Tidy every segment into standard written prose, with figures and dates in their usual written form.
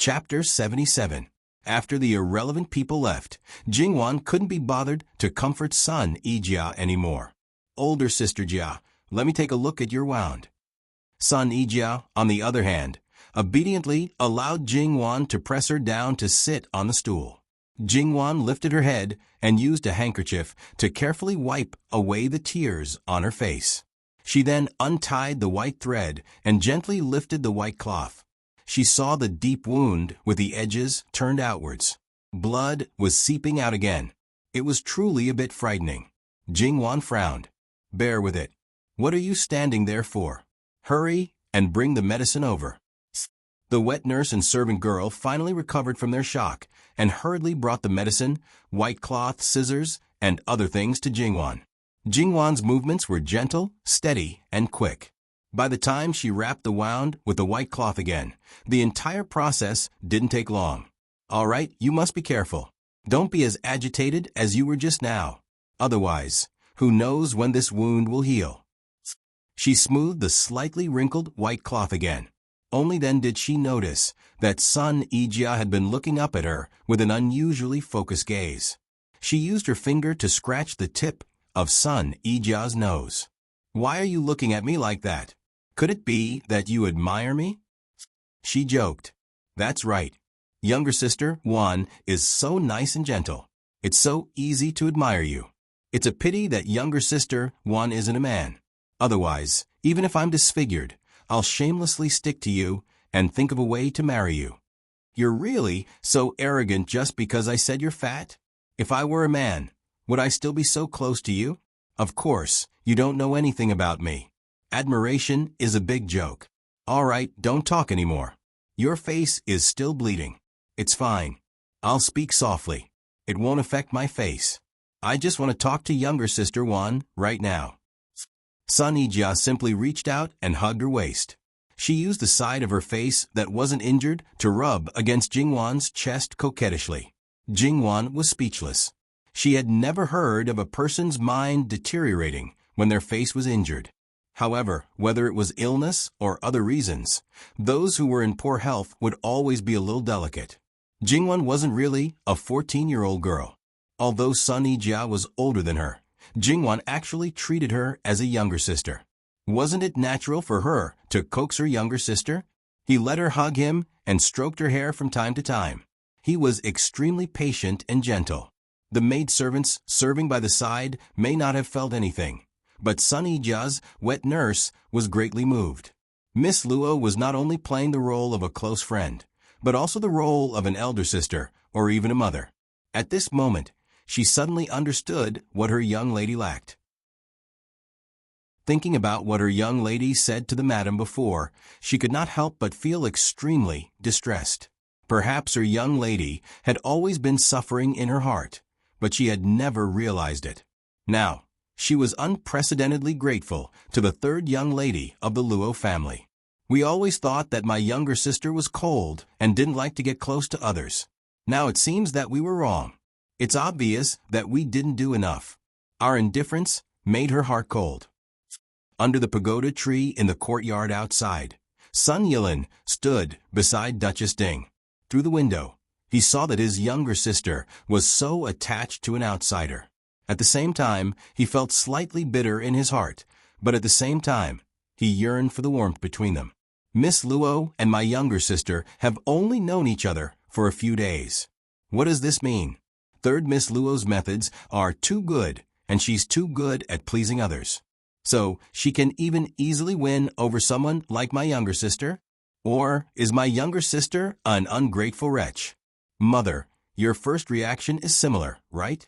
Chapter 77. After the irrelevant people left, Jingwan couldn't be bothered to comfort son Ijia anymore. Older sister Jia, let me take a look at your wound. Son Ijia, on the other hand, obediently allowed Jingwan to press her down to sit on the stool. Jingwan lifted her head and used a handkerchief to carefully wipe away the tears on her face. She then untied the white thread and gently lifted the white cloth. She saw the deep wound with the edges turned outwards. Blood was seeping out again. It was truly a bit frightening. Jingwan frowned. Bear with it. What are you standing there for? Hurry and bring the medicine over. The wet nurse and servant girl finally recovered from their shock and hurriedly brought the medicine, white cloth, scissors, and other things to Jingwan. Jingwan's movements were gentle, steady, and quick. By the time she wrapped the wound with the white cloth again, the entire process didn't take long. All right, you must be careful. Don't be as agitated as you were just now. Otherwise, who knows when this wound will heal. She smoothed the slightly wrinkled white cloth again. Only then did she notice that son Ijia had been looking up at her with an unusually focused gaze. She used her finger to scratch the tip of son Ijia's nose. Why are you looking at me like that? Could it be that you admire me? She joked. That's right. Younger sister, Wan, is so nice and gentle. It's so easy to admire you. It's a pity that younger sister, Wan, isn't a man. Otherwise, even if I'm disfigured, I'll shamelessly stick to you and think of a way to marry you. You're really so arrogant just because I said you're fat? If I were a man, would I still be so close to you? Of course, you don't know anything about me. Admiration is a big joke. All right, don't talk anymore. Your face is still bleeding. It's fine. I'll speak softly. It won't affect my face. I just want to talk to younger sister Wan right now. Son Ijia simply reached out and hugged her waist. She used the side of her face that wasn't injured to rub against Jingwan's chest coquettishly. Jingwan was speechless. She had never heard of a person's mind deteriorating when their face was injured. However, whether it was illness or other reasons, those who were in poor health would always be a little delicate. Jingwan wasn't really a 14-year-old girl. Although son Ijia was older than her, Jingwan actually treated her as a younger sister. Wasn't it natural for her to coax her younger sister? He let her hug him and stroked her hair from time to time. He was extremely patient and gentle. The maidservants serving by the side may not have felt anything, but son Ijia's wet nurse was greatly moved. Miss Luo was not only playing the role of a close friend, but also the role of an elder sister or even a mother. At this moment, she suddenly understood what her young lady lacked. Thinking about what her young lady said to the madam before, she could not help but feel extremely distressed. Perhaps her young lady had always been suffering in her heart, but she had never realized it. Now, she was unprecedentedly grateful to the third young lady of the Luo family. We always thought that my younger sister was cold and didn't like to get close to others. Now it seems that we were wrong. It's obvious that we didn't do enough. Our indifference made her heart cold. Under the pagoda tree in the courtyard outside, Sun Yilin stood beside Duchess Ding. Through the window, he saw that his younger sister was so attached to an outsider. At the same time, he felt slightly bitter in his heart, but at the same time, he yearned for the warmth between them. Miss Luo and my younger sister have only known each other for a few days. What does this mean? Third Miss Luo's methods are too good, and she's too good at pleasing others. So she can even easily win over someone like my younger sister? Or is my younger sister an ungrateful wretch? Mother, your first reaction is similar, right?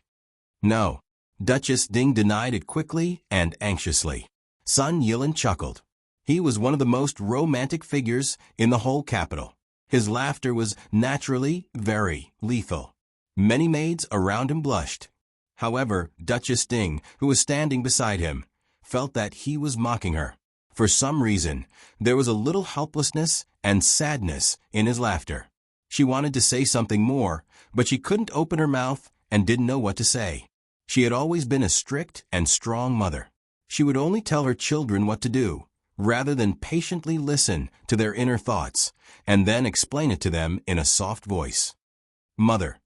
No. Duchess Ding denied it quickly and anxiously. Sun Yilin chuckled. He was one of the most romantic figures in the whole capital. His laughter was naturally very lethal. Many maids around him blushed. However, Duchess Ding, who was standing beside him, felt that he was mocking her. For some reason, there was a little helplessness and sadness in his laughter. She wanted to say something more, but she couldn't open her mouth and didn't know what to say. She had always been a strict and strong mother. She would only tell her children what to do, rather than patiently listen to their inner thoughts and then explain it to them in a soft voice. Mother,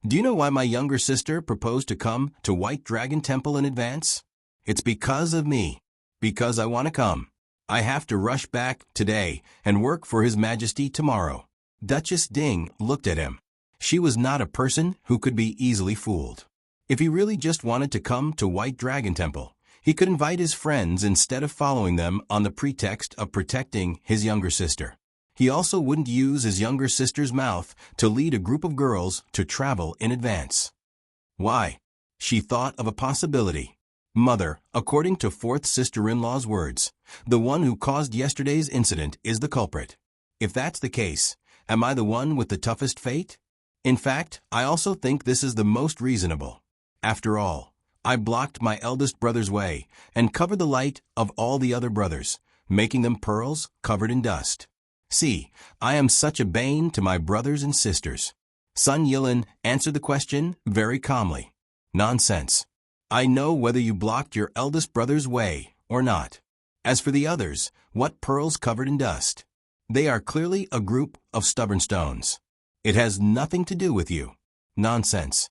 do you know why my younger sister proposed to come to White Dragon Temple in advance? It's because of me. Because I want to come. I have to rush back today and work for His Majesty tomorrow. Duchess Ding looked at him. She was not a person who could be easily fooled. If he really just wanted to come to White Dragon Temple, he could invite his friends instead of following them on the pretext of protecting his younger sister. He also wouldn't use his younger sister's mouth to lead a group of girls to travel in advance. Why? She thought of a possibility. Mother, according to fourth sister-in-law's words, the one who caused yesterday's incident is the culprit. If that's the case, am I the one with the toughest fate? In fact, I also think this is the most reasonable. After all, I blocked my eldest brother's way and covered the light of all the other brothers, making them pearls covered in dust. See, I am such a bane to my brothers and sisters. Sun Yilin answered the question very calmly. Nonsense. I know whether you blocked your eldest brother's way or not. As for the others, what pearls covered in dust? They are clearly a group of stubborn stones. It has nothing to do with you. Nonsense.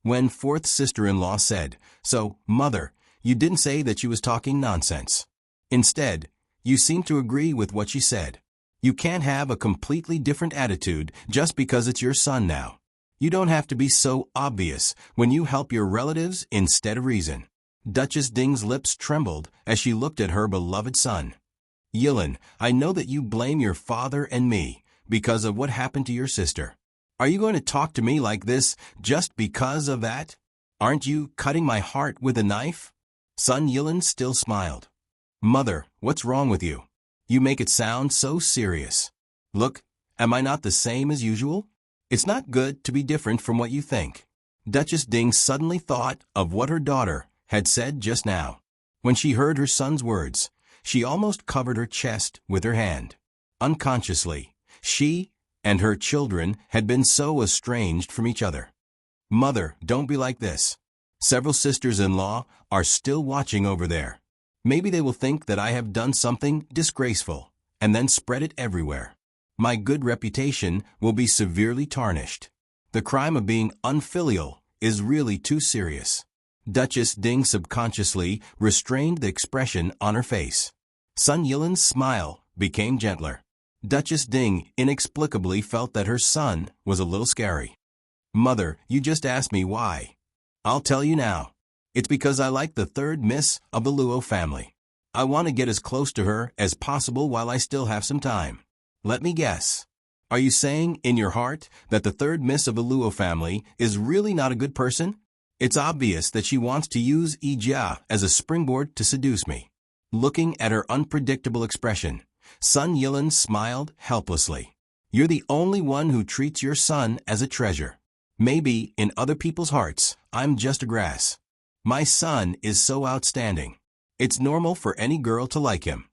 When fourth sister-in-law said, "So, Mother, you didn't say that she was talking nonsense. Instead, you seem to agree with what she said. You can't have a completely different attitude just because it's your son now. You don't have to be so obvious when you help your relatives instead of reason." Duchess Ding's lips trembled as she looked at her beloved son. Yilin, I know that you blame your father and me because of what happened to your sister. Are you going to talk to me like this just because of that? Aren't you cutting my heart with a knife? Sun Yilin still smiled. Mother, what's wrong with you? You make it sound so serious. Look, am I not the same as usual? It's not good to be different from what you think. Duchess Ding suddenly thought of what her daughter had said just now. When she heard her son's words, she almost covered her chest with her hand. Unconsciously, she and her children had been so estranged from each other. Mother, don't be like this. Several sisters-in-law are still watching over there. Maybe they will think that I have done something disgraceful and then spread it everywhere. My good reputation will be severely tarnished. The crime of being unfilial is really too serious. Duchess Ding subconsciously restrained the expression on her face. Sun Yilin's smile became gentler. Duchess Ding inexplicably felt that her son was a little scary. Mother, you just asked me why. I'll tell you now. It's because I like the third miss of the Luo family. I want to get as close to her as possible while I still have some time. Let me guess. Are you saying in your heart that the third miss of the Luo family is really not a good person? It's obvious that she wants to use Yijia as a springboard to seduce me. Looking at her unpredictable expression, Sun Yilin smiled helplessly. You're the only one who treats your son as a treasure. Maybe in other people's hearts, I'm just a grass. My son is so outstanding. It's normal for any girl to like him.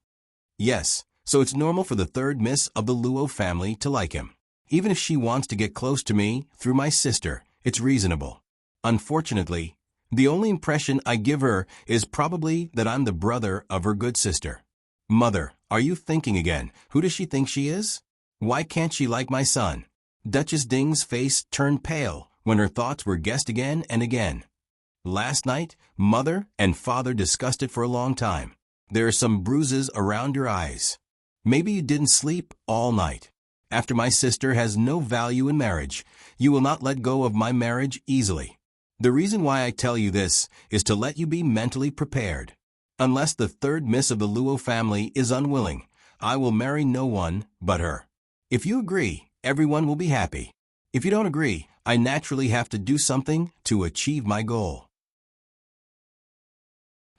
Yes, so it's normal for the third miss of the Luo family to like him. Even if she wants to get close to me through my sister, it's reasonable. Unfortunately, the only impression I give her is probably that I'm the brother of her good sister. Mother, are you thinking again? Who does she think she is? Why can't she like my son? Duchess Ding's face turned pale when her thoughts were guessed again and again. Last night, Mother and Father discussed it for a long time. There are some bruises around your eyes. Maybe you didn't sleep all night. After my sister has no value in marriage, you will not let go of my marriage easily. The reason why I tell you this is to let you be mentally prepared. Unless the third miss of the Luo family is unwilling, I will marry no one but her. If you agree, everyone will be happy. If you don't agree, I naturally have to do something to achieve my goal.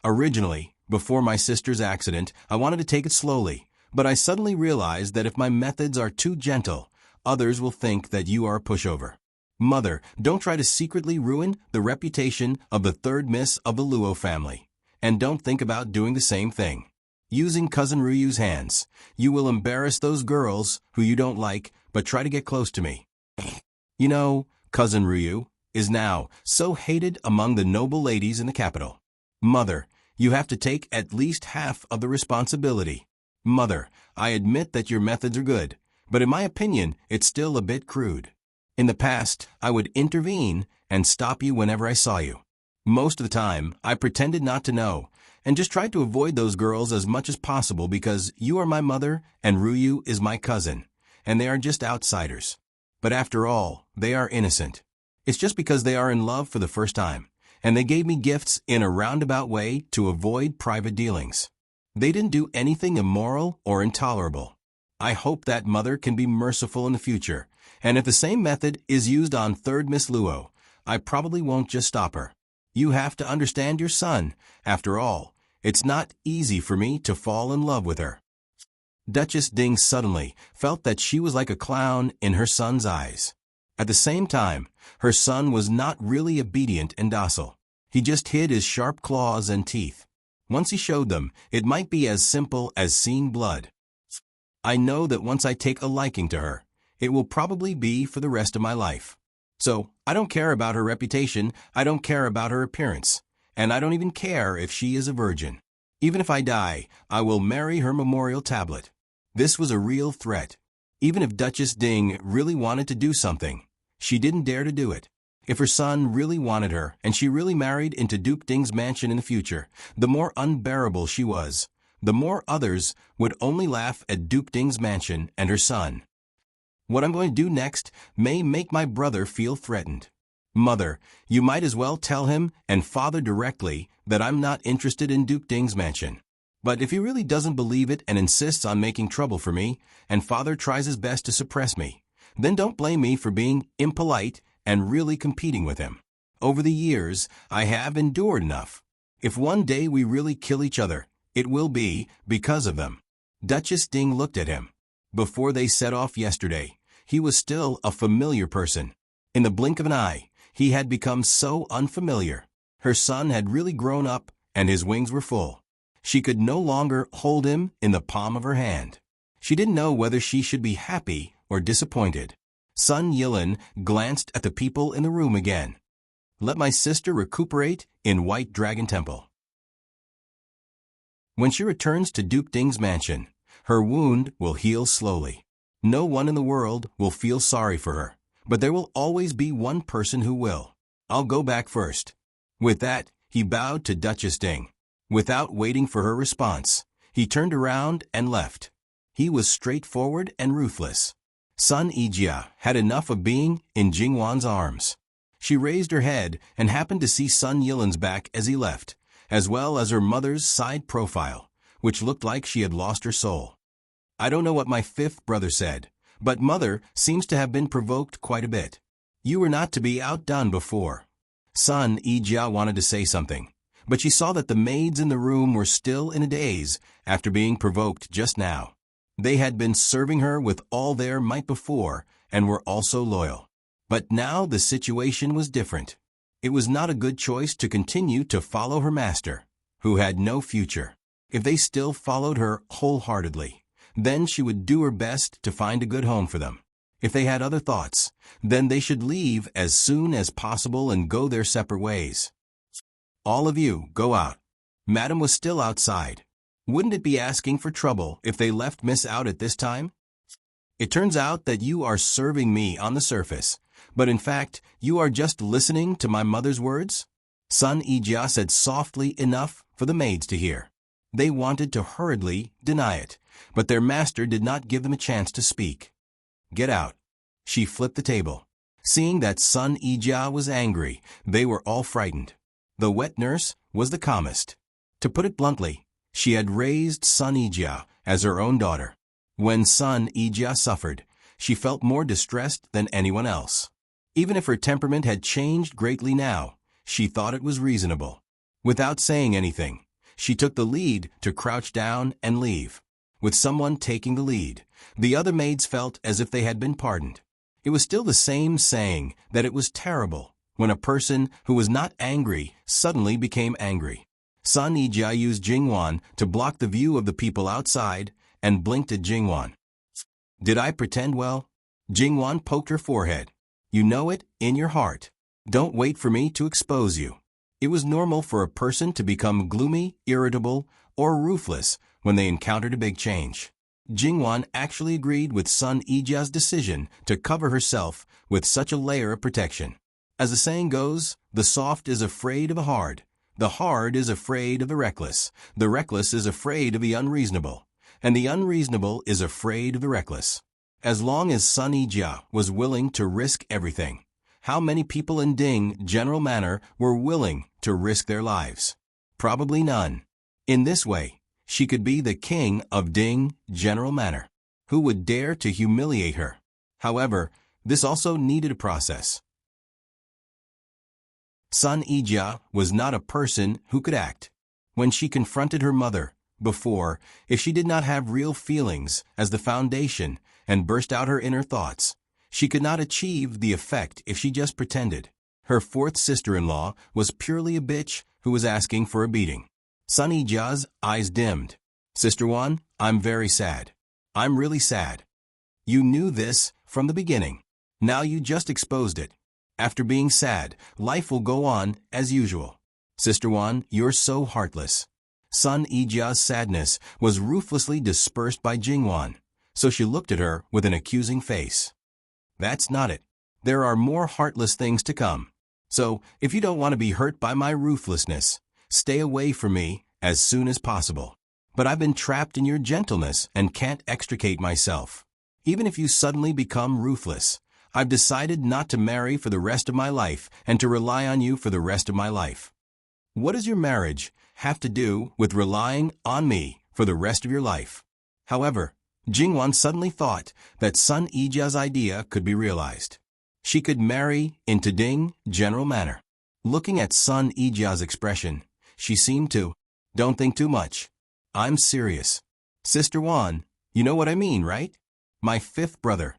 Originally, before my sister's accident, I wanted to take it slowly, but I suddenly realized that if my methods are too gentle, others will think that you are a pushover. Mother, don't try to secretly ruin the reputation of the third miss of the Luo family. And don't think about doing the same thing. Using Cousin Ryu's hands, you will embarrass those girls who you don't like, but try to get close to me. You know, Cousin Ryu is now so hated among the noble ladies in the capital. Mother, You have to take at least half of the responsibility. Mother, I admit that your methods are good, but in my opinion, it's still a bit crude. In the past, I would intervene and stop you whenever I saw you. Most of the time, I pretended not to know, and just tried to avoid those girls as much as possible because you are my mother and Ruyu is my cousin, and they are just outsiders. But after all, they are innocent. It's just because they are in love for the first time, and they gave me gifts in a roundabout way to avoid private dealings. They didn't do anything immoral or intolerable. I hope that mother can be merciful in the future, and if the same method is used on third Miss Luo, I probably won't just stop her. You have to understand your son. After all, it's not easy for me to fall in love with her. Duchess Ding suddenly felt that she was like a clown in her son's eyes. At the same time, her son was not really obedient and docile. He just hid his sharp claws and teeth. Once he showed them, it might be as simple as seeing blood. I know that once I take a liking to her, it will probably be for the rest of my life. So, I don't care about her reputation, I don't care about her appearance, and I don't even care if she is a virgin. Even if I die, I will marry her memorial tablet. This was a real threat. Even if Duchess Ding really wanted to do something, she didn't dare to do it. If her son really wanted her, and she really married into Duke Ding's mansion in the future, the more unbearable she was, the more others would only laugh at Duke Ding's mansion and her son. What I'm going to do next may make my brother feel threatened. Mother, you might as well tell him and father directly that I'm not interested in Duke Ding's mansion. But if he really doesn't believe it and insists on making trouble for me, and father tries his best to suppress me, then don't blame me for being impolite and really competing with him. Over the years, I have endured enough. If one day we really kill each other, it will be because of them. Duchess Ding looked at him. Before they set off yesterday, he was still a familiar person. In the blink of an eye, he had become so unfamiliar. Her son had really grown up, and his wings were full. She could no longer hold him in the palm of her hand. She didn't know whether she should be happy or disappointed. Sun Yilin glanced at the people in the room again. Let my sister recuperate in White Dragon Temple. When she returns to Duke Ding's mansion, her wound will heal slowly. No one in the world will feel sorry for her, but there will always be one person who will. I'll go back first. With that, he bowed to Duchess Ding. Without waiting for her response, he turned around and left. He was straightforward and ruthless. Sun Yijia had enough of being in Jingwan's arms. She raised her head and happened to see Sun Yilin's back as he left, as well as her mother's side profile, which looked like she had lost her soul. I don't know what my fifth brother said, but mother seems to have been provoked quite a bit. You were not to be outdone before. Sun Yijia wanted to say something, but she saw that the maids in the room were still in a daze after being provoked just now. They had been serving her with all their might before and were also loyal. But now the situation was different. It was not a good choice to continue to follow her master, who had no future. If they still followed her wholeheartedly, then she would do her best to find a good home for them. If they had other thoughts, then they should leave as soon as possible and go their separate ways. All of you, go out. Madam was still outside. Wouldn't it be asking for trouble if they left Miss out at this time? It turns out that you are serving me on the surface, but in fact, you are just listening to my mother's words? Sun Yijia said softly enough for the maids to hear. They wanted to hurriedly deny it, but their master did not give them a chance to speak. Get out. She flipped the table. Seeing that Sun Yijia was angry, they were all frightened. The wet nurse was the calmest. To put it bluntly, she had raised Sun Yijia as her own daughter. When Sun Yijia suffered, she felt more distressed than anyone else. Even if her temperament had changed greatly now, she thought it was reasonable. Without saying anything, she took the lead to crouch down and leave. With someone taking the lead, the other maids felt as if they had been pardoned. It was still the same saying that it was terrible when a person who was not angry suddenly became angry. Sun Yijia used Jingwan to block the view of the people outside and blinked at Jingwan. Did I pretend well? Jingwan poked her forehead. You know it in your heart. Don't wait for me to expose you. It was normal for a person to become gloomy, irritable, or ruthless when they encountered a big change. Jingwan actually agreed with Sun Yijia's decision to cover herself with such a layer of protection. As the saying goes, the soft is afraid of the hard is afraid of the reckless is afraid of the unreasonable, and the unreasonable is afraid of the reckless. As long as Sun Yijia was willing to risk everything, how many people in Ding General Manor were willing to risk their lives? Probably none. In this way, she could be the king of Ding General Manor. Who would dare to humiliate her? However, this also needed a process. Sun Yijia was not a person who could act. When she confronted her mother, before, if she did not have real feelings as the foundation and burst out her inner thoughts, she could not achieve the effect if she just pretended. Her fourth sister-in-law was purely a bitch who was asking for a beating. Sun Yijia's eyes dimmed. Sister Wan, I'm very sad. I'm really sad. You knew this from the beginning. Now you just exposed it. After being sad, life will go on as usual. Sister Wan, you're so heartless. Sun Yijia's sadness was ruthlessly dispersed by Jingwan, so she looked at her with an accusing face. That's not it. There are more heartless things to come. So, if you don't want to be hurt by my ruthlessness, stay away from me as soon as possible. But I've been trapped in your gentleness and can't extricate myself. Even if you suddenly become ruthless, I've decided not to marry for the rest of my life and to rely on you for the rest of my life. What does your marriage have to do with relying on me for the rest of your life? However, Jingwan suddenly thought that Sun Yijia's idea could be realized. She could marry into Ding General Manor. Looking at Sun Yijia's expression, she seemed to, don't think too much. I'm serious. Sister Wan, you know what I mean, right? My fifth brother,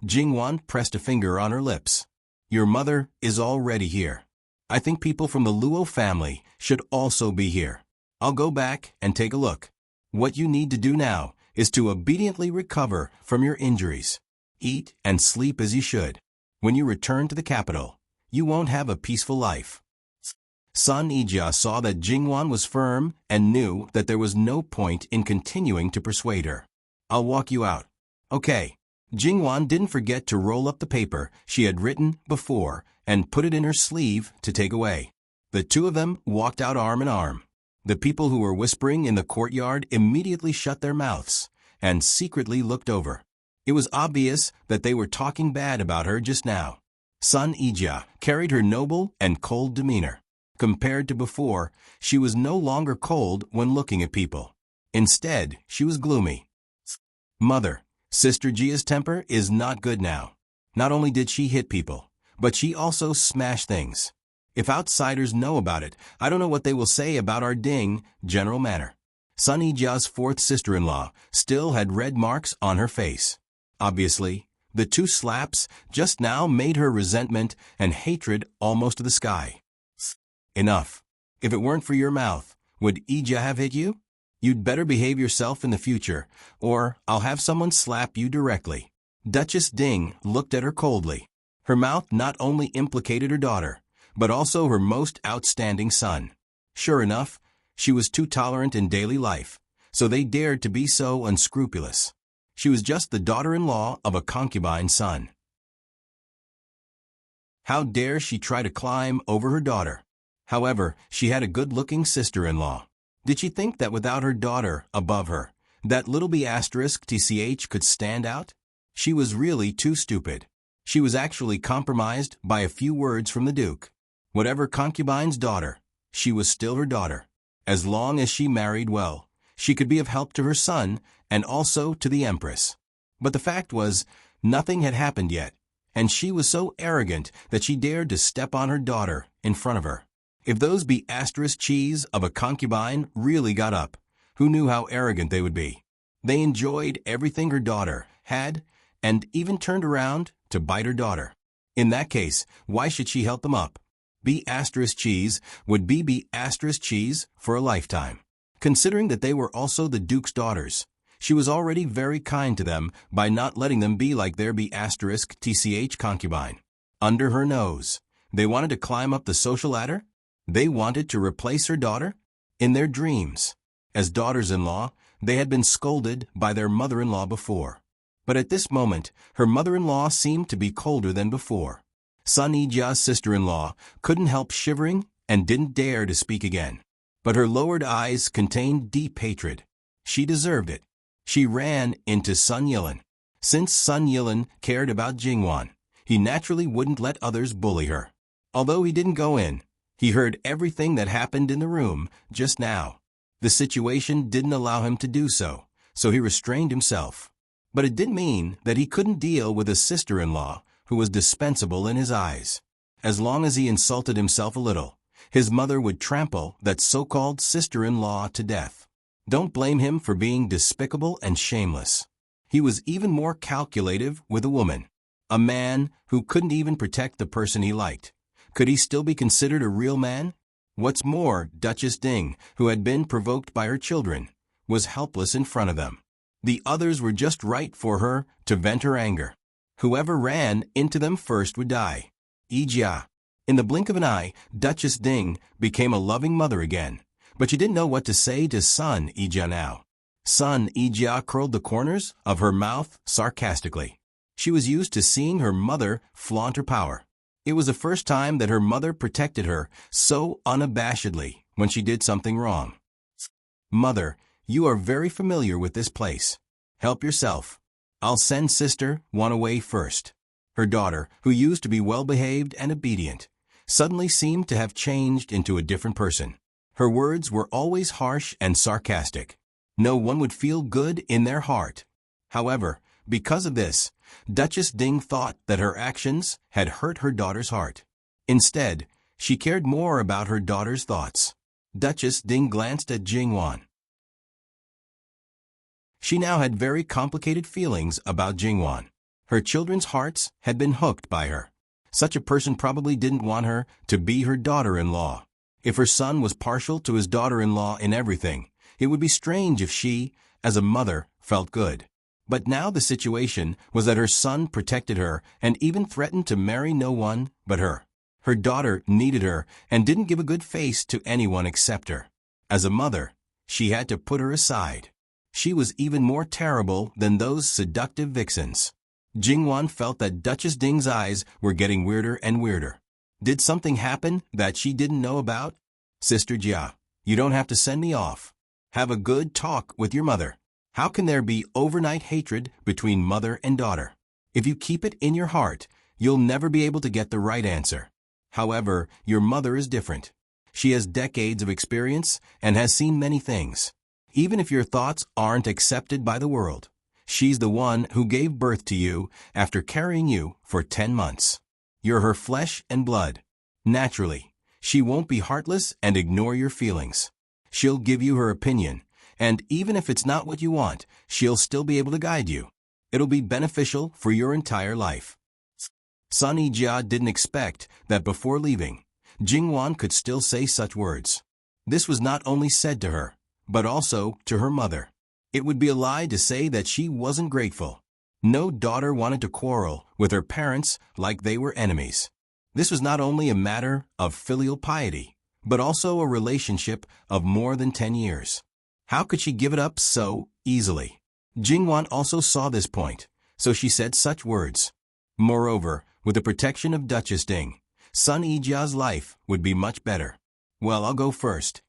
Jingwan pressed a finger on her lips. Your mother is already here. I think people from the Luo family should also be here. I'll go back and take a look. What you need to do now is to obediently recover from your injuries. Eat and sleep as you should. When you return to the capital, you won't have a peaceful life. Sun Yijia saw that Jingwan was firm and knew that there was no point in continuing to persuade her. I'll walk you out. Okay. Jingwan didn't forget to roll up the paper she had written before and put it in her sleeve to take away. The two of them walked out arm in arm. The people who were whispering in the courtyard immediately shut their mouths and secretly looked over. It was obvious that they were talking bad about her just now. Sun Yijia carried her noble and cold demeanor. Compared to before, she was no longer cold when looking at people. Instead, she was gloomy. Mother, Sister Jia's temper is not good now. Not only did she hit people, but she also smashed things. If outsiders know about it, I don't know what they will say about our Ding General Manor. Sun Yijia's fourth sister-in-law still had red marks on her face. Obviously, the two slaps just now made her resentment and hatred almost to the sky. Enough. If it weren't for your mouth, would Yijia have hit you? You'd better behave yourself in the future, or I'll have someone slap you directly. Duchess Ding looked at her coldly. Her mouth not only implicated her daughter, but also her most outstanding son. Sure enough, she was too tolerant in daily life, so they dared to be so unscrupulous. She was just the daughter-in-law of a concubine's son. How dare she try to climb over her daughter? However, she had a good-looking sister-in-law. Did she think that without her daughter above her, that little B***TCH could stand out? She was really too stupid. She was actually compromised by a few words from the Duke. Whatever concubine's daughter, she was still her daughter. As long as she married well, she could be of help to her son and also to the Empress. But the fact was, nothing had happened yet, and she was so arrogant that she dared to step on her daughter in front of her. If those B***cheese of a concubine really got up, who knew how arrogant they would be? They enjoyed everything her daughter had and even turned around to bite her daughter. In that case, why should she help them up? B***cheese would be B***cheese for a lifetime. Considering that they were also the Duke's daughters, she was already very kind to them by not letting them be like their B***TCH concubine. Under her nose, they wanted to climb up the social ladder? They wanted to replace her daughter? In their dreams. As daughters-in-law, they had been scolded by their mother-in-law before. But at this moment, her mother-in-law seemed to be colder than before. Sun Ija's sister-in-law couldn't help shivering and didn't dare to speak again. But her lowered eyes contained deep hatred. She deserved it. She ran into Sun Yilin. Since Sun Yilin cared about Jingwan, he naturally wouldn't let others bully her. Although he didn't go in, he heard everything that happened in the room just now. The situation didn't allow him to do so, so he restrained himself. But it didn't mean that he couldn't deal with a sister-in-law who was dispensable in his eyes. As long as he insulted himself a little, his mother would trample that so-called sister-in-law to death. Don't blame him for being despicable and shameless. He was even more calculative with a woman. A man who couldn't even protect the person he liked. Could he still be considered a real man? What's more, Duchess Ding, who had been provoked by her children, was helpless in front of them. The others were just right for her to vent her anger. Whoever ran into them first would die. Ijia. In the blink of an eye, Duchess Ding became a loving mother again, but she didn't know what to say to Sun Ijia now. Sun Ijia curled the corners of her mouth sarcastically. She was used to seeing her mother flaunt her power. It was the first time that her mother protected her so unabashedly when she did something wrong. Mother, you are very familiar with this place. Help yourself. I'll send Sister One away first. Her daughter, who used to be well-behaved and obedient, suddenly seemed to have changed into a different person. Her words were always harsh and sarcastic. No one would feel good in their heart. However, because of this, Duchess Ding thought that her actions had hurt her daughter's heart. Instead, she cared more about her daughter's thoughts. Duchess Ding glanced at Jingwan. She now had very complicated feelings about Jingwan. Her children's hearts had been hooked by her. Such a person probably didn't want her to be her daughter-in-law. If her son was partial to his daughter-in-law in everything, it would be strange if she, as a mother, felt good. But now the situation was that her son protected her and even threatened to marry no one but her. Her daughter needed her and didn't give a good face to anyone except her. As a mother, she had to put her aside. She was even more terrible than those seductive vixens. Jingwan felt that Duchess Ding's eyes were getting weirder and weirder. Did something happen that she didn't know about? Sister Jia, you don't have to send me off. Have a good talk with your mother. How can there be overnight hatred between mother and daughter? If you keep it in your heart, you'll never be able to get the right answer. However, your mother is different. She has decades of experience and has seen many things. Even if your thoughts aren't accepted by the world, she's the one who gave birth to you after carrying you for 10 months. You're her flesh and blood. Naturally, she won't be heartless and ignore your feelings. She'll give you her opinion, and even if it's not what you want, she'll still be able to guide you. It'll be beneficial for your entire life. Sun Yijia didn't expect that before leaving, Jingwan could still say such words. This was not only said to her, but also to her mother. It would be a lie to say that she wasn't grateful. No daughter wanted to quarrel with her parents like they were enemies. This was not only a matter of filial piety, but also a relationship of more than 10 years. How could she give it up so easily? Jingwan also saw this point, so she said such words. Moreover, with the protection of Duchess Ding, Sun Yijia's life would be much better. Well, I'll go first.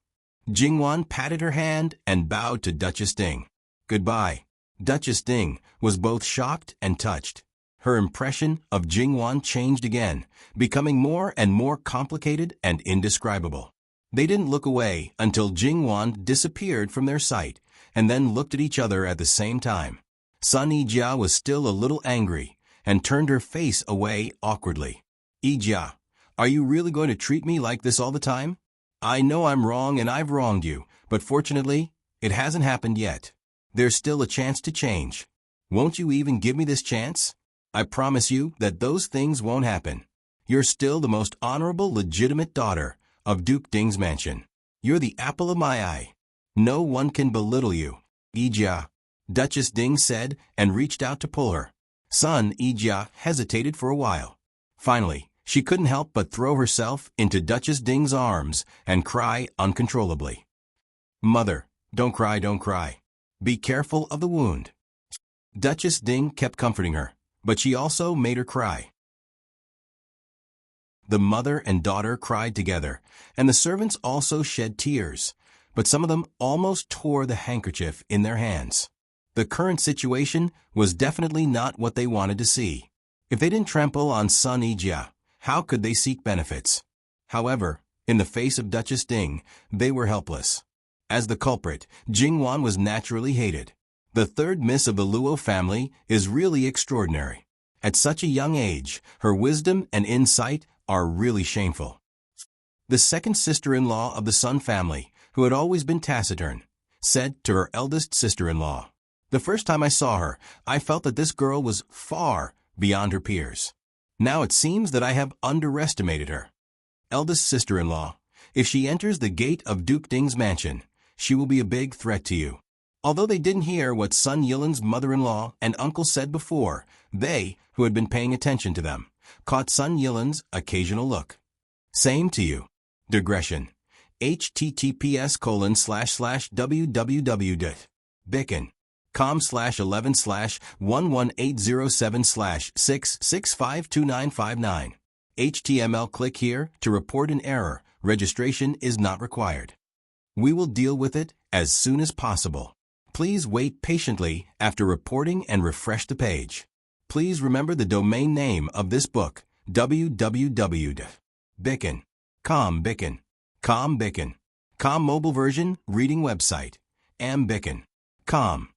Jingwan patted her hand and bowed to Duchess Ding. Goodbye. Duchess Ding was both shocked and touched. Her impression of Jingwan changed again, becoming more and more complicated and indescribable. They didn't look away until Jingwan disappeared from their sight, and then looked at each other at the same time. Sun Yijia was still a little angry, and turned her face away awkwardly. Yijia, are you really going to treat me like this all the time? I know I'm wrong and I've wronged you, but fortunately, it hasn't happened yet. There's still a chance to change. Won't you even give me this chance? I promise you that those things won't happen. You're still the most honorable, legitimate daughter of Duke Ding's mansion. You're the apple of my eye. No one can belittle you. Yijia, Duchess Ding said and reached out to pull her. Sun Yijia hesitated for a while. Finally, She couldn't help but throw herself into Duchess Ding's arms and cry uncontrollably. "Mother, don't cry, don't cry. Be careful of the wound." Duchess Ding kept comforting her, but she also made her cry. The mother and daughter cried together, and the servants also shed tears, but some of them almost tore the handkerchief in their hands. The current situation was definitely not what they wanted to see. If they didn't trample on Sun Yijia, how could they seek benefits? However, in the face of Duchess Ding, they were helpless. As the culprit, Jingwan was naturally hated. The third miss of the Luo family is really extraordinary. At such a young age, her wisdom and insight are really shameful. The second sister-in-law of the Sun family, who had always been taciturn, said to her eldest sister-in-law, "The first time I saw her, I felt that this girl was far beyond her peers. Now it seems that I have underestimated her. Eldest sister-in-law, if she enters the gate of Duke Ding's mansion, she will be a big threat to you." Although they didn't hear what Sun Yilin's mother-in-law and uncle said before, they, who had been paying attention to them, caught Sun Yilin's occasional look. Same to you. Digression. https://www.bicken.com/11/11807/6652959. HTML. Click here to report an error. Registration is not required. We will deal with it as soon as possible. Please wait patiently after reporting and refresh the page. Please remember the domain name of this book, www.bicken.com. Bicken. Com mobile version, reading website, ambicken.com.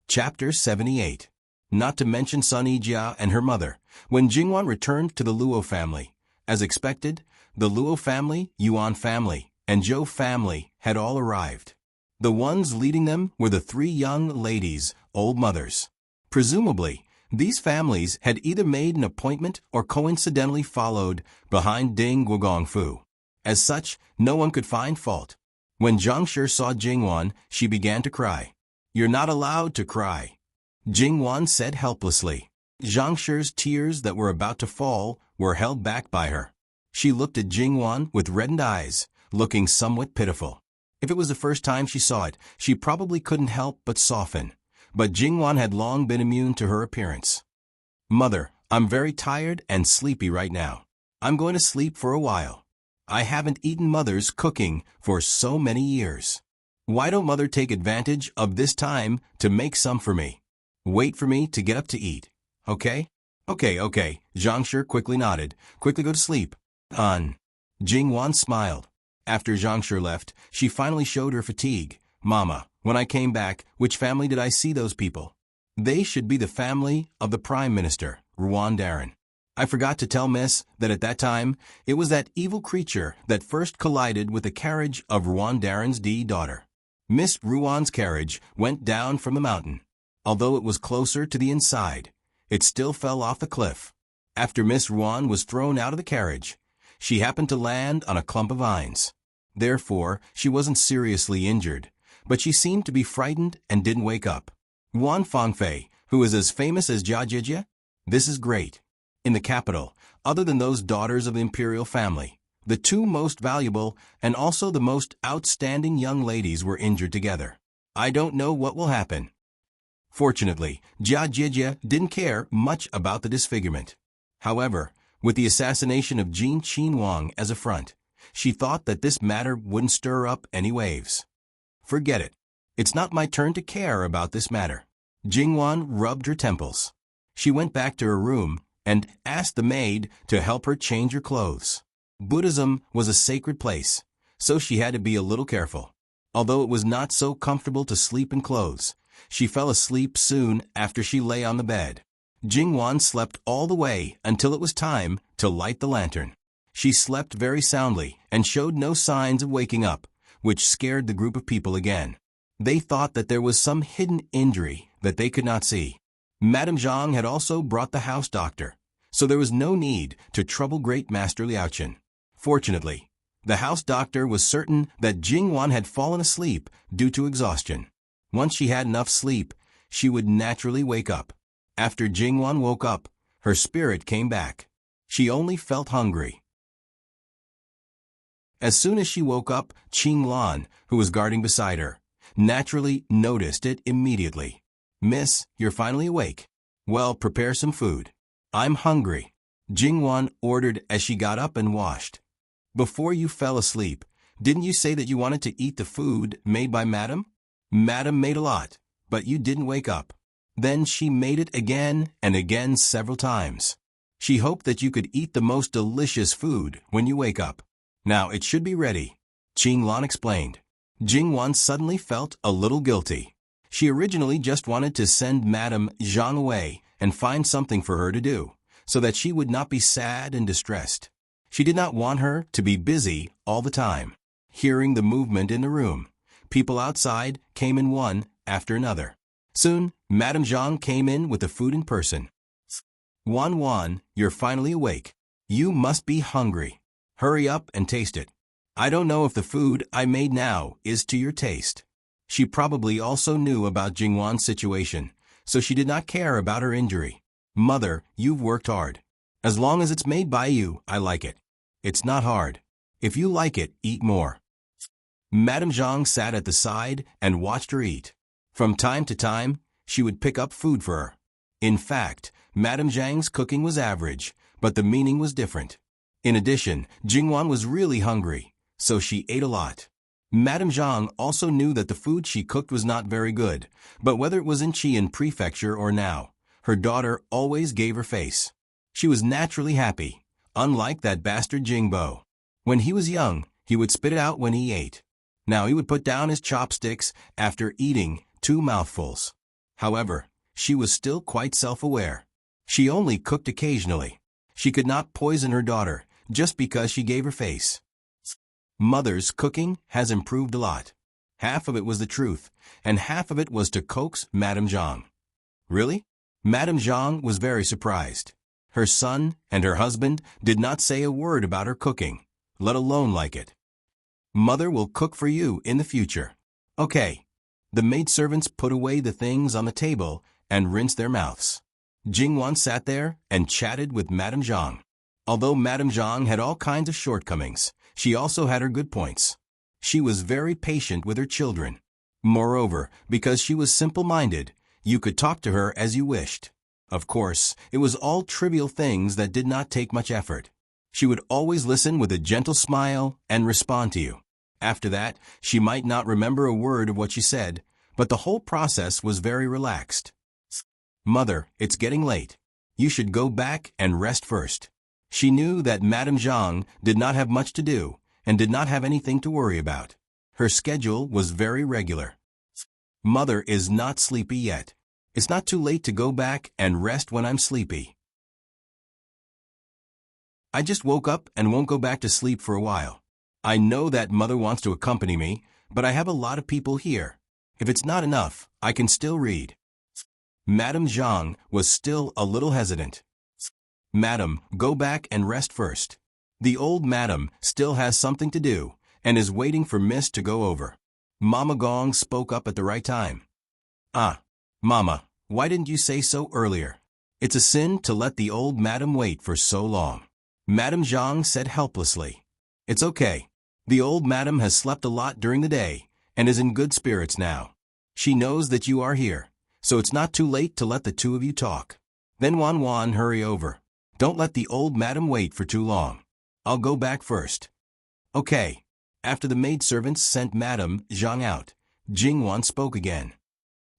Chapter 78. Not to mention Sun Yijia and her mother. When Jingwan returned to the Luo family, as expected, the Luo family, Yuan family, and Zhou family had all arrived. The ones leading them were the three young ladies, old mothers. Presumably, these families had either made an appointment or coincidentally followed behind Ding Guogongfu. As such, no one could find fault. When Zhangshi saw Jingwan, she began to cry. "You're not allowed to cry," Jingwan said helplessly. Zhangshi's tears that were about to fall were held back by her. She looked at Jingwan with reddened eyes, looking somewhat pitiful. If it was the first time she saw it, she probably couldn't help but soften. But Jingwan had long been immune to her appearance. "Mother, I'm very tired and sleepy right now. I'm going to sleep for a while. I haven't eaten Mother's cooking for so many years. Why don't Mother take advantage of this time to make some for me? Wait for me to get up to eat. Okay?" Okay. Zhangshi quickly nodded. "Quickly go to sleep." Jingwan smiled. After Zhangshi left, she finally showed her fatigue. "Mama, when I came back, which family did I see those people? They should be the family of the Prime Minister, Ruan Darren. I forgot to tell Miss that at that time, it was that evil creature that first collided with the carriage of Ruan Darren's daughter. Miss Ruan's carriage went down from the mountain. Although it was closer to the inside, it still fell off the cliff. After Miss Ruan was thrown out of the carriage, she happened to land on a clump of vines. Therefore, she wasn't seriously injured, but she seemed to be frightened and didn't wake up. Wan Fangfei, who is as famous as Jia Jijia? This is great. In the capital, other than those daughters of the imperial family, the two most valuable and also the most outstanding young ladies were injured together. I don't know what will happen." Fortunately, Jia Jijia didn't care much about the disfigurement. However, with the assassination of Jin Qinhuang as a front, she thought that this matter wouldn't stir up any waves. "Forget it. It's not my turn to care about this matter." Jingwan rubbed her temples. She went back to her room and asked the maid to help her change her clothes. Buddhism was a sacred place, so she had to be a little careful. Although it was not so comfortable to sleep in clothes, she fell asleep soon after she lay on the bed. Jingwan slept all the way until it was time to light the lantern. She slept very soundly and showed no signs of waking up, which scared the group of people again. They thought that there was some hidden injury that they could not see. Madame Zhang had also brought the house doctor, so there was no need to trouble Great Master Liaochen. Fortunately, the house doctor was certain that Jingwan had fallen asleep due to exhaustion. Once she had enough sleep, she would naturally wake up. After Jingwan woke up, her spirit came back. She only felt hungry. As soon as she woke up, Qinglan, who was guarding beside her, naturally noticed it immediately. "Miss, you're finally awake. Well, prepare some food. I'm hungry," Jingwan ordered as she got up and washed. "Before you fell asleep, didn't you say that you wanted to eat the food made by Madam? Madam made a lot, but you didn't wake up." Then she made it again and again several times. She hoped that you could eat the most delicious food when you wake up. "Now it should be ready," Qinglan explained. Jingwan suddenly felt a little guilty. She originally just wanted to send Madame Zhang away and find something for her to do, so that she would not be sad and distressed. She did not want her to be busy all the time. Hearing the movement in the room, people outside came in one after another. Soon, Madame Zhang came in with the food in person. "Wan, you're finally awake. You must be hungry. Hurry up and taste it. I don't know if the food I made now is to your taste." She probably also knew about Jingwan's situation, so she did not care about her injury. "Mother, you've worked hard. As long as it's made by you, I like it. It's not hard. If you like it, eat more." Madame Zhang sat at the side and watched her eat. From time to time, she would pick up food for her. In fact, Madame Zhang's cooking was average, but the meaning was different. In addition, Jingwan was really hungry, so she ate a lot. Madame Zhang also knew that the food she cooked was not very good, but whether it was in Qian Prefecture or now, her daughter always gave her face. She was naturally happy, unlike that bastard Jingbo. When he was young, he would spit it out when he ate. Now he would put down his chopsticks after eating 2 mouthfuls. However, she was still quite self-aware. She only cooked occasionally. She could not poison her daughter just because she gave her face. Mother's cooking has improved a lot. Half of it was the truth, and half of it was to coax Madame Zhang. Really? Madame Zhang was very surprised. Her son and her husband did not say a word about her cooking, let alone like it. "Mother will cook for you in the future." "Okay." The maidservants put away the things on the table and rinsed their mouths. Jingwan sat there and chatted with Madame Zhang. Although Madame Zhang had all kinds of shortcomings, she also had her good points. She was very patient with her children. Moreover, because she was simple-minded, you could talk to her as you wished. Of course, it was all trivial things that did not take much effort. She would always listen with a gentle smile and respond to you. After that, she might not remember a word of what she said, but the whole process was very relaxed. "Mother, it's getting late. You should go back and rest first." She knew that Madame Zhang did not have much to do and did not have anything to worry about. Her schedule was very regular. "Mother is not sleepy yet. It's not too late to go back and rest when I'm sleepy. I just woke up and won't go back to sleep for a while. I know that Mother wants to accompany me, but I have a lot of people here. If it's not enough, I can still read." Madame Zhang was still a little hesitant. "Madam, go back and rest first. The old madam still has something to do and is waiting for Miss to go over." Mama Gong spoke up at the right time. "Ah, Mama, why didn't you say so earlier? It's a sin to let the old madam wait for so long." Madame Zhang said helplessly. "It's okay. The old madam has slept a lot during the day and is in good spirits now. She knows that you are here, so it's not too late to let the two of you talk. Then Wan, hurry over. Don't let the old madam wait for too long. I'll go back first." "Okay." After the maidservants sent Madame Zhang out, Jingwan spoke again.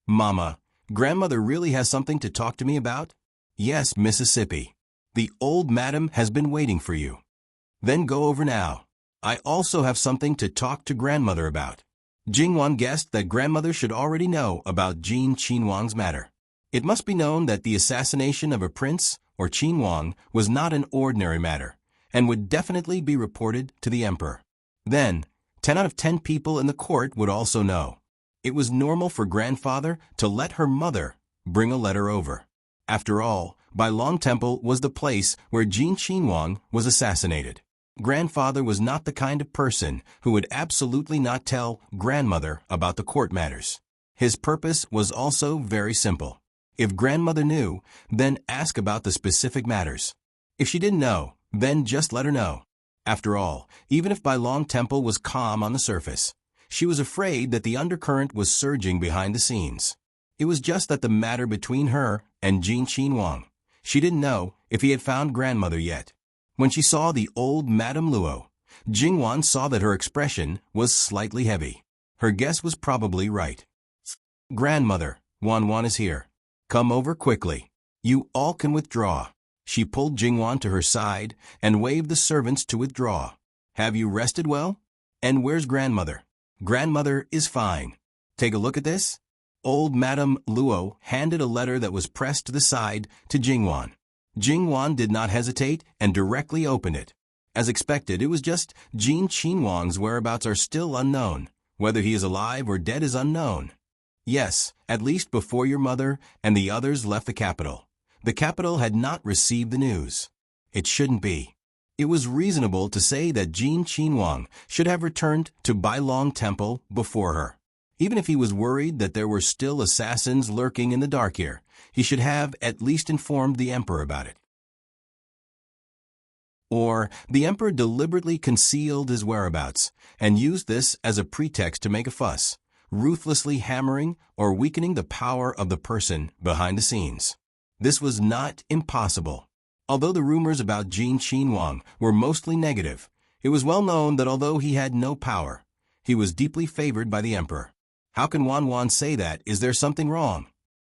"Mama, grandmother really has something to talk to me about?" "Yes, Mississippi. The old madam has been waiting for you." "Then go over now. I also have something to talk to grandmother about." Jingwan guessed that grandmother should already know about Jin Qinhuang's matter. It must be known that the assassination of a prince or Qinhuang was not an ordinary matter, and would definitely be reported to the emperor. Then, 10 out of 10 people in the court would also know. It was normal for grandfather to let her mother bring a letter over. After all, Bailong Temple was the place where Jin Qinhuang was assassinated. Grandfather was not the kind of person who would absolutely not tell grandmother about the court matters. His purpose was also very simple. If grandmother knew, then ask about the specific matters. If she didn't know, then just let her know. After all, even if Bailong Temple was calm on the surface, she was afraid that the undercurrent was surging behind the scenes. It was just that the matter between her and Jin Qinhuang. She didn't know if he had found grandmother yet. When she saw the old Madame Luo, Jingwan saw that her expression was slightly heavy. Her guess was probably right. Grandmother, Wan is here. Come over quickly. You all can withdraw. She pulled Jingwan to her side and waved the servants to withdraw. Have you rested well? And where's grandmother? Grandmother is fine. Take a look at this. Old Madame Luo handed a letter that was pressed to the side to Jingwan. Jingwan did not hesitate and directly opened it. As expected, it was just Jin Qinhuang's whereabouts are still unknown. Whether he is alive or dead is unknown. Yes, at least before your mother and the others left the capital. The capital had not received the news. It shouldn't be. It was reasonable to say that Jin Qinhuang should have returned to Bailong Temple before her. Even if he was worried that there were still assassins lurking in the dark here, he should have at least informed the emperor about it. Or the emperor deliberately concealed his whereabouts and used this as a pretext to make a fuss, ruthlessly hammering or weakening the power of the person behind the scenes. This was not impossible. Although the rumors about Jin Qinhuang were mostly negative, it was well known that although he had no power, he was deeply favored by the emperor. How can Wan say that? Is there something wrong?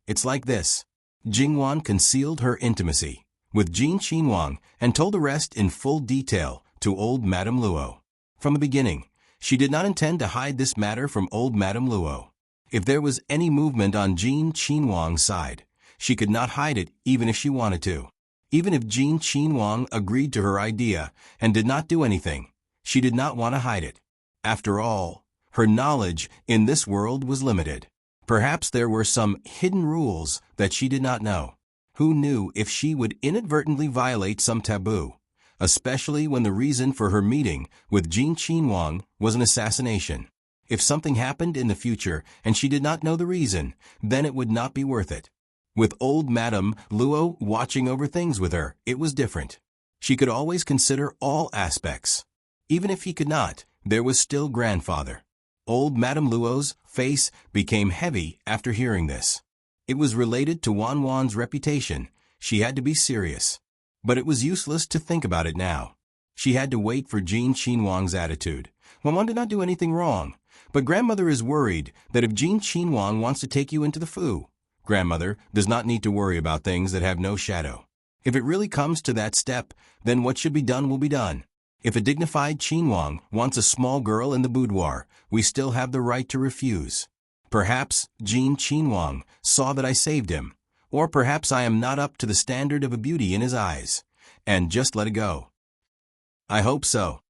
It's like this. Jingwan concealed her intimacy with Jin Qinhuang and told the rest in full detail to old Madame Luo. From the beginning, she did not intend to hide this matter from old Madame Luo. If there was any movement on Jin Qinhuang's side, she could not hide it even if she wanted to. Even if Jin Qinhuang agreed to her idea and did not do anything, she did not want to hide it. After all, her knowledge in this world was limited. Perhaps there were some hidden rules that she did not know. Who knew if she would inadvertently violate some taboo, especially when the reason for her meeting with Jin Qinhuang was an assassination. If something happened in the future and she did not know the reason, then it would not be worth it. With old Madame Luo watching over things with her, it was different. She could always consider all aspects. Even if he could not, there was still grandfather. Old Madame Luo's face became heavy after hearing this. It was related to Wan's reputation. She had to be serious. But it was useless to think about it now. She had to wait for Jin Qinhuang's attitude. Wan did not do anything wrong, but grandmother is worried that if Jin Qinhuang wants to take you into the fu, grandmother does not need to worry about things that have no shadow. If it really comes to that step, then what should be done will be done. If a dignified Qinhuang wants a small girl in the boudoir, we still have the right to refuse. Perhaps Jin Qinhuang saw that I saved him, or perhaps I am not up to the standard of a beauty in his eyes, and just let it go. I hope so.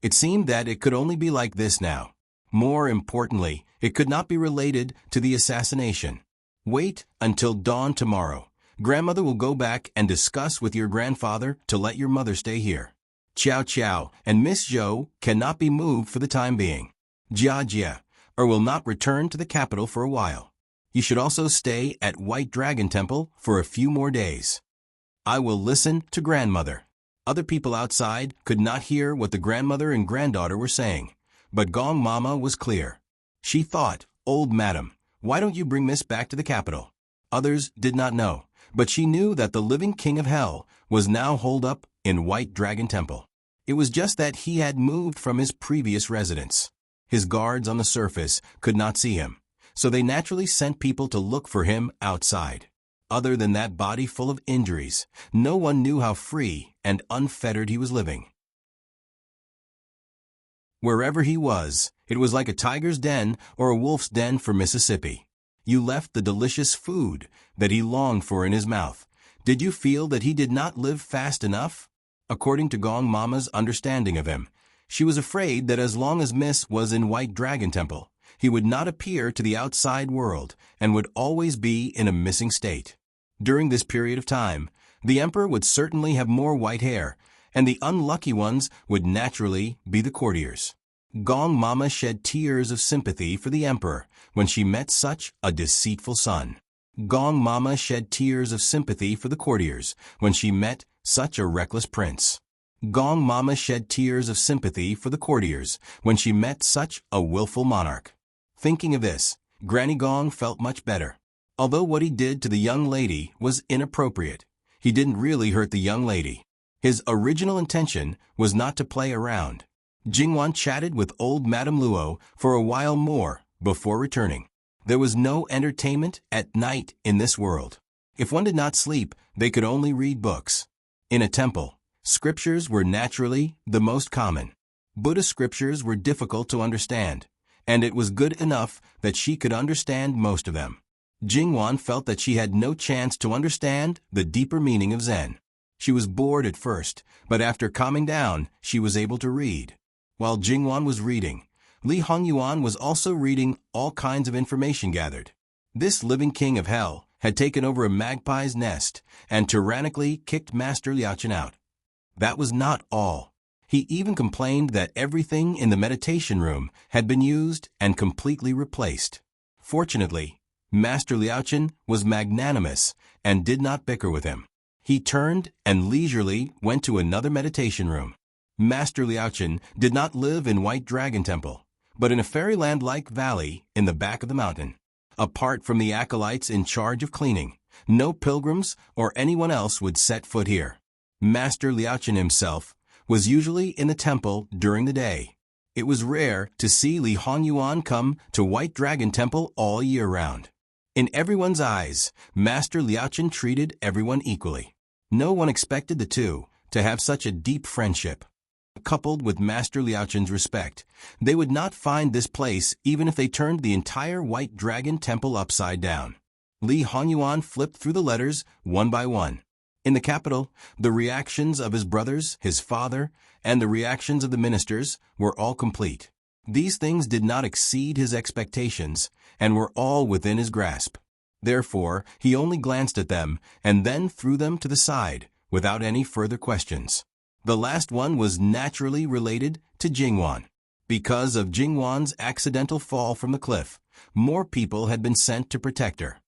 It seemed that it could only be like this now. More importantly, it could not be related to the assassination. Wait until dawn tomorrow. Grandmother will go back and discuss with your grandfather to let your mother stay here. Qiao and Miss Zhou cannot be moved for the time being. Jia or will not return to the capital for a while. You should also stay at White Dragon Temple for a few more days. I will listen to grandmother. Other people outside could not hear what the grandmother and granddaughter were saying, but Gong Mama was clear. She thought, "Old madam, why don't you bring Miss back to the capital?" Others did not know, but she knew that the living king of hell was now holed up in White Dragon Temple. It was just that he had moved from his previous residence. His guards on the surface could not see him, so they naturally sent people to look for him outside. Other than that body full of injuries, no one knew how free and unfettered he was living. Wherever he was, it was like a tiger's den or a wolf's den for Mississippi. You left the delicious food that he longed for in his mouth. Did you feel that he did not live fast enough? According to Gong Mama's understanding of him, she was afraid that as long as Miss was in White Dragon Temple, he would not appear to the outside world and would always be in a missing state. During this period of time, the emperor would certainly have more white hair, and the unlucky ones would naturally be the courtiers. Gong Mama shed tears of sympathy for the emperor when she met such a deceitful son. Gong Mama shed tears of sympathy for the courtiers when she met such a reckless prince. Gong Mama shed tears of sympathy for the courtiers when she met such a willful monarch. Thinking of this, Granny Gong felt much better. Although what he did to the young lady was inappropriate, he didn't really hurt the young lady. His original intention was not to play around. Jingwan chatted with old Madame Luo for a while more before returning. There was no entertainment at night in this world. If one did not sleep, they could only read books. In a temple, scriptures were naturally the most common. Buddhist scriptures were difficult to understand, and it was good enough that she could understand most of them. Jingwan felt that she had no chance to understand the deeper meaning of Zen. She was bored at first, but after calming down, she was able to read. While Jingwan was reading, Li Hongyuan was also reading all kinds of information gathered. This living king of hell had taken over a magpie's nest and tyrannically kicked Master Liaochen out. That was not all. He even complained that everything in the meditation room had been used and completely replaced. Fortunately, Master Liaochen was magnanimous and did not bicker with him. He turned and leisurely went to another meditation room. Master Liaochen did not live in White Dragon Temple, but in a fairyland-like valley in the back of the mountain. Apart from the acolytes in charge of cleaning, no pilgrims or anyone else would set foot here. Master Liaochen himself was usually in the temple during the day. It was rare to see Li Hongyuan come to White Dragon Temple all year round. In everyone's eyes, Master Liaochen treated everyone equally. No one expected the two to have such a deep friendship. Coupled with Master Liaochen's respect, they would not find this place even if they turned the entire White Dragon Temple upside down. Li Hongyuan flipped through the letters one by one. In the capital, the reactions of his brothers, his father, and the reactions of the ministers were all complete. These things did not exceed his expectations and were all within his grasp. Therefore, he only glanced at them and then threw them to the side without any further questions. The last one was naturally related to Jingwan. Because of Jingwan's accidental fall from the cliff, more people had been sent to protect her.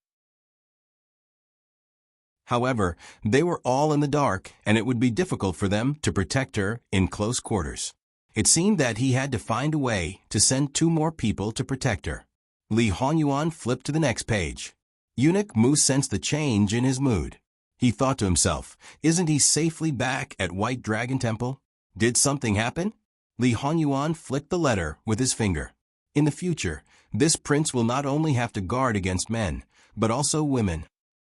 However, they were all in the dark, and it would be difficult for them to protect her in close quarters. It seemed that he had to find a way to send 2 more people to protect her. Li Hongyuan flipped to the next page. Eunuch Mu sensed the change in his mood. He thought to himself, isn't he safely back at White Dragon Temple? Did something happen? Li Hongyuan flicked the letter with his finger. In the future, this prince will not only have to guard against men, but also women.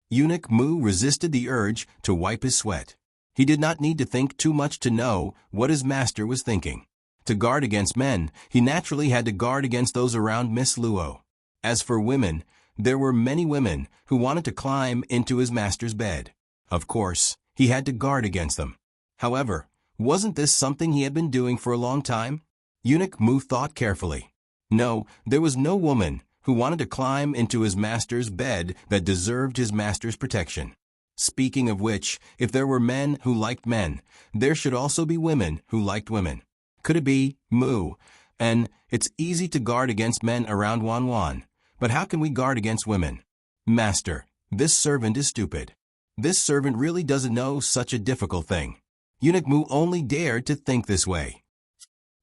Eunuch Mu resisted the urge to wipe his sweat. He did not need to think too much to know what his master was thinking. To guard against men, he naturally had to guard against those around Miss Luo. As for women, there were many women who wanted to climb into his master's bed. Of course, he had to guard against them. However, wasn't this something he had been doing for a long time? Eunuch Mu thought carefully. No, there was no woman who wanted to climb into his master's bed that deserved his master's protection. Speaking of which, if there were men who liked men, there should also be women who liked women. Could it be Mu? And it's easy to guard against men around Wanwan, but how can we guard against women? Master, this servant is stupid. This servant really doesn't know such a difficult thing. Eunuch Mu only dared to think this way.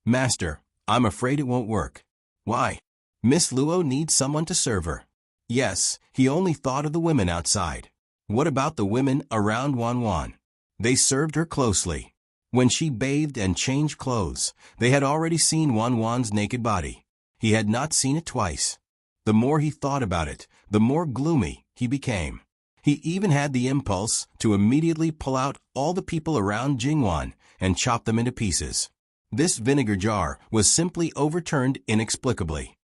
Master, I'm afraid it won't work. Why? Miss Luo needs someone to serve her. Yes, he only thought of the women outside. What about the women around Wanwan? They served her closely. When she bathed and changed clothes, they had already seen Wanwan's naked body. He had not seen it twice. The more he thought about it, the more gloomy he became. He even had the impulse to immediately pull out all the people around Jingwan and chop them into pieces. This vinegar jar was simply overturned inexplicably.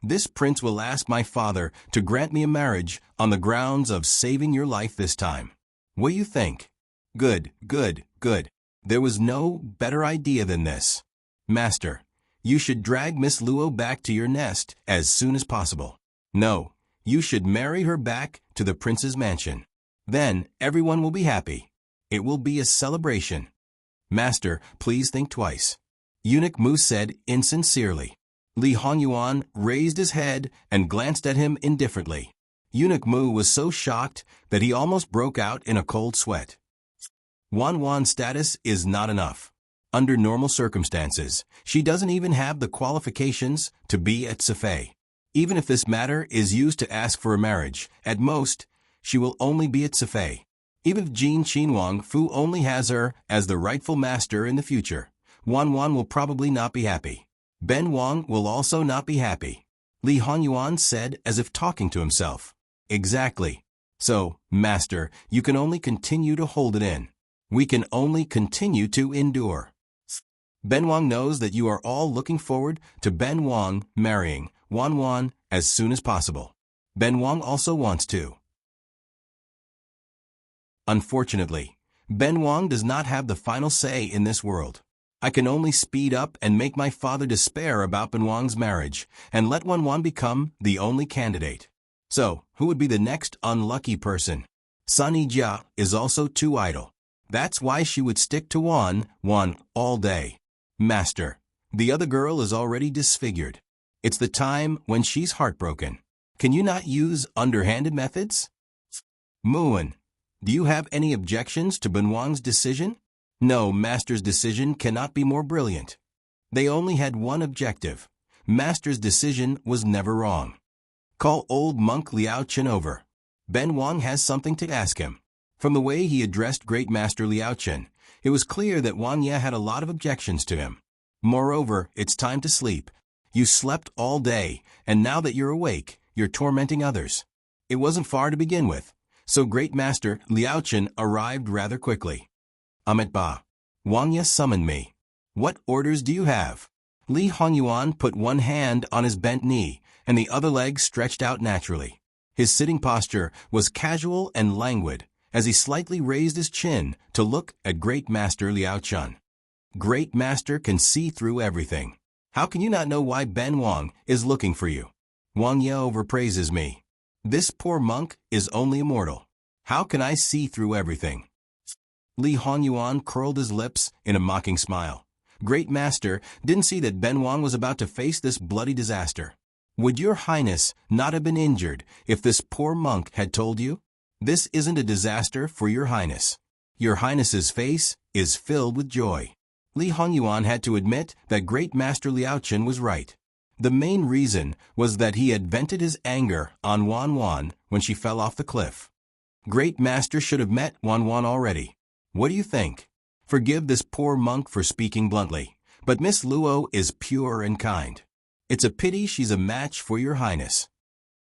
This prince will ask my father to grant me a marriage on the grounds of saving your life this time. What do you think? Good, good, good. There was no better idea than this. Master, you should drag Miss Luo back to your nest as soon as possible. No, you should marry her back to the prince's mansion. Then everyone will be happy. It will be a celebration. Master, please think twice. Eunuch Mu said insincerely. Li Hongyuan raised his head and glanced at him indifferently. Eunuch Mu was so shocked that he almost broke out in a cold sweat. Wan Wan's status is not enough. Under normal circumstances, she doesn't even have the qualifications to be at Sefei. Even if this matter is used to ask for a marriage, at most, she will only be at Sefei. Even if Jin Qinhuang Fu only has her as the rightful master in the future, Wan Wan will probably not be happy. Ben Wang will also not be happy. Li Hongyuan said as if talking to himself. Exactly. So, master, you can only continue to hold it in. We can only continue to endure. Ben Wang knows that you are all looking forward to Ben Wang marrying Wan Wan as soon as possible. Ben Wang also wants to. Unfortunately, Ben Wang does not have the final say in this world. I can only speed up and make my father despair about Ben Wang's marriage and let Wan Wan become the only candidate. So, who would be the next unlucky person? Sun Yijia is also too idle. That's why she would stick to Wan all day. Master, the other girl is already disfigured. It's the time when she's heartbroken. Can you not use underhanded methods? Muan, do you have any objections to Ben Wang's decision? No, Master's decision cannot be more brilliant. They only had one objective. Master's decision was never wrong. Call old monk Liao Chen over. Ben Wang has something to ask him. From the way he addressed Great Master Liao Chen, it was clear that Wang Ye had a lot of objections to him. Moreover, it's time to sleep. You slept all day, and now that you're awake, you're tormenting others. It wasn't far to begin with, so Great Master Liao Chen arrived rather quickly. Amit Ba. Wang Ye summoned me. What orders do you have? Li Hongyuan put one hand on his bent knee, and the other leg stretched out naturally. His sitting posture was casual and languid, as he slightly raised his chin to look at Great Master Liao Chen. Great Master can see through everything. How can you not know why Ben Wang is looking for you? Wang Ye overpraises me. This poor monk is only a mortal. How can I see through everything? Li Hongyuan curled his lips in a mocking smile. Great Master didn't see that Ben Wang was about to face this bloody disaster. Would your highness not have been injured if this poor monk had told you? This isn't a disaster for your highness. Your highness's face is filled with joy. Li Hongyuan had to admit that Great Master Liao Chen was right. The main reason was that he had vented his anger on Wan Wan when she fell off the cliff. Great Master should have met Wan Wan already. What do you think? Forgive this poor monk for speaking bluntly, but Miss Luo is pure and kind. It's a pity she's a match for your highness.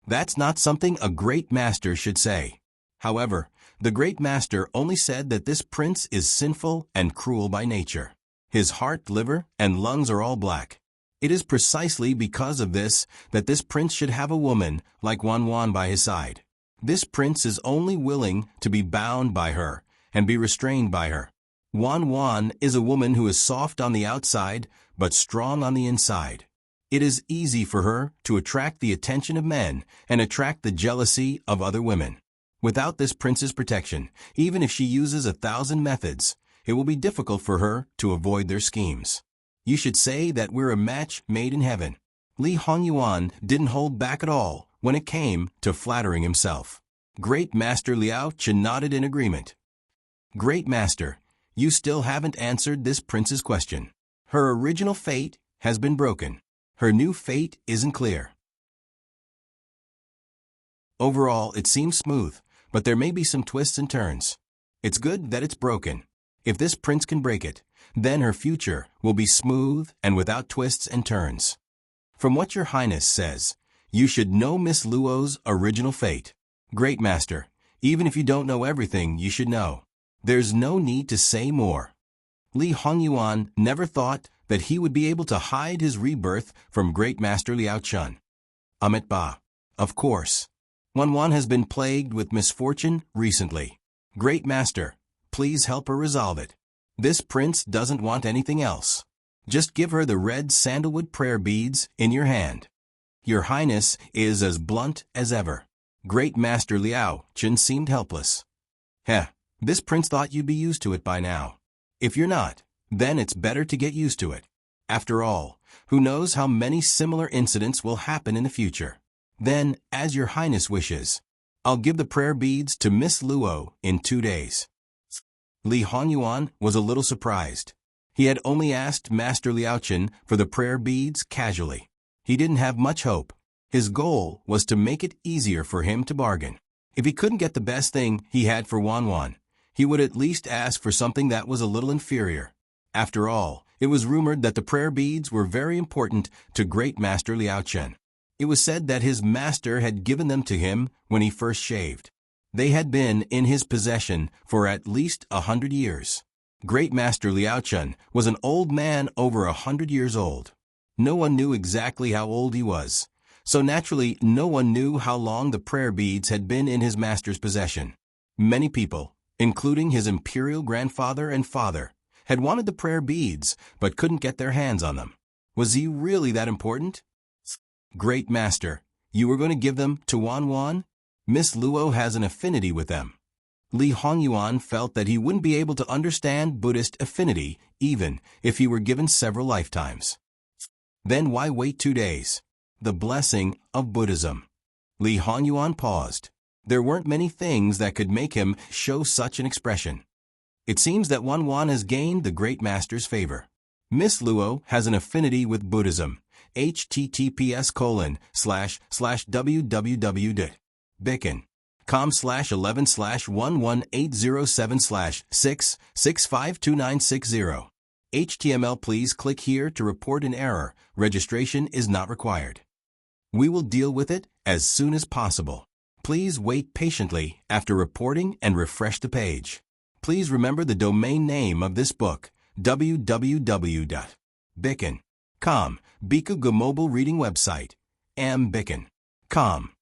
That's not something a great master should say. However, the great master only said that this prince is sinful and cruel by nature. His heart, liver, and lungs are all black. It is precisely because of this that this prince should have a woman like Wan Wan by his side. This prince is only willing to be bound by her and be restrained by her. Wan Wan is a woman who is soft on the outside but strong on the inside. It is easy for her to attract the attention of men and attract the jealousy of other women. Without this prince's protection, even if she uses 1,000 methods, it will be difficult for her to avoid their schemes. You should say that we're a match made in heaven. Li Hongyuan didn't hold back at all when it came to flattering himself. Great Master Liao Chen nodded in agreement. Great Master, you still haven't answered this prince's question. Her original fate has been broken. Her new fate isn't clear. Overall, it seems smooth, but there may be some twists and turns. It's good that it's broken. If this prince can break it, then her future will be smooth and without twists and turns. From what your highness says, you should know Miss Luo's original fate. Great Master, even if you don't know everything, you should know. There's no need to say more. Li Hongyuan never thought that he would be able to hide his rebirth from Great Master Liao Chen. Amit Ba. Of course. Wan Wan has been plagued with misfortune recently. Great Master, please help her resolve it. This prince doesn't want anything else. Just give her the red sandalwood prayer beads in your hand. Your highness is as blunt as ever. Great Master Liao Chen seemed helpless. Heh, this prince thought you'd be used to it by now. If you're not, then it's better to get used to it. After all, who knows how many similar incidents will happen in the future? Then, as your highness wishes. I'll give the prayer beads to Miss Luo in 2 days. Li Hongyuan was a little surprised. He had only asked Master Liaochen for the prayer beads casually. He didn't have much hope. His goal was to make it easier for him to bargain. If he couldn't get the best thing he had for Wanwan, he would at least ask for something that was a little inferior. After all, it was rumored that the prayer beads were very important to Great Master Liaochen. It was said that his master had given them to him when he first shaved. They had been in his possession for at least 100 years. Great Master Liaochen was an old man over 100 years old. No one knew exactly how old he was, so naturally no one knew how long the prayer beads had been in his master's possession. Many people, including his imperial grandfather and father, had wanted the prayer beads but couldn't get their hands on them. Was he really that important? Great Master, you were going to give them to Wanwan? Miss Luo has an affinity with them. Li Hongyuan felt that he wouldn't be able to understand Buddhist affinity even if he were given several lifetimes. Then why wait 2 days? The blessing of Buddhism. Li Hongyuan paused. There weren't many things that could make him show such an expression. It seems that Wanwan has gained the Great Master's favor. Miss Luo has an affinity with Buddhism. https://www.bicken.com/11/11807/6652960. HTML. Please click here to report an error. Registration is not required. We will deal with it as soon as possible. Please wait patiently after reporting and refresh the page. Please remember the domain name of this book, www.bicken.com, Bikuga mobile reading website, mbicken.com.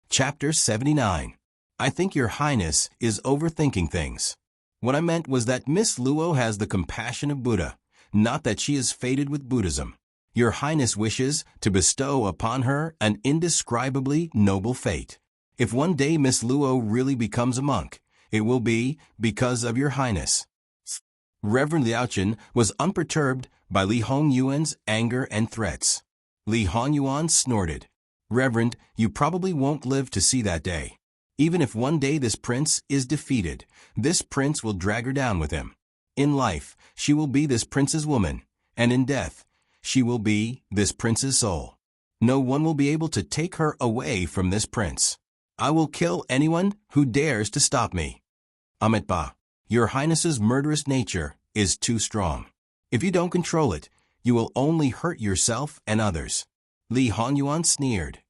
Chapter 79. I think Your Highness is overthinking things. What I meant was that Miss Luo has the compassion of Buddha, not that she is fated with Buddhism. Your Highness wishes to bestow upon her an indescribably noble fate. If one day Miss Luo really becomes a monk, it will be because of Your Highness. Reverend Liaochen was unperturbed by Li Hongyuan's anger and threats. Li Hongyuan snorted. Reverend, you probably won't live to see that day. Even if one day this prince is defeated, this prince will drag her down with him. In life, she will be this prince's woman, and in death, she will be this prince's soul. No one will be able to take her away from this prince. I will kill anyone who dares to stop me. Amitabha, Your Highness's murderous nature is too strong. If you don't control it, you will only hurt yourself and others. Li Hongyuan sneered.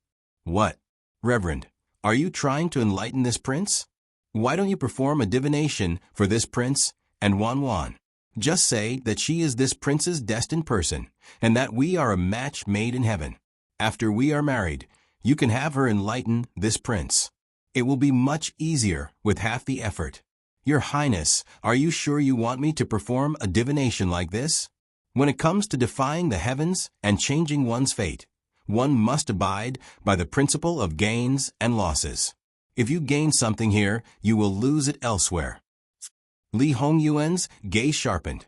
What? Reverend, are you trying to enlighten this prince? Why don't you perform a divination for this prince and Wanwan? Just say that she is this prince's destined person, and that we are a match made in heaven. After we are married, you can have her enlighten this prince. It will be much easier with half the effort. Your Highness, are you sure you want me to perform a divination like this? When it comes to defying the heavens and changing one's fate, one must abide by the principle of gains and losses. If you gain something here, you will lose it elsewhere. Li Hongyuan's gaze sharpened.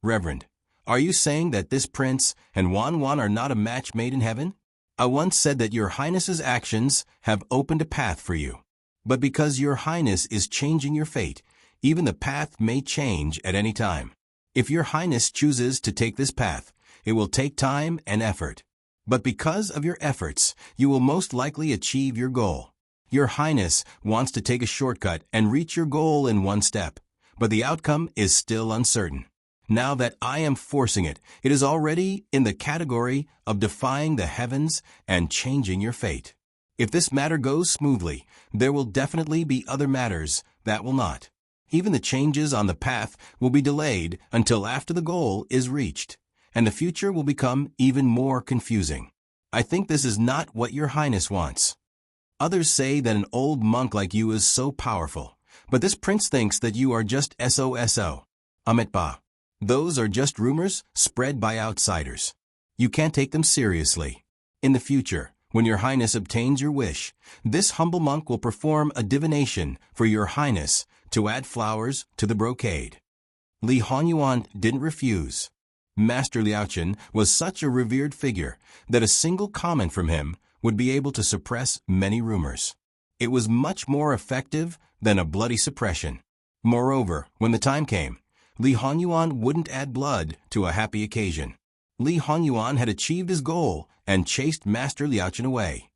Reverend, are you saying that this prince and Wanwan are not a match made in heaven? I once said that Your Highness's actions have opened a path for you. But because Your Highness is changing your fate, even the path may change at any time. If Your Highness chooses to take this path, it will take time and effort. But because of your efforts, you will most likely achieve your goal. Your Highness wants to take a shortcut and reach your goal in one step, but the outcome is still uncertain. Now that I am forcing it, it is already in the category of defying the heavens and changing your fate. If this matter goes smoothly, there will definitely be other matters that will not. Even the changes on the path will be delayed until after the goal is reached, and the future will become even more confusing. I think this is not what Your Highness wants. Others say that an old monk like you is so powerful, but this prince thinks that you are just SOSO. Amitabha. Those are just rumors spread by outsiders. You can't take them seriously. In the future, when Your Highness obtains your wish, this humble monk will perform a divination for Your Highness to add flowers to the brocade. Li Hongyuan didn't refuse. Master Liaochen was such a revered figure that a single comment from him would be able to suppress many rumors. It was much more effective than a bloody suppression. Moreover, when the time came, Li Honyuan wouldn't add blood to a happy occasion. Li Honyuan had achieved his goal and chased Master Liaochen away.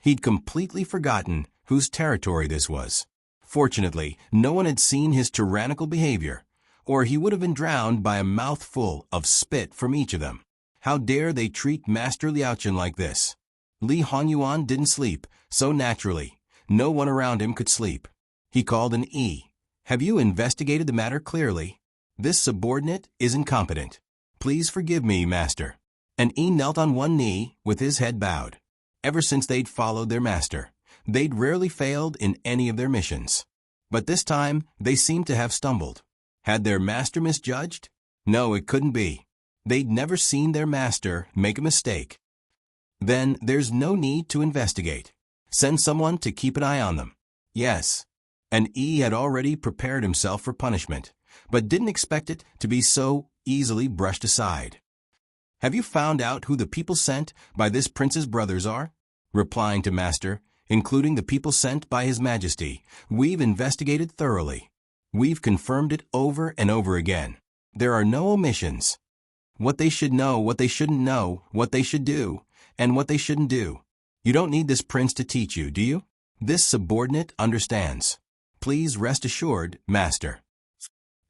He'd completely forgotten whose territory this was. Fortunately, no one had seen his tyrannical behavior, or he would have been drowned by a mouthful of spit from each of them. How dare they treat Master Liaochen like this? Li Honyuan didn't sleep, so naturally, no one around him could sleep. He called an E. Have you investigated the matter clearly? This subordinate is incompetent. Please forgive me, master. An E knelt on one knee with his head bowed. Ever since they'd followed their master, they'd rarely failed in any of their missions. But this time, they seemed to have stumbled. Had their master misjudged? No, it couldn't be. They'd never seen their master make a mistake. Then there's no need to investigate. Send someone to keep an eye on them. Yes. And E had already prepared himself for punishment, but didn't expect it to be so easily brushed aside. Have you found out who the people sent by this prince's brothers are? Replying to master, including the people sent by His Majesty, we've investigated thoroughly. We've confirmed it over and over again. There are no omissions. What they should know, what they shouldn't know, what they should do, and what they shouldn't do. You don't need this prince to teach you, do you? This subordinate understands. Please rest assured, master.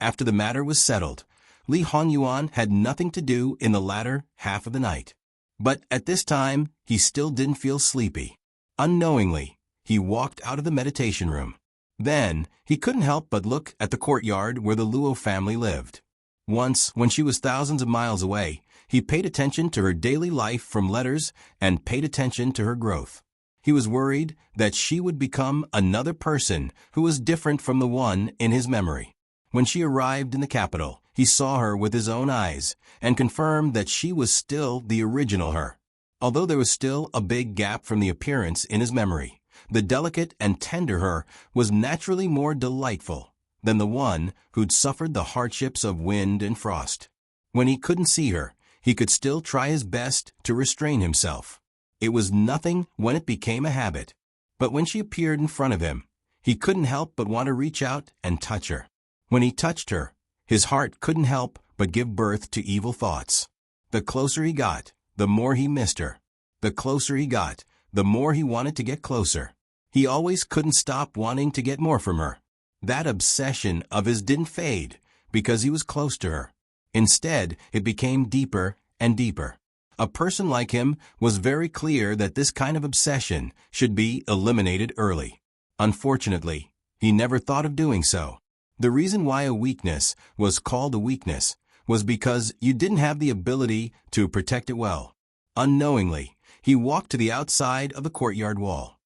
After the matter was settled, Li Honyuan had nothing to do in the latter half of the night. But at this time, he still didn't feel sleepy. Unknowingly, he walked out of the meditation room. Then, he couldn't help but look at the courtyard where the Luo family lived. Once, when she was thousands of miles away, he paid attention to her daily life from letters and paid attention to her growth. He was worried that she would become another person who was different from the one in his memory. When she arrived in the capital, he saw her with his own eyes and confirmed that she was still the original her. Although there was still a big gap from the appearance in his memory, the delicate and tender her was naturally more delightful than the one who'd suffered the hardships of wind and frost. When he couldn't see her, he could still try his best to restrain himself. It was nothing when it became a habit. But when she appeared in front of him, he couldn't help but want to reach out and touch her. When he touched her, his heart couldn't help but give birth to evil thoughts. The closer he got, the more he missed her. The closer he got, the more he wanted to get closer. He always couldn't stop wanting to get more from her. That obsession of his didn't fade because he was close to her. Instead, it became deeper and deeper. A person like him was very clear that this kind of obsession should be eliminated early. Unfortunately, he never thought of doing so. The reason why a weakness was called a weakness was because you didn't have the ability to protect it well. Unknowingly, he walked to the outside of the courtyard wall.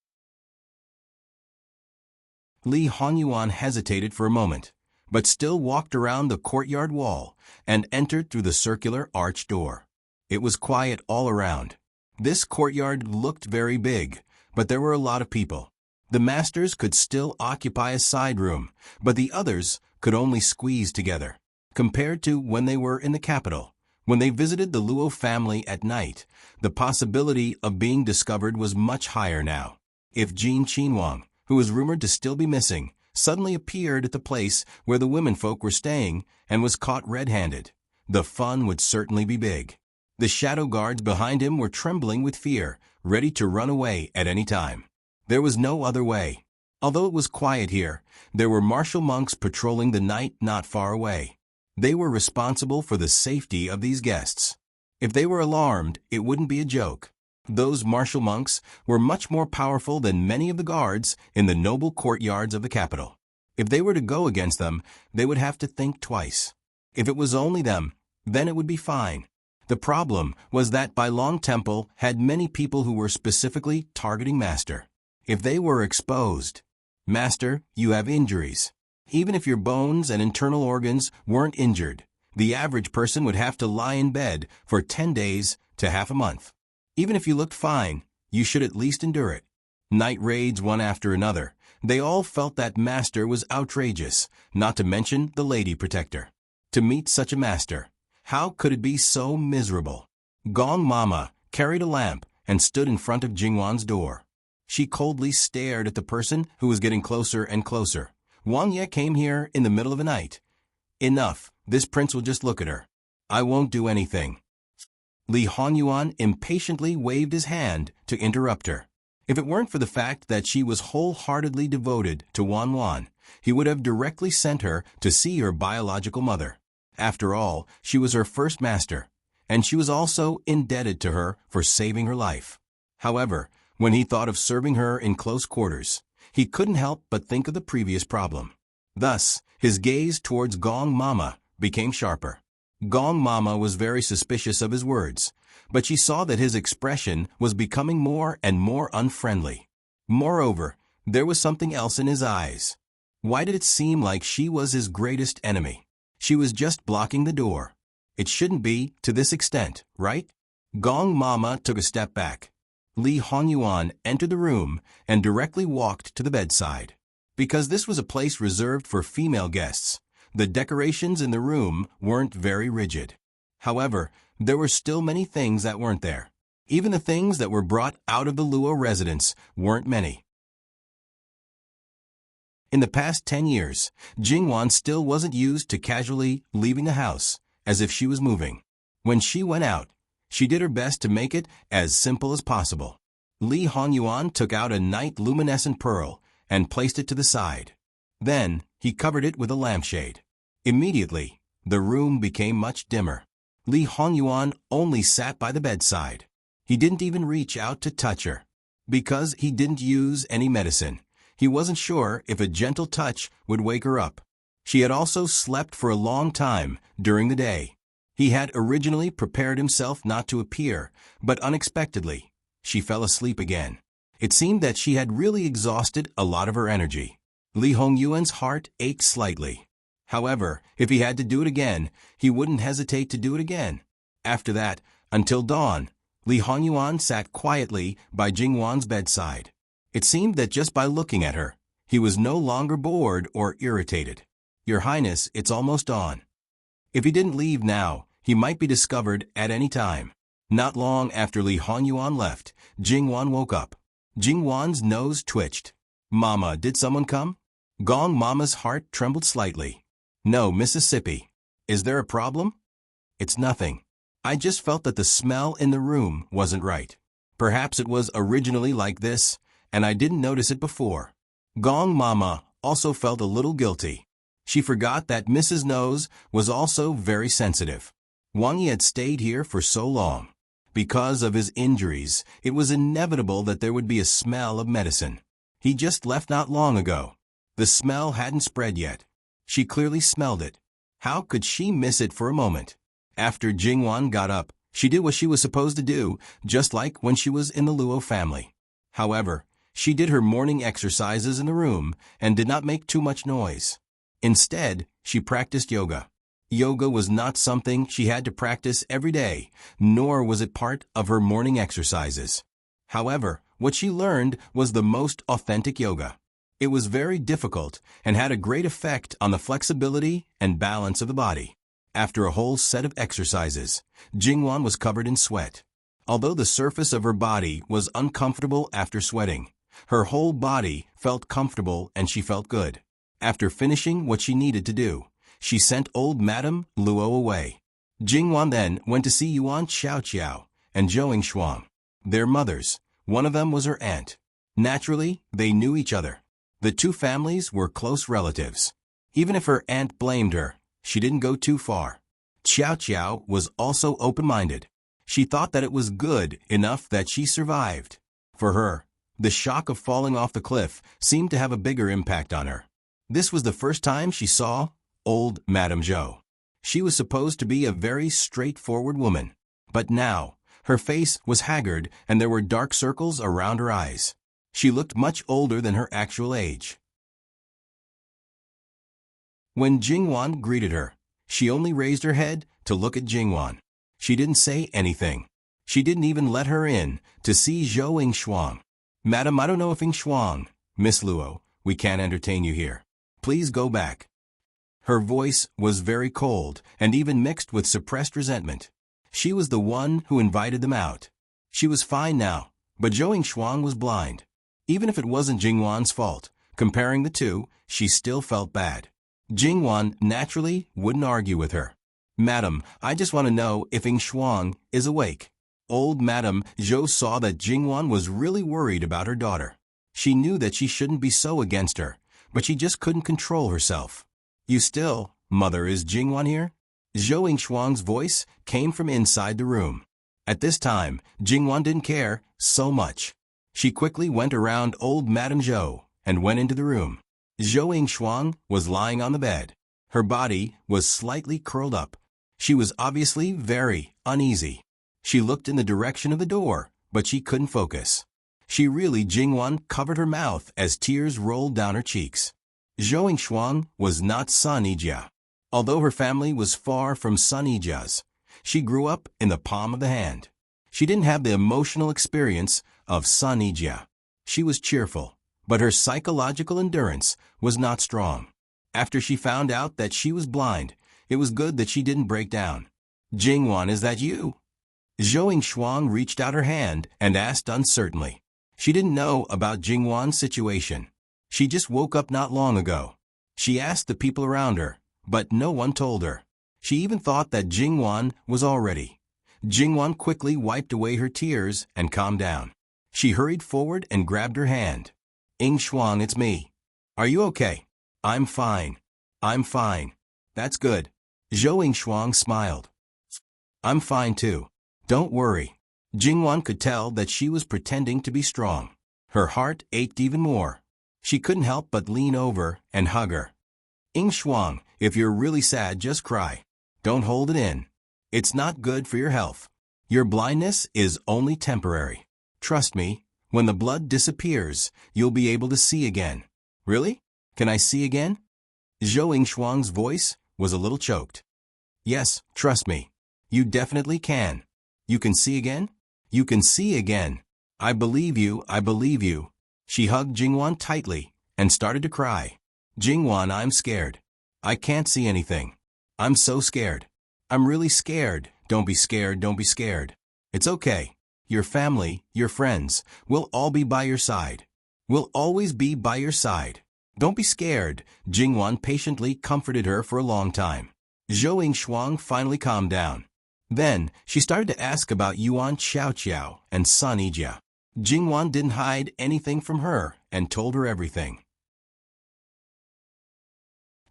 Li Honyuan hesitated for a moment, but still walked around the courtyard wall and entered through the circular arch door. It was quiet all around. This courtyard looked very big, but there were a lot of people. The masters could still occupy a side room, but the others could only squeeze together. Compared to when they were in the capital, when they visited the Luo family at night, the possibility of being discovered was much higher now. If Jin Qinhuang, who was rumored to still be missing, suddenly appeared at the place where the womenfolk were staying and was caught red-handed, the fun would certainly be big. The shadow guards behind him were trembling with fear, ready to run away at any time. There was no other way. Although it was quiet here, there were martial monks patrolling the night not far away. They were responsible for the safety of these guests. If they were alarmed, it wouldn't be a joke. Those martial monks were much more powerful than many of the guards in the noble courtyards of the capital. If they were to go against them, they would have to think twice. If it was only them, then it would be fine. The problem was that Bai Long Temple had many people who were specifically targeting Master. If they were exposed, Master, you have injuries. Even if your bones and internal organs weren't injured, the average person would have to lie in bed for 10 days to half a month. Even if you looked fine, you should at least endure it. Night raids one after another. They all felt that Master was outrageous, not to mention the Lady Protector. to meet such a master. How could it be so miserable? Gong Mama carried a lamp and stood in front of Jingwan's door. She coldly stared at the person who was getting closer and closer. Wang Ye came here in the middle of the night. Enough, this prince will just look at her. I won't do anything. Li Hongyuan impatiently waved his hand to interrupt her. If it weren't for the fact that she was wholeheartedly devoted to Wan Wan, he would have directly sent her to see her biological mother. After all, she was her first master, and she was also indebted to her for saving her life. However, when he thought of serving her in close quarters, he couldn't help but think of the previous problem. Thus, his gaze towards Gong Mama became sharper. Gong Mama was very suspicious of his words, but she saw that his expression was becoming more and more unfriendly. Moreover, there was something else in his eyes. Why did it seem like she was his greatest enemy? She was just blocking the door. It shouldn't be to this extent, right? Gong Mama took a step back. Li Hongyuan entered the room and directly walked to the bedside. Because this was a place reserved for female guests, the decorations in the room weren't very rigid. However, there were still many things that weren't there. Even the things that were brought out of the Luo residence weren't many. In the past 10 years, Jingwan still wasn't used to casually leaving the house, as if she was moving. When she went out, she did her best to make it as simple as possible. Li Hongyuan took out a night luminescent pearl and placed it to the side. Then, he covered it with a lampshade. Immediately, the room became much dimmer. Li Hongyuan only sat by the bedside. He didn't even reach out to touch her. Because he didn't use any medicine, he wasn't sure if a gentle touch would wake her up. She had also slept for a long time during the day. He had originally prepared himself not to appear, but unexpectedly, she fell asleep again. It seemed that she had really exhausted a lot of her energy. Li Hongyuan's heart ached slightly. However, if he had to do it again, he wouldn't hesitate to do it again. After that, until dawn, Li Hongyuan sat quietly by Jingwan's bedside. It seemed that just by looking at her, he was no longer bored or irritated. Your Highness, it's almost dawn. If he didn't leave now, he might be discovered at any time. Not long after Li Hongyuan left, Jingwan woke up. Jingwan's nose twitched. Mama, did someone come? Gong Mama's heart trembled slightly. No, Mississippi. Is there a problem? It's nothing. I just felt that the smell in the room wasn't right. Perhaps it was originally like this, and I didn't notice it before. Gong Mama also felt a little guilty. She forgot that Mrs. Nose was also very sensitive. Wang Yi had stayed here for so long. Because of his injuries, it was inevitable that there would be a smell of medicine. He just left not long ago. The smell hadn't spread yet. She clearly smelled it. How could she miss it for a moment? After Jingwan got up, she did what she was supposed to do, just like when she was in the Luo family. However, she did her morning exercises in the room and did not make too much noise. Instead, she practiced yoga. Yoga was not something she had to practice every day, nor was it part of her morning exercises. However, what she learned was the most authentic yoga. It was very difficult and had a great effect on the flexibility and balance of the body. After a whole set of exercises, Jingwan was covered in sweat. Although the surface of her body was uncomfortable after sweating, her whole body felt comfortable and she felt good. After finishing what she needed to do, she sent old Madame Luo away. Jingwan then went to see Yuan Xiaoqiao and Zhou Shuang. Their mothers. One of them was her aunt. Naturally, they knew each other. The two families were close relatives. Even if her aunt blamed her, she didn't go too far. Xiaoqiao was also open-minded. She thought that it was good enough that she survived. For her, the shock of falling off the cliff seemed to have a bigger impact on her. This was the first time she saw old Madame Zhou. She was supposed to be a very straightforward woman, but now her face was haggard and there were dark circles around her eyes. She looked much older than her actual age. When Jingwan greeted her, she only raised her head to look at Jingwan. She didn't say anything. She didn't even let her in to see Zhou Shuang. Madam, I don't know if Shuang, Miss Luo, we can't entertain you here. Please go back. Her voice was very cold and even mixed with suppressed resentment. She was the one who invited them out. She was fine now, but Zhou Shuang was blind. Even if it wasn't Jingwan's fault, comparing the two, she still felt bad. Jingwan naturally wouldn't argue with her. "Madam, I just want to know if Shuang is awake." Old Madam Zhou saw that Jingwan was really worried about her daughter. She knew that she shouldn't be so against her, but she just couldn't control herself. Mother, is Jingwan here?" Zhou Shuang's voice came from inside the room. At this time, Jingwan didn't care so much. She quickly went around old Madame Zhou and went into the room. Zhou Shuang was lying on the bed. Her body was slightly curled up. She was obviously very uneasy. She looked in the direction of the door, but she couldn't focus. Jingwan covered her mouth as tears rolled down her cheeks. Zhou Shuang was not Sun Yijia. Although her family was far from Sun Yijia's, she grew up in the palm of the hand. She didn't have the emotional experience of Sun Yijia. She was cheerful, but her psychological endurance was not strong. After she found out that she was blind, it was good that she didn't break down. "Jingwan, is that you?" Zhou Shuang reached out her hand and asked uncertainly. She didn't know about Jingwan's situation. She just woke up not long ago. She asked the people around her, but no one told her. She even thought that Jingwan was all ready. Jingwan quickly wiped away her tears and calmed down. She hurried forward and grabbed her hand. "Shuang, it's me. Are you okay?" "I'm fine. I'm fine." "That's good." Zhou Shuang smiled. "I'm fine too. Don't worry." Jingwan could tell that she was pretending to be strong. Her heart ached even more. She couldn't help but lean over and hug her. "Shuang, if you're really sad, just cry. Don't hold it in. It's not good for your health. Your blindness is only temporary. Trust me, when the blood disappears, you'll be able to see again." "Really? Can I see again?" Zhou Shuang's voice was a little choked. "Yes, trust me. You definitely can. You can see again? You can see again. I believe you, I believe you." She hugged Jingwan tightly and started to cry. "Jingwan, I'm scared. I can't see anything. I'm so scared. I'm really scared. Don't be scared, don't be scared. It's okay. Your family, your friends, will all be by your side. We'll always be by your side. Don't be scared." Jingwan patiently comforted her for a long time. Zhou Shuang finally calmed down. Then, she started to ask about Yuan Xiaoqiao and Sun Yijia. Jingwan didn't hide anything from her and told her everything.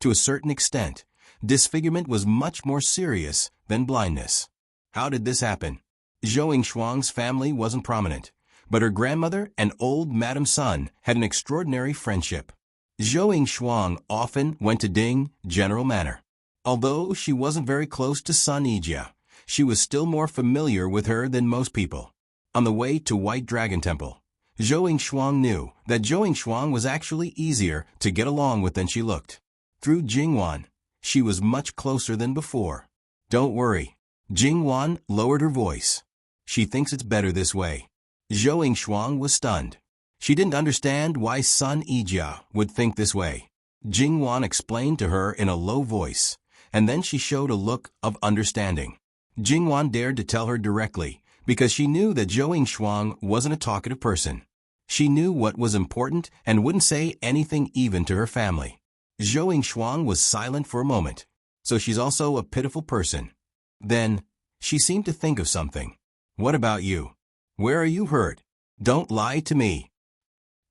To a certain extent, disfigurement was much more serious than blindness. How did this happen? Zhou Shuang's family wasn't prominent, but her grandmother and old Madame Sun had an extraordinary friendship. Zhou Shuang often went to Ding General Manor. Although she wasn't very close to Sun Yijia, she was still more familiar with her than most people. On the way to White Dragon Temple, Zhou Shuang knew that Zhou Shuang was actually easier to get along with than she looked. Through Jingwan, she was much closer than before. "Don't worry." Jingwan lowered her voice. "She thinks it's better this way." Zhou Shuang was stunned. She didn't understand why Sun Yijia would think this way. Jingwan explained to her in a low voice, and then she showed a look of understanding. Jingwan dared to tell her directly, because she knew that Zhou Shuang wasn't a talkative person. She knew what was important and wouldn't say anything even to her family. Zhou Shuang was silent for a moment. "So she's also a pitiful person." Then, she seemed to think of something. "What about you? Where are you hurt? Don't lie to me."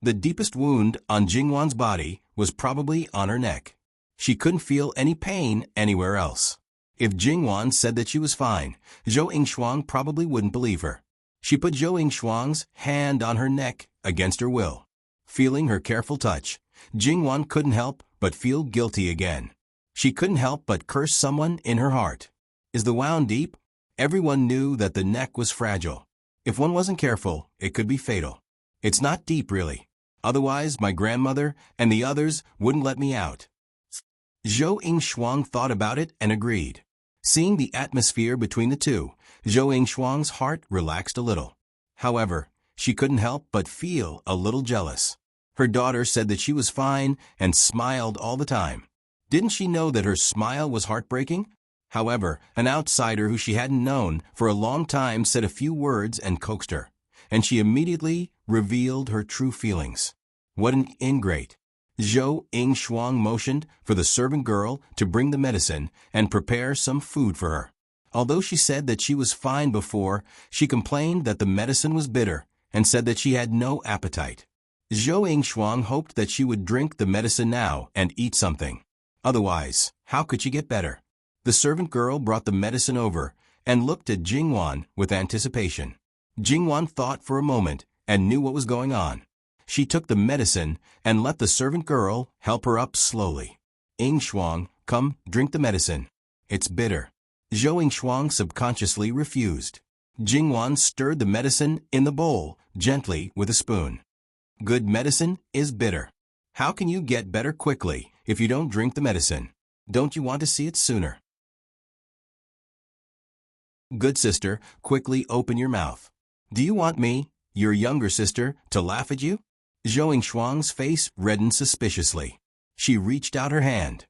The deepest wound on Jingwan's body was probably on her neck. She couldn't feel any pain anywhere else. If Jingwan said that she was fine, Zhou Shuang probably wouldn't believe her. She put Zhou Shuang's hand on her neck against her will. Feeling her careful touch, Jingwan couldn't help but feel guilty again. She couldn't help but curse someone in her heart. Is the wound deep? Everyone knew that the neck was fragile. If one wasn't careful, it could be fatal. "It's not deep, really. Otherwise, my grandmother and the others wouldn't let me out." Zhou Shuang thought about it and agreed. Seeing the atmosphere between the two, Zhou Shuang's heart relaxed a little. However, she couldn't help but feel a little jealous. Her daughter said that she was fine and smiled all the time. Didn't she know that her smile was heartbreaking? However, an outsider who she hadn't known for a long time said a few words and coaxed her, and she immediately revealed her true feelings. What an ingrate! Zhou Yingshuang motioned for the servant girl to bring the medicine and prepare some food for her. Although she said that she was fine before, she complained that the medicine was bitter and said that she had no appetite. Zhou Yingshuang hoped that she would drink the medicine now and eat something. Otherwise, how could she get better? The servant girl brought the medicine over and looked at Jingwan with anticipation. Jingwan thought for a moment and knew what was going on. She took the medicine and let the servant girl help her up slowly. Yingshuang, come, drink the medicine. It's bitter. Zhou Yingshuang subconsciously refused. Jingwan stirred the medicine in the bowl gently with a spoon. Good medicine is bitter. How can you get better quickly if you don't drink the medicine? Don't you want to see it sooner? Good sister, quickly open your mouth. Do you want me, your younger sister, to laugh at you? Zhou Yingshuang's face reddened suspiciously. She reached out her hand.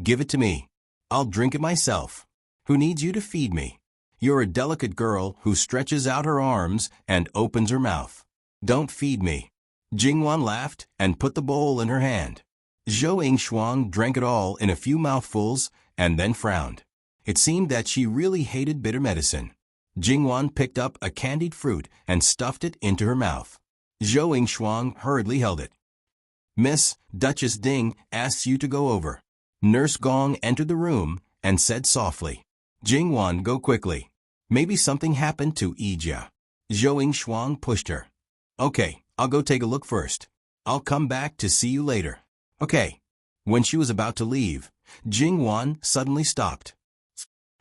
Give it to me. I'll drink it myself. Who needs you to feed me? You're a delicate girl who stretches out her arms and opens her mouth. Don't feed me. Jingwan laughed and put the bowl in her hand. Zhou Yingshuang drank it all in a few mouthfuls and then frowned. It seemed that she really hated bitter medicine. Jingwan picked up a candied fruit and stuffed it into her mouth. Zhou Yingshuang hurriedly held it. Miss, Duchess Ding asks you to go over. Nurse Gong entered the room and said softly. Jingwan, go quickly. Maybe something happened to Yijia. Zhou Yingshuang pushed her. Okay, I'll go take a look first. I'll come back to see you later. Okay. When she was about to leave, Jingwan suddenly stopped.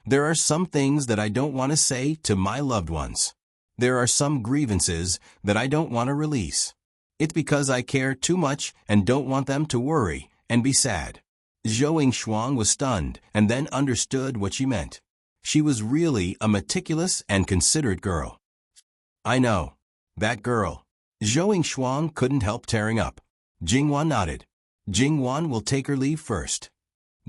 There are some things that I don't want to say to my loved ones. There are some grievances that I don't want to release. It's because I care too much and don't want them to worry and be sad. Zhou Yingshuang was stunned and then understood what she meant. She was really a meticulous and considerate girl. I know. That girl. Zhou Yingshuang couldn't help tearing up. Jingwan nodded. Jingwan will take her leave first.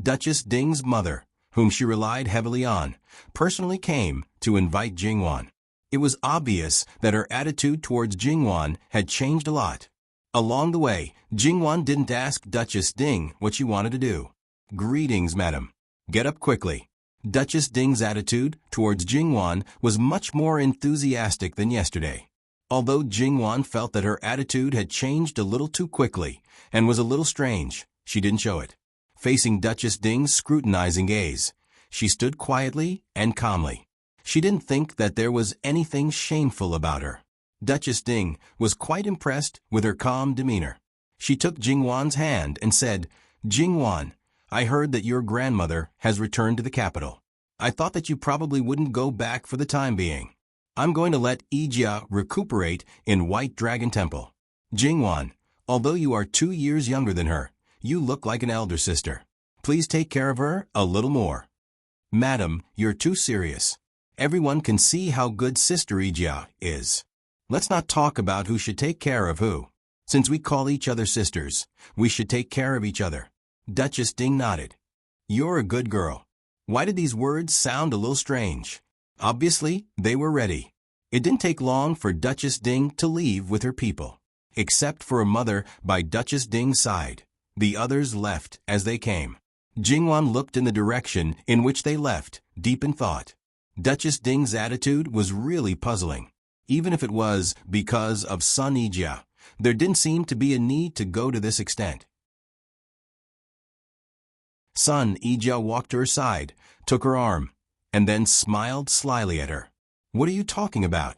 Duchess Ding's mother, whom she relied heavily on, personally came to invite Jingwan. It was obvious that her attitude towards Jingwan had changed a lot. Along the way, Jingwan didn't ask Duchess Ding what she wanted to do. Greetings, madam. Get up quickly. Duchess Ding's attitude towards Jingwan was much more enthusiastic than yesterday. Although Jingwan felt that her attitude had changed a little too quickly and was a little strange, she didn't show it. Facing Duchess Ding's scrutinizing gaze, she stood quietly and calmly. She didn't think that there was anything shameful about her. Duchess Ding was quite impressed with her calm demeanor. She took Jingwan's hand and said, Jingwan, I heard that your grandmother has returned to the capital. I thought that you probably wouldn't go back for the time being. I'm going to let Yijia recuperate in White Dragon Temple. Jingwan, although you are 2 years younger than her, you look like an elder sister. Please take care of her a little more. Madam, you're too serious. Everyone can see how good Sister Yijia is. Let's not talk about who should take care of who. Since we call each other sisters, we should take care of each other. Duchess Ding nodded. You're a good girl. Why did these words sound a little strange? Obviously, they were ready. It didn't take long for Duchess Ding to leave with her people. Except for a mother by Duchess Ding's side, the others left as they came. Jingwan looked in the direction in which they left, deep in thought. Duchess Ding's attitude was really puzzling. Even if it was because of Sun Yijia, there didn't seem to be a need to go to this extent. Sun Yijia walked to her side, took her arm, and then smiled slyly at her. What are you talking about?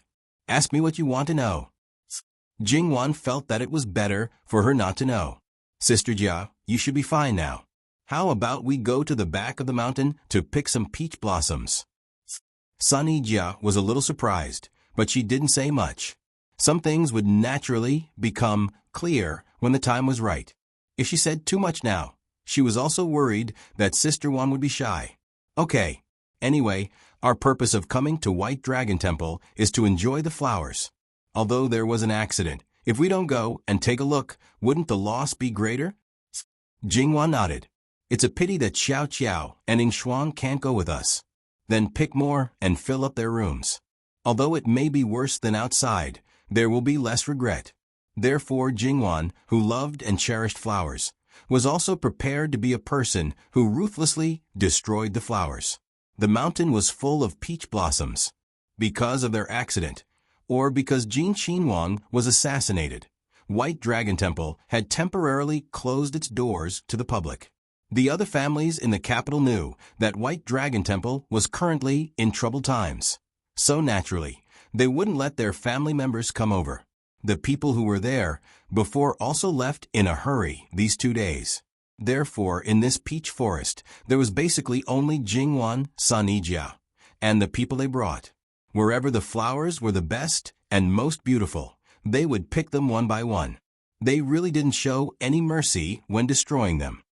Ask me what you want to know. Jingwan felt that it was better for her not to know. Sister Jia, you should be fine now. How about we go to the back of the mountain to pick some peach blossoms? Sun Yijia was a little surprised, but she didn't say much. Some things would naturally become clear when the time was right. If she said too much now, she was also worried that Sister Wan would be shy. Okay. Anyway, our purpose of coming to White Dragon Temple is to enjoy the flowers. Although there was an accident, if we don't go and take a look, wouldn't the loss be greater? Jingwan nodded. It's a pity that Xiao Qiao and Ing Shuang can't go with us. Then pick more and fill up their rooms. Although it may be worse than outside, there will be less regret. Therefore Jingwan, who loved and cherished flowers, was also prepared to be a person who ruthlessly destroyed the flowers. The mountain was full of peach blossoms. Because of their accident, or because Jin Qinhuang was assassinated, White Dragon Temple had temporarily closed its doors to the public. The other families in the capital knew that White Dragon Temple was currently in troubled times. So naturally, they wouldn't let their family members come over. The people who were there before also left in a hurry these 2 days. Therefore, in this peach forest, there was basically only Jingwan, Sun Yijia, and the people they brought. Wherever the flowers were the best and most beautiful, they would pick them one by one. They really didn't show any mercy when destroying them.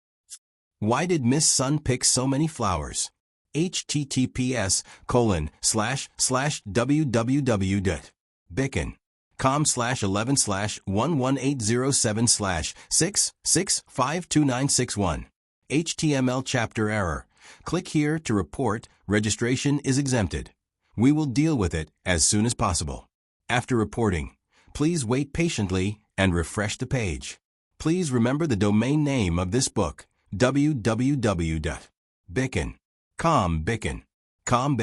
Why did Miss Sun pick so many flowers? https://www.bicken.com/11/11807/6652961. HTML chapter error. Click here to report registration is exempted. We will deal with it as soon as possible. After reporting, please wait patiently and refresh the page. Please remember the domain name of this book, www.bicken.com. Bicken. Com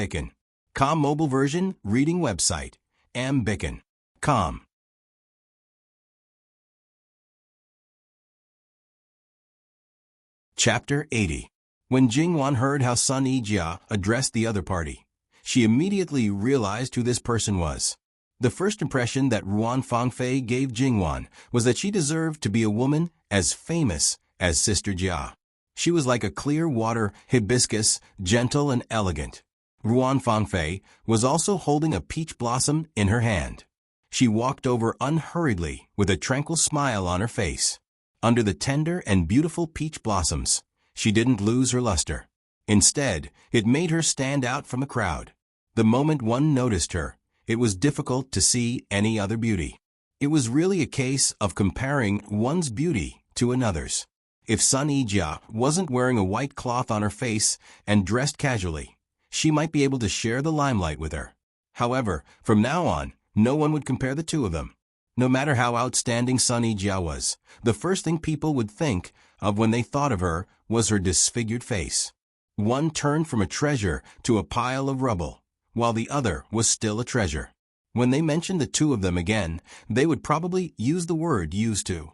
mobile version reading website, mbicken.com. Chapter 80. When Jingwan heard how Sun Yijia addressed the other party, she immediately realized who this person was. The first impression that Ruan Fangfei gave Jingwan was that she deserved to be a woman as famous as Sister Jia. She was like a clear water hibiscus, gentle and elegant. Ruan Fangfei was also holding a peach blossom in her hand. She walked over unhurriedly with a tranquil smile on her face. Under the tender and beautiful peach blossoms, she didn't lose her luster. Instead, it made her stand out from the crowd. The moment one noticed her, it was difficult to see any other beauty. It was really a case of comparing one's beauty to another's. If Sun Yijia wasn't wearing a white cloth on her face and dressed casually, she might be able to share the limelight with her. However, from now on, no one would compare the two of them. No matter how outstanding Sun Yijia was, the first thing people would think of when they thought of her was her disfigured face. One turned from a treasure to a pile of rubble, while the other was still a treasure. When they mentioned the two of them again, they would probably use the word used to.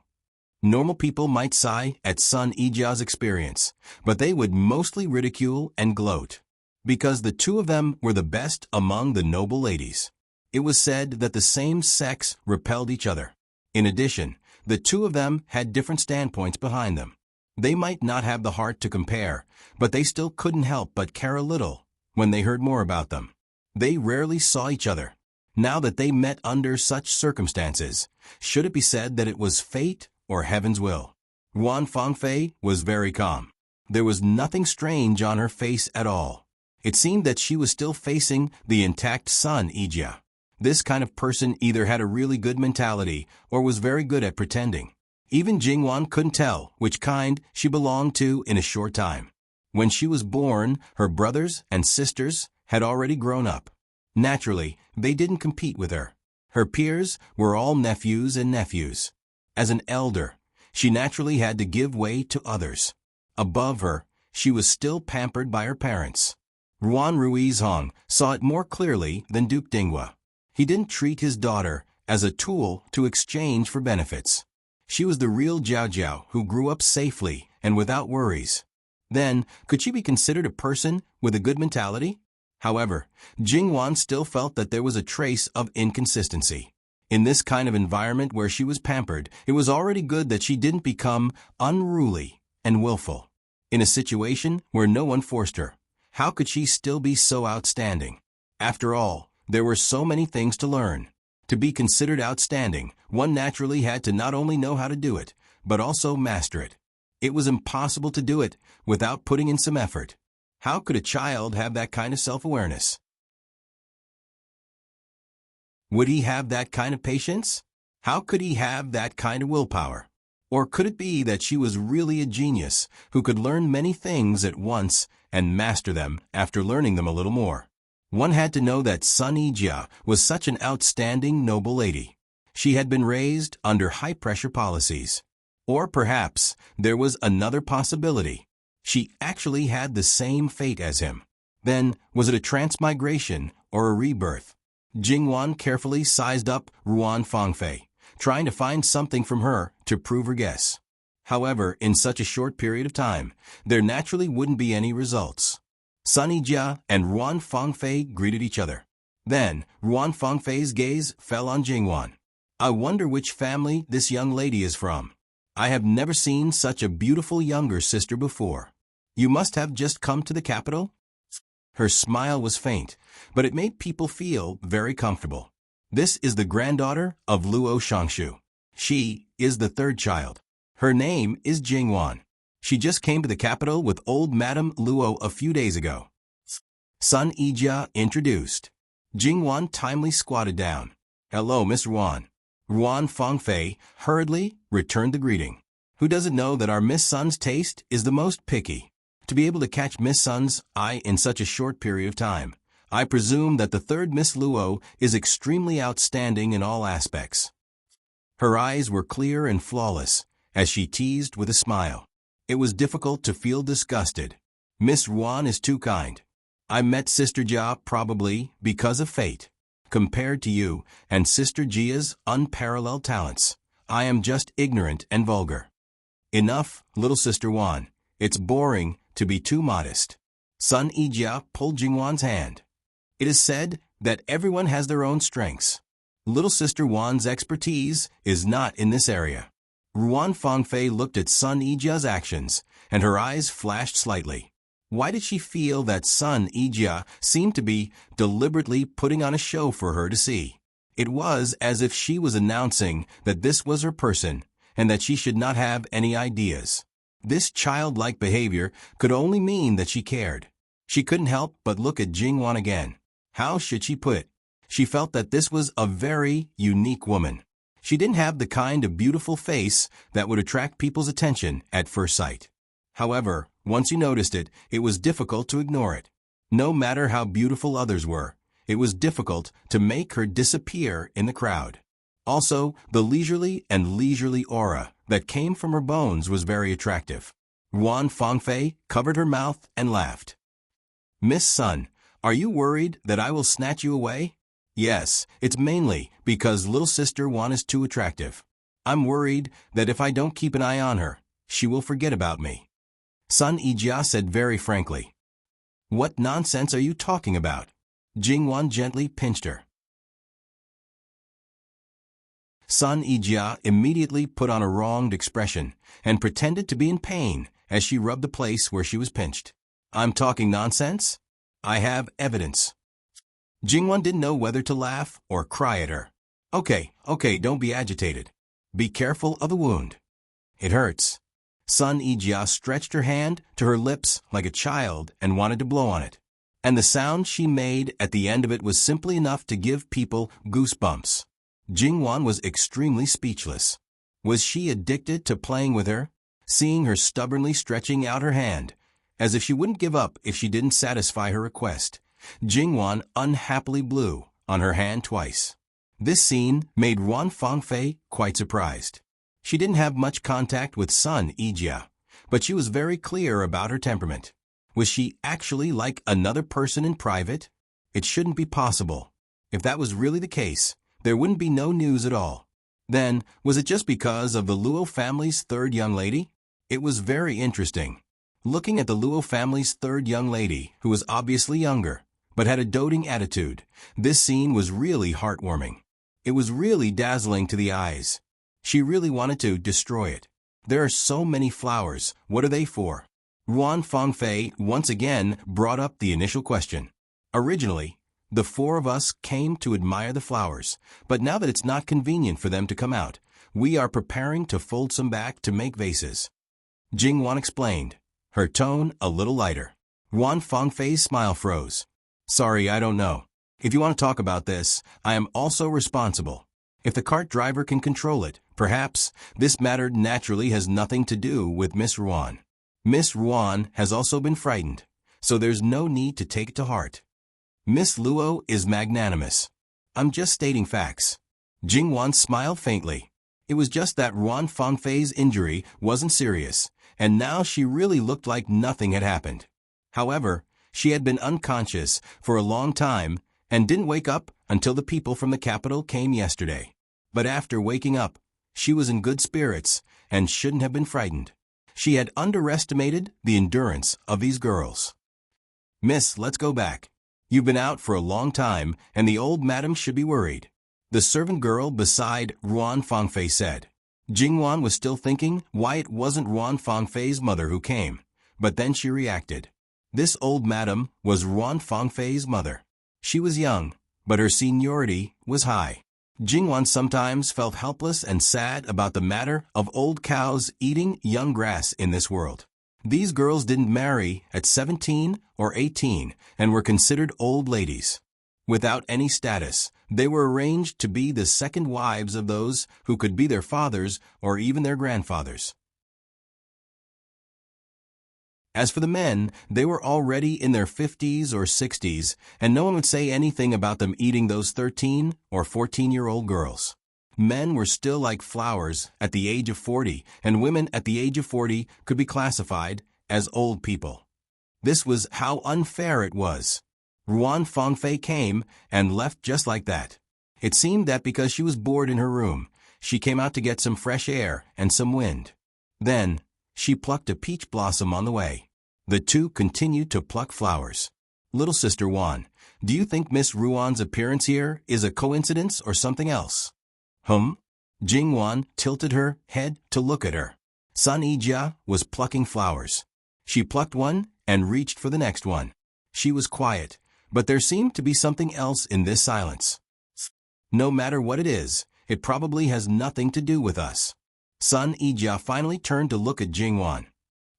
Normal people might sigh at Sun Yijia's experience, but they would mostly ridicule and gloat, because the two of them were the best among the noble ladies. It was said that the same sex repelled each other. In addition, the two of them had different standpoints behind them. They might not have the heart to compare, but they still couldn't help but care a little when they heard more about them. They rarely saw each other. Now that they met under such circumstances, should it be said that it was fate or heaven's will? Ruan Fangfei was very calm. There was nothing strange on her face at all. It seemed that she was still facing the intact Sun Yijia. This kind of person either had a really good mentality or was very good at pretending. Even Jingwan couldn't tell which kind she belonged to in a short time. When she was born, her brothers and sisters had already grown up. Naturally, they didn't compete with her. Her peers were all nephews and nephews. As an elder, she naturally had to give way to others. Above her, she was still pampered by her parents. Ruan Ruizhong saw it more clearly than Duke Dinghua. He didn't treat his daughter as a tool to exchange for benefits. She was the real Jiao Jiao who grew up safely and without worries. Then, could she be considered a person with a good mentality? However, Jingwan still felt that there was a trace of inconsistency. In this kind of environment where she was pampered, it was already good that she didn't become unruly and willful. In a situation where no one forced her, how could she still be so outstanding? After all, there were so many things to learn. To be considered outstanding, one naturally had to not only know how to do it, but also master it. It was impossible to do it without putting in some effort. How could a child have that kind of self-awareness? Would he have that kind of patience? How could he have that kind of willpower? Or could it be that she was really a genius who could learn many things at once and master them after learning them a little more? One had to know that Sun Ijia was such an outstanding noble lady. She had been raised under high-pressure policies. Or perhaps there was another possibility. She actually had the same fate as him. Then, was it a transmigration or a rebirth? Jingwan carefully sized up Ruan Fangfei, trying to find something from her to prove her guess. However, in such a short period of time, there naturally wouldn't be any results. Sun Yijia and Ruan Fangfei greeted each other. Then, Ruan Fangfei's gaze fell on Jingwan. I wonder which family this young lady is from. I have never seen such a beautiful younger sister before. You must have just come to the capital? Her smile was faint, but it made people feel very comfortable. This is the granddaughter of Luo Shangshu. She is the third child. Her name is Jingwan. She just came to the capital with old Madame Luo a few days ago. Sun Yijia introduced. Jingwan timely squatted down. Hello, Miss Ruan. Ruan Fangfei hurriedly returned the greeting. Who doesn't know that our Miss Sun's taste is the most picky? To be able to catch Miss Sun's eye in such a short period of time, I presume that the third Miss Luo is extremely outstanding in all aspects. Her eyes were clear and flawless, as she teased with a smile. It was difficult to feel disgusted. Miss Ruan is too kind. I met Sister Jia probably because of fate. Compared to you and Sister Jia's unparalleled talents, I am just ignorant and vulgar. Enough, little Sister Wan. It's boring to be too modest. Sun Yijia pulled Jingwan's hand. It is said that everyone has their own strengths. Little Sister Wan's expertise is not in this area. Ruan Fangfei looked at Sun Yijia's actions, and her eyes flashed slightly. Why did she feel that Sun Yijia seemed to be deliberately putting on a show for her to see? It was as if she was announcing that this was her person and that she should not have any ideas. This childlike behavior could only mean that she cared. She couldn't help but look at Jingwan again. How should she put it? She felt that this was a very unique woman. She didn't have the kind of beautiful face that would attract people's attention at first sight. However, once you noticed it, it was difficult to ignore it. No matter how beautiful others were, it was difficult to make her disappear in the crowd. Also, the leisurely aura that came from her bones was very attractive. Ruan Fangfei covered her mouth and laughed. Miss Sun, are you worried that I will snatch you away? Yes, it's mainly because little Sister Wan is too attractive. I'm worried that if I don't keep an eye on her, she will forget about me. Sun Yijia said very frankly. What nonsense are you talking about? Jingwan gently pinched her. Sun Yijia immediately put on a wronged expression and pretended to be in pain as she rubbed the place where she was pinched. I'm talking nonsense? I have evidence. Jingwan didn't know whether to laugh or cry at her. Okay, don't be agitated. Be careful of the wound. It hurts. Sun Yijia stretched her hand to her lips like a child and wanted to blow on it. And the sound she made at the end of it was simply enough to give people goosebumps. Jingwan was extremely speechless. Was she addicted to playing with her, seeing her stubbornly stretching out her hand, as if she wouldn't give up if she didn't satisfy her request? Jingwan unhappily blew on her hand twice. This scene made Ruan Fangfei quite surprised. She didn't have much contact with Sun Yijia, but she was very clear about her temperament. Was she actually like another person in private? It shouldn't be possible. If that was really the case, there wouldn't be no news at all. Then, was it just because of the Luo family's third young lady? It was very interesting. Looking at the Luo family's third young lady, who was obviously younger, but had a doting attitude, this scene was really heartwarming. It was really dazzling to the eyes. She really wanted to destroy it. There are so many flowers, what are they for? Ruan Fangfei once again brought up the initial question. Originally, the four of us came to admire the flowers, but now that it's not convenient for them to come out, we are preparing to fold some back to make vases. Jingwan explained, her tone a little lighter. Ruan Fangfei's smile froze. Sorry, I don't know. If you want to talk about this, I am also responsible. If the cart driver can control it, Perhaps this matter naturally has nothing to do with Miss Ruan. Miss Ruan has also been frightened, so there's no need to take it to heart. Miss Luo is magnanimous. I'm just stating facts. Jingwan smiled faintly. It was just that Ruan Fangfei's injury wasn't serious, and now she really looked like nothing had happened. However, she had been unconscious for a long time and didn't wake up until the people from the capital came yesterday. But after waking up, she was in good spirits and shouldn't have been frightened. She had underestimated the endurance of these girls. Miss, let's go back. You've been out for a long time, and the old madam should be worried. The servant girl beside Ruan Fangfei said. Jingwan was still thinking why it wasn't Ruan Fangfei's mother who came, but then she reacted. This old madam was Ruan Fangfei's mother. She was young, but her seniority was high. Jingwan sometimes felt helpless and sad about the matter of old cows eating young grass in this world. These girls didn't marry at 17 or 18 and were considered old ladies. Without any status, they were arranged to be the second wives of those who could be their fathers or even their grandfathers. As for the men, they were already in their 50s or 60s, and no one would say anything about them eating those 13 or 14-year-old girls. Men were still like flowers at the age of 40, and women at the age of 40 could be classified as old people. This was how unfair it was. Ruan Fangfei came and left just like that. It seemed that because she was bored in her room, she came out to get some fresh air and some wind. Then, she plucked a peach blossom on the way. The two continued to pluck flowers. Little Sister Wan, do you think Miss Ruan's appearance here is a coincidence or something else? Jingwan tilted her head to look at her. Sun Yijia was plucking flowers. She plucked one and reached for the next one. She was quiet, but there seemed to be something else in this silence. No matter what it is, it probably has nothing to do with us. Sun Yijia finally turned to look at Jingwan.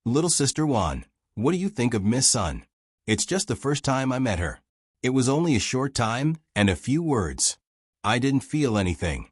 Little Sister Wan, what do you think of Miss Sun? It's just the first time I met her. It was only a short time and a few words. I didn't feel anything.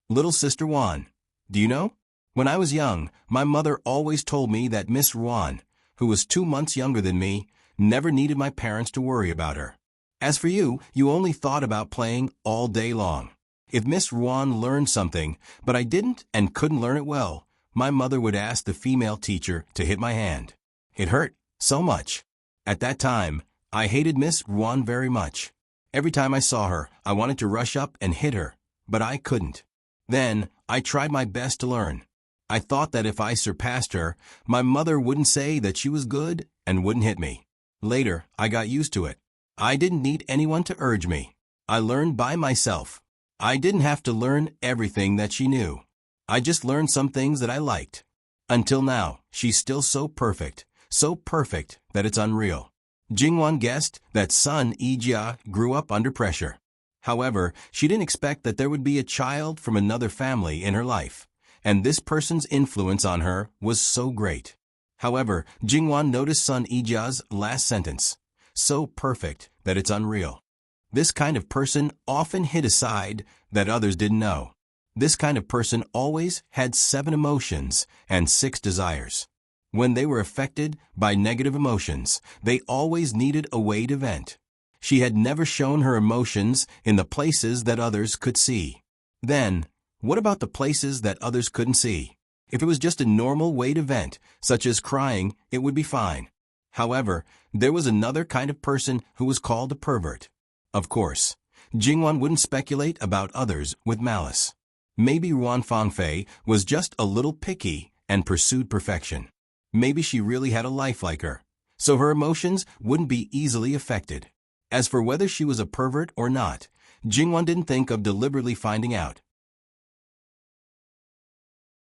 Little Sister Wan, do you know? When I was young, my mother always told me that Miss Ruan, who was 2 months younger than me, never needed my parents to worry about her. As for you, you only thought about playing all day long. If Miss Ruan learned something, but I didn't and couldn't learn it well, my mother would ask the female teacher to hit my hand. It hurt so much. At that time, I hated Miss Ruan very much. Every time I saw her, I wanted to rush up and hit her, but I couldn't. Then, I tried my best to learn. I thought that if I surpassed her, my mother wouldn't say that she was good and wouldn't hit me. Later, I got used to it. I didn't need anyone to urge me. I learned by myself. I didn't have to learn everything that she knew. I just learned some things that I liked. Until now, she's still so perfect that it's unreal. Jingwan guessed that Sun Yijia grew up under pressure. However, she didn't expect that there would be a child from another family in her life, and this person's influence on her was so great. However, Jingwan noticed Sun Yijia's last sentence, so perfect that it's unreal. This kind of person often hid a side that others didn't know. This kind of person always had 7 emotions and 6 desires. When they were affected by negative emotions, they always needed a way to vent. She had never shown her emotions in the places that others could see. Then, what about the places that others couldn't see? If it was just a normal way to vent, such as crying, it would be fine. However, there was another kind of person who was called a pervert. Of course, Jingwan wouldn't speculate about others with malice. Maybe Ruan Fangfei was just a little picky and pursued perfection. Maybe she really had a life like her, so her emotions wouldn't be easily affected. As for whether she was a pervert or not, Jingwan didn't think of deliberately finding out.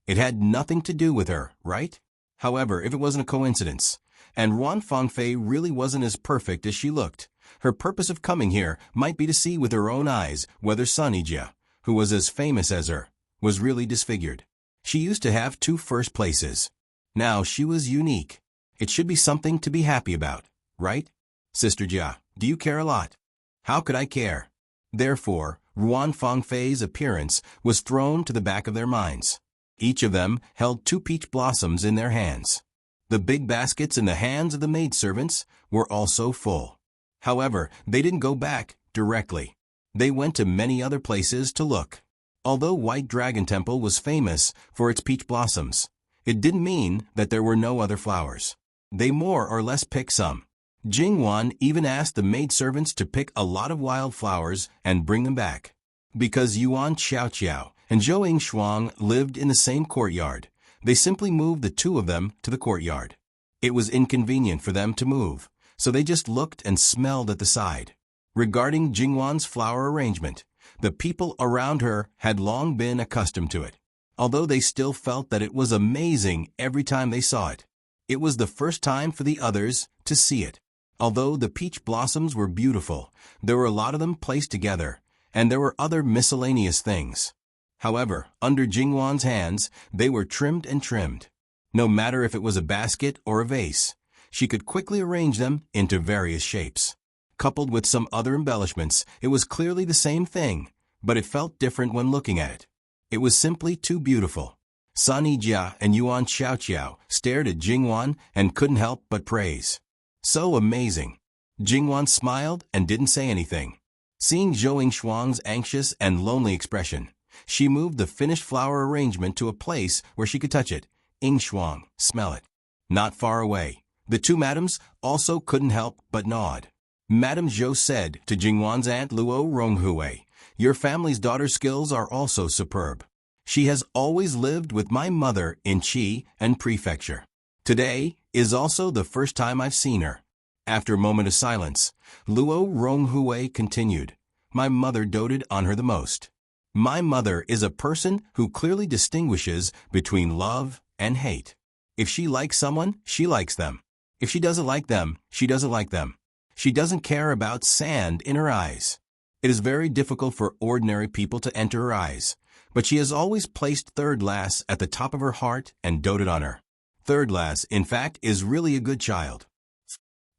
It had nothing to do with her, right? However, if it wasn't a coincidence, and Ruan Fangfei really wasn't as perfect as she looked, her purpose of coming here might be to see with her own eyes whether Sun Yijia, who was as famous as her, was really disfigured. She used to have 2 first places. Now she was unique. It should be something to be happy about, right? Sister Jia, do you care a lot? How could I care? Therefore, Ruan Fangfei's appearance was thrown to the back of their minds. Each of them held 2 peach blossoms in their hands. The big baskets in the hands of the maidservants were also full. However, they didn't go back directly. They went to many other places to look. Although White Dragon Temple was famous for its peach blossoms, it didn't mean that there were no other flowers. They more or less picked some. Jingwan even asked the maidservants to pick a lot of wild flowers and bring them back. Because Yuan Xiaoqiao and Zhou Yingshuang lived in the same courtyard, they simply moved the 2 of them to the courtyard. It was inconvenient for them to move, so they just looked and smelled at the side. Regarding Jingwan's flower arrangement, the people around her had long been accustomed to it, although they still felt that it was amazing every time they saw it. It was the first time for the others to see it. Although the peach blossoms were beautiful, there were a lot of them placed together, and there were other miscellaneous things. However, under Jingwan's hands, they were trimmed and trimmed. No matter if it was a basket or a vase, she could quickly arrange them into various shapes. Coupled with some other embellishments, it was clearly the same thing, but it felt different when looking at it. It was simply too beautiful. Sun Yijia and Yuan Xiaoqiao stared at Jingwan and couldn't help but praise. So amazing. Jingwan smiled and didn't say anything. Seeing Zhou Yingshuang's anxious and lonely expression, she moved the finished flower arrangement to a place where she could touch it. Yingshuang, smell it. Not far away, the 2 madams also couldn't help but nod. Madame Zhou said to Jingwan's aunt Luo Ronghui, "Your family's daughter's skills are also superb. She has always lived with my mother in Qi and Prefecture. Today is also the first time I've seen her." After a moment of silence, Luo Ronghui continued, "My mother doted on her the most. My mother is a person who clearly distinguishes between love and hate. If she likes someone, she likes them. If she doesn't like them, she doesn't like them. She doesn't care about sand in her eyes. It is very difficult for ordinary people to enter her eyes, but she has always placed Third Lass at the top of her heart and doted on her. Third Lass, in fact, is really a good child."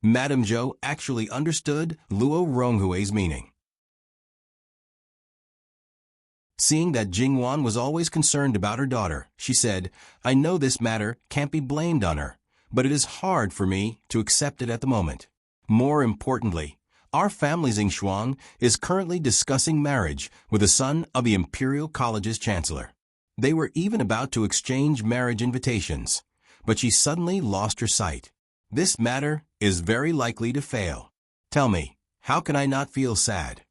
Madame Zhou actually understood Luo Ronghui's meaning. Seeing that Jingwan was always concerned about her daughter, she said, "I know this matter can't be blamed on her, but it is hard for me to accept it at the moment. More importantly, our family's Yingshuang is currently discussing marriage with the son of the Imperial College's chancellor. They were even about to exchange marriage invitations, but she suddenly lost her sight. This matter is very likely to fail. Tell me, how can I not feel sad?"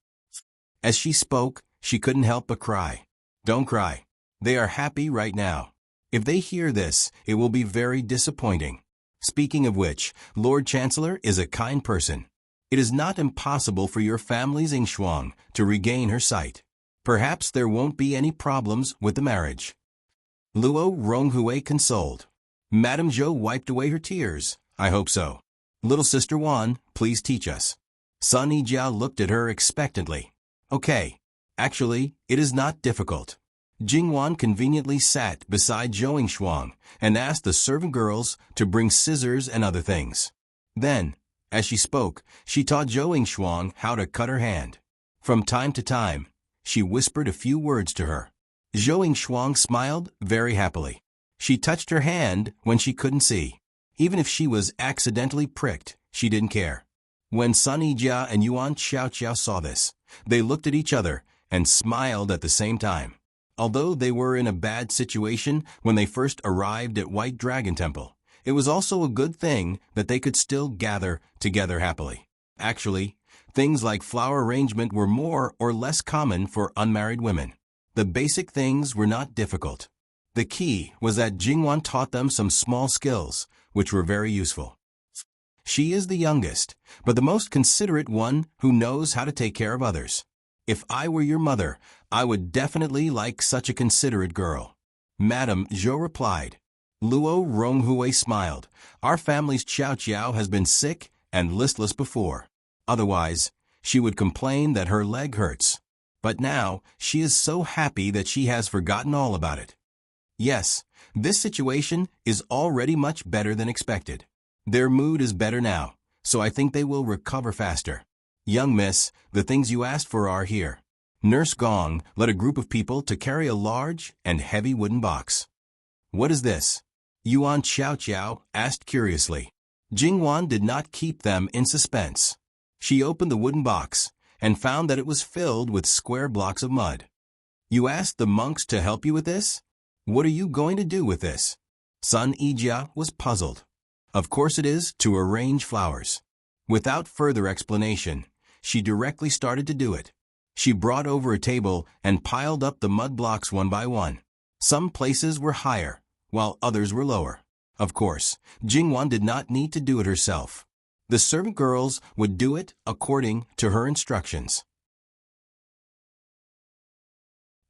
As she spoke, she couldn't help but cry. Don't cry. They are happy right now. If they hear this, it will be very disappointing. Speaking of which, Lord Chancellor is a kind person. It is not impossible for your family's Yingshuang to regain her sight. Perhaps there won't be any problems with the marriage. Luo Ronghui consoled. Madame Zhou wiped away her tears. I hope so. Little Sister Wan, please teach us. Sun Yijia looked at her expectantly. Okay. Actually, it is not difficult. Jingwan conveniently sat beside Zhou Yingshuang and asked the servant girls to bring scissors and other things. Then, as she spoke, she taught Zhou Yingshuang how to cut her hand. From time to time, she whispered a few words to her. Zhou Yingshuang smiled very happily. She touched her hand when she couldn't see. Even if she was accidentally pricked, she didn't care. When Sun Yijia and Yuan Xiaoqiao saw this, they looked at each other and smiled at the same time. Although they were in a bad situation when they first arrived at White Dragon Temple, it was also a good thing that they could still gather together happily. Actually, things like flower arrangement were more or less common for unmarried women. The basic things were not difficult. The key was that Jingwan taught them some small skills, which were very useful. She is the youngest, but the most considerate one who knows how to take care of others. If I were your mother, I would definitely like such a considerate girl. Madame Zhou replied. Luo Ronghui smiled. Our family's Xiaoqiao has been sick and listless before. Otherwise, she would complain that her leg hurts. But now, she is so happy that she has forgotten all about it. Yes, this situation is already much better than expected. Their mood is better now, so I think they will recover faster. Young miss, the things you asked for are here. Nurse Gong led a group of people to carry a large and heavy wooden box. "What is this?" Yuan Xiaoqiao asked curiously. Jingwan did not keep them in suspense. She opened the wooden box and found that it was filled with square blocks of mud. "You asked the monks to help you with this? What are you going to do with this?" Sun Yijia was puzzled. "Of course it is to arrange flowers." Without further explanation, she directly started to do it. She brought over a table and piled up the mud blocks one by one. Some places were higher, while others were lower. Of course, Jingwan did not need to do it herself. The servant girls would do it according to her instructions.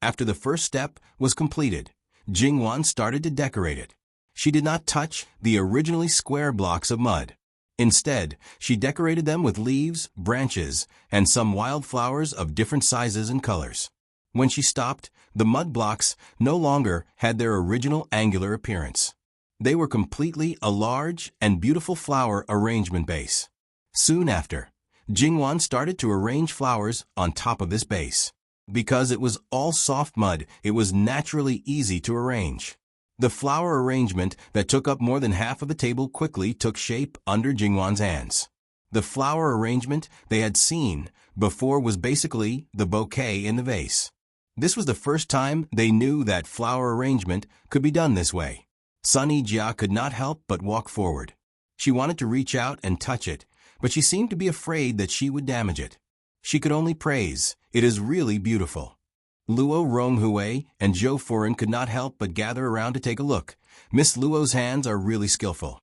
After the first step was completed, Jingwan started to decorate it. She did not touch the originally square blocks of mud. Instead, she decorated them with leaves, branches, and some wildflowers of different sizes and colors. When she stopped, the mud blocks no longer had their original angular appearance. They were completely a large and beautiful flower arrangement base. Soon after, Jingwan started to arrange flowers on top of this base. Because it was all soft mud, it was naturally easy to arrange. The flower arrangement that took up more than half of the table quickly took shape under Jingwan's hands. The flower arrangement they had seen before was basically the bouquet in the vase. This was the first time they knew that flower arrangement could be done this way. Sun Yijia could not help but walk forward. She wanted to reach out and touch it, but she seemed to be afraid that she would damage it. She could only praise, "It is really beautiful." Luo Ronghui and Zhou Furen could not help but gather around to take a look. "Miss Luo's hands are really skillful."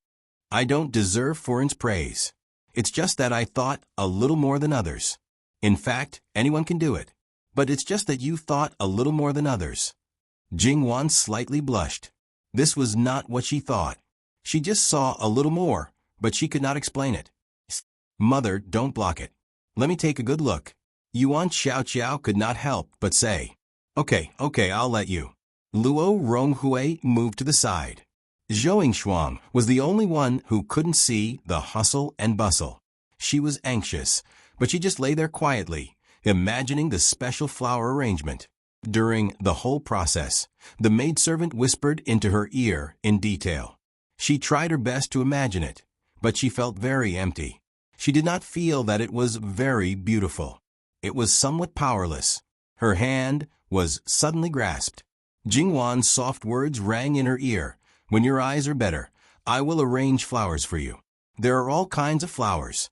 "I don't deserve Furen's praise. It's just that I thought a little more than others. In fact, anyone can do it. But it's just that you thought a little more than others." Jingwan slightly blushed. This was not what she thought. She just saw a little more, but she could not explain it. "Mother, don't block it. Let me take a good look." Yuan Xiaoqiao could not help but say, Okay, I'll let you." Luo Ronghui moved to the side. Zhou Shuang was the only one who couldn't see the hustle and bustle. She was anxious, but she just lay there quietly, imagining the special flower arrangement. During the whole process, the maidservant whispered into her ear in detail. She tried her best to imagine it, but she felt very empty. She did not feel that it was very beautiful. It was somewhat powerless. Her hand was suddenly grasped. Jingwan's soft words rang in her ear. "When your eyes are better, I will arrange flowers for you. There are all kinds of flowers."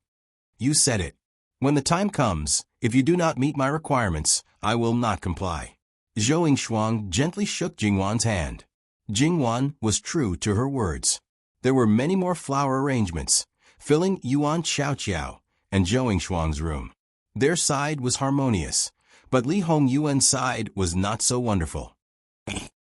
"You said it. When the time comes, if you do not meet my requirements, I will not comply." Zhou Shuang gently shook Jingwan's hand. Jingwan was true to her words. There were many more flower arrangements, filling Yuan Xiaoqiao and Zhou Shuang's room. Their side was harmonious, but Li Hongyuan's side was not so wonderful.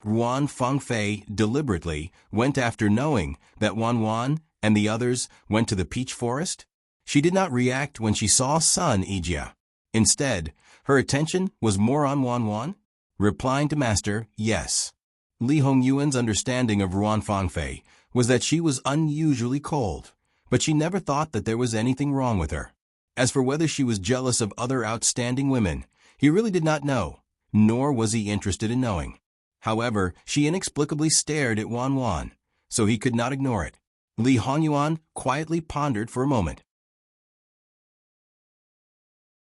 Ruan Fangfei deliberately went after knowing that Wan and the others went to the peach forest. She did not react when she saw Sun Yijia. Instead, her attention was more on Wan, replying to Master, "Yes." Li Hongyuan's understanding of Ruan Fangfei was that she was unusually cold, but she never thought that there was anything wrong with her. As for whether she was jealous of other outstanding women, he really did not know, nor was he interested in knowing. However, she inexplicably stared at Wan, so he could not ignore it. Li Hongyuan quietly pondered for a moment.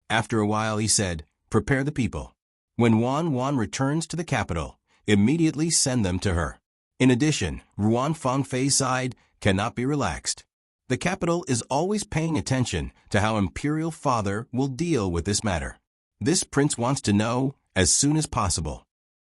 After a while he said, "Prepare the people. When Wan returns to the capital, immediately send them to her." In addition, Ruan Fangfei's side cannot be relaxed. The capital is always paying attention to how Imperial Father will deal with this matter. This prince wants to know as soon as possible.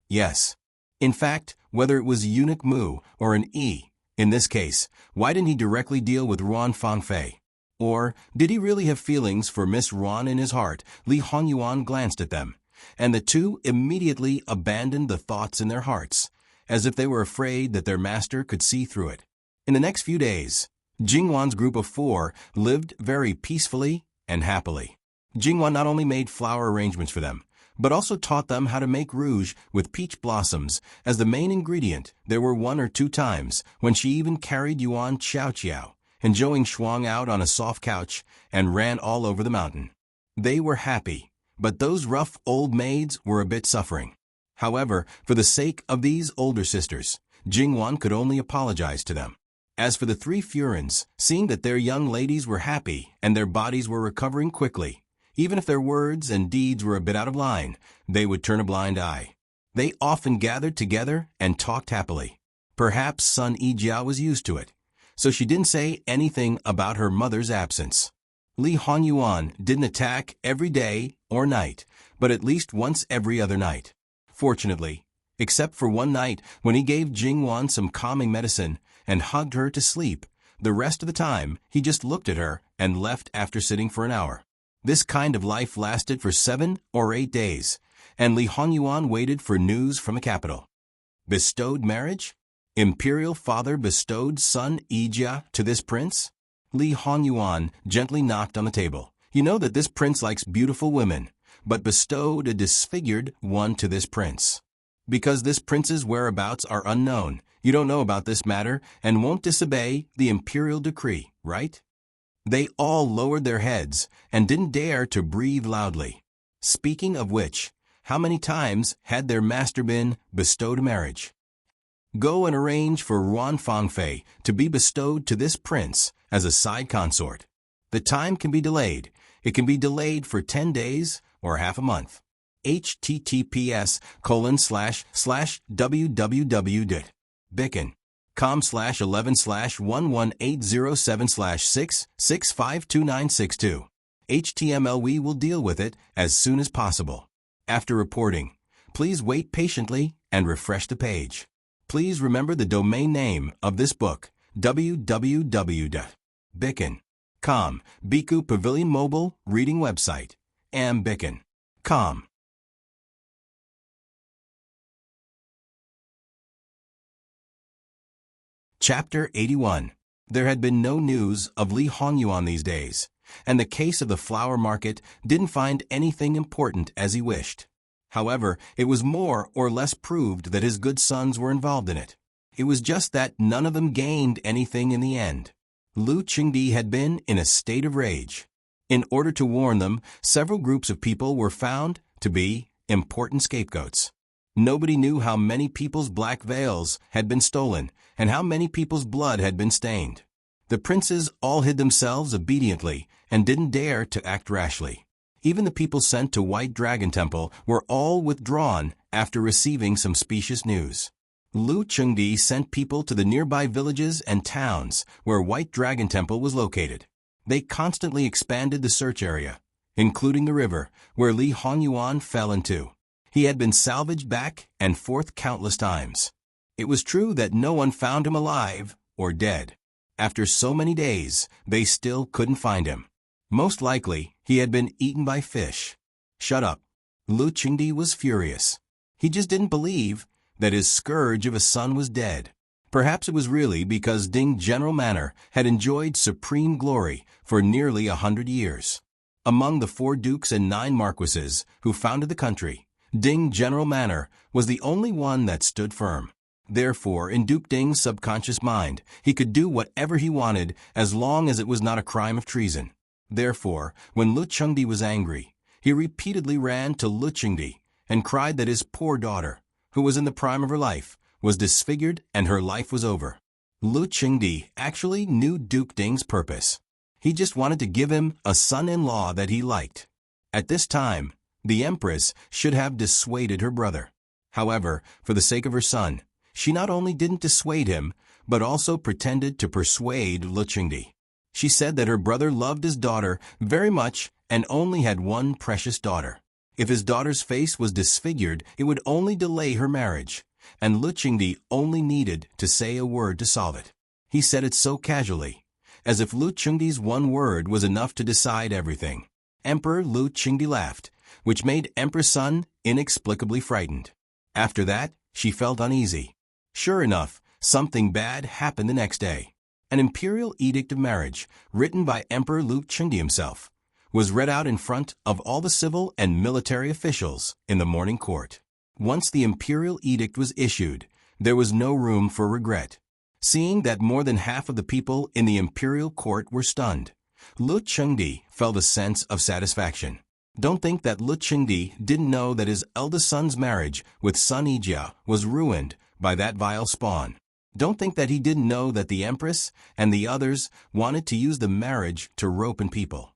Yes. In fact, whether it was Eunuch Mu or an in this case, why didn't he directly deal with Ruan Fangfei? Or did he really have feelings for Miss Ruan in his heart? Li Hongyuan glanced at them, and the two immediately abandoned the thoughts in their hearts, as if they were afraid that their master could see through it. In the next few days, Jingwan's group of 4 lived very peacefully and happily. Jingwan not only made flower arrangements for them, but also taught them how to make rouge with peach blossoms as the main ingredient. There were 1 or 2 times when she even carried Yuan Xiaoqiao and Zhou Shuang out on a soft couch and ran all over the mountain. They were happy, But those rough old maids were a bit suffering. However, for the sake of these older sisters, Jingwan could only apologize to them. As for the three Furins, seeing that their young ladies were happy and their bodies were recovering quickly, even if their words and deeds were a bit out of line, they would turn a blind eye. They often gathered together and talked happily. Perhaps Sun Yijiao was used to it, so she didn't say anything about her mother's absence. Li Honyuan didn't attack every day or night, but at least once every other night. Fortunately, except for one night when he gave Jingwan some calming medicine and hugged her to sleep, the rest of the time he just looked at her and left after sitting for an hour. This kind of life lasted for 7 or 8 days, and Li Honyuan waited for news from the capital. Bestowed marriage? Imperial father bestowed Sun Yijia to this prince? Li Honyuan gently knocked on the table. You know that this prince likes beautiful women, but bestowed a disfigured one to this prince. Because this prince's whereabouts are unknown, you don't know about this matter and won't disobey the imperial decree, right? They all lowered their heads and didn't dare to breathe loudly. Speaking of which, how many times had their master been bestowed marriage? Go and arrange for Ruan Fangfei to be bestowed to this prince as a side consort. The time can be delayed. It can be delayed for 10 days or half a month. https://www.bicken.com/11/11807/6652962. HTML. We will deal with it as soon as possible. After reporting, please wait patiently and refresh the page. Please remember the domain name of this book, www.bicken.com, Biku Pavilion Mobile Reading Website, ambicken.com. Chapter 81. There had been no news of Li Honyuan these days, and the case of the flower market didn't find anything important as he wished. However, it was more or less proved that his good sons were involved in it. It was just that none of them gained anything in the end. Lu Qingdi had been in a state of rage. In order to warn them, several groups of people were found to be important scapegoats. Nobody knew how many people's black veils had been stolen and how many people's blood had been stained. The princes all hid themselves obediently and didn't dare to act rashly. Even the people sent to White Dragon Temple were all withdrawn after receiving some specious news. Lu Qingdi sent people to the nearby villages and towns where White Dragon Temple was located. They constantly expanded the search area, including the river where Li Honyuan fell into. He had been salvaged back and forth countless times. It was true that no one found him alive or dead. After so many days, they still couldn't find him. Most likely, he had been eaten by fish. Shut up. Lu Qingdi was furious. He just didn't believe that his scourge of a son was dead. Perhaps it was really because Ding General Manor had enjoyed supreme glory for nearly 100 years. Among the 4 dukes and 9 marquises who founded the country, Ding General Manor was the only one that stood firm. Therefore, in Duke Ding's subconscious mind, he could do whatever he wanted as long as it was not a crime of treason. Therefore, when Lu Qingdi was angry, he repeatedly ran to Lu Qingdi and cried that his poor daughter, who was in the prime of her life, was disfigured and her life was over. Lu Qingdi actually knew Duke Ding's purpose. He just wanted to give him a son-in-law that he liked. At this time, the Empress should have dissuaded her brother. However, for the sake of her son, she not only didn't dissuade him, but also pretended to persuade Lu Qingdi. She said that her brother loved his daughter very much and only had one precious daughter. If his daughter's face was disfigured, it would only delay her marriage, and Lu Qingdi only needed to say a word to solve it. He said it so casually, as if Lu Qingdi's one word was enough to decide everything. Emperor Lu Qingdi laughed, which made Empress Sun inexplicably frightened. After that, she felt uneasy. Sure enough, something bad happened the next day. An imperial edict of marriage, written by Emperor Lu Qingdi himself, was read out in front of all the civil and military officials in the morning court. Once the imperial edict was issued, there was no room for regret. Seeing that more than half of the people in the imperial court were stunned, Lu Qingdi felt a sense of satisfaction. Don't think that Lu Qingdi didn't know that his eldest son's marriage with son Ijia was ruined by that vile spawn. Don't think that he didn't know that the Empress and the others wanted to use the marriage to rope in people.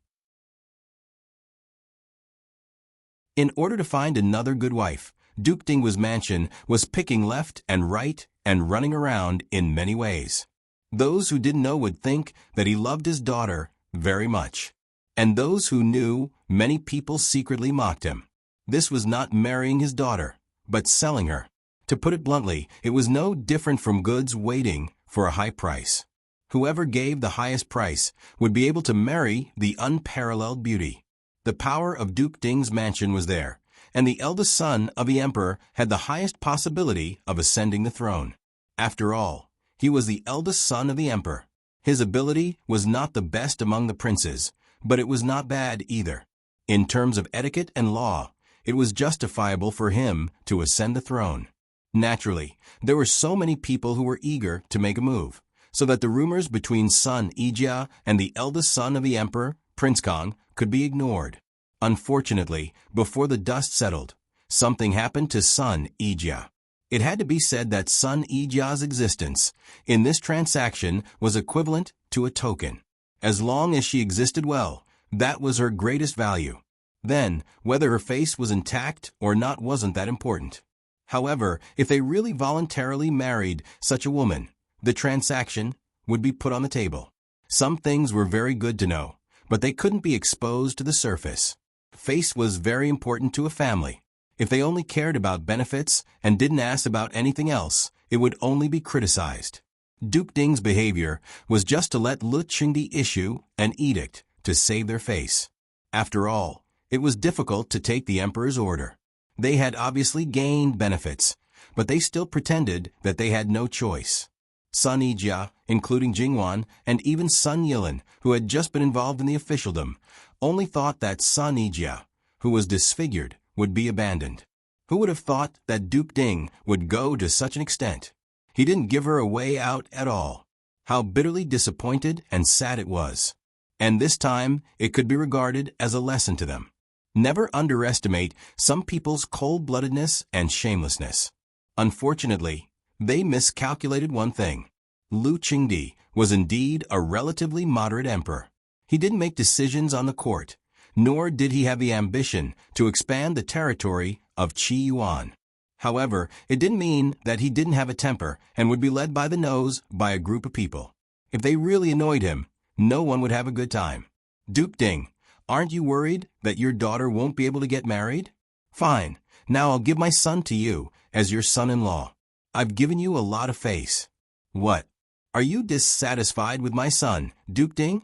In order to find another good wife, Duke Ding's mansion was picking left and right and running around in many ways. Those who didn't know would think that he loved his daughter very much. And those who knew, many people secretly mocked him. This was not marrying his daughter, but selling her. To put it bluntly, it was no different from goods waiting for a high price. Whoever gave the highest price would be able to marry the unparalleled beauty. The power of Duke Ding's mansion was there, and the eldest son of the emperor had the highest possibility of ascending the throne. After all, he was the eldest son of the emperor. His ability was not the best among the princes, but it was not bad either. In terms of etiquette and law, it was justifiable for him to ascend the throne. Naturally, there were so many people who were eager to make a move, so that the rumors between son Ijia and the eldest son of the emperor, Prince Kong, could be ignored. Unfortunately, before the dust settled, something happened to son Ijia. It had to be said that son Ijia's existence in this transaction was equivalent to a token. As long as she existed well, that was her greatest value. Then, whether her face was intact or not wasn't that important. However, if they really voluntarily married such a woman, the transaction would be put on the table. Some things were very good to know, but they couldn't be exposed to the surface. Face was very important to a family. If they only cared about benefits and didn't ask about anything else, it would only be criticized. Duke Ding's behavior was just to let Lu Qingdi issue an edict to save their face. After all, it was difficult to take the emperor's order. They had obviously gained benefits, but they still pretended that they had no choice. Son Ijia, including Jingwan, and even son Yilin, who had just been involved in the officialdom, only thought that son Ijia, who was disfigured, would be abandoned. Who would have thought that Duke Ding would go to such an extent? He didn't give her a way out at all. How bitterly disappointed and sad it was. And this time, it could be regarded as a lesson to them. Never underestimate some people's cold-bloodedness and shamelessness. Unfortunately, they miscalculated one thing. Lu Qingdi was indeed a relatively moderate emperor. He didn't make decisions on the court, nor did he have the ambition to expand the territory of Qi Yuan. However, it didn't mean that he didn't have a temper and would be led by the nose by a group of people. If they really annoyed him, no one would have a good time. Duke Ding, aren't you worried that your daughter won't be able to get married? Fine, now I'll give my son to you as your son-in-law. I've given you a lot of face. What? Are you dissatisfied with my son, Duke Ding?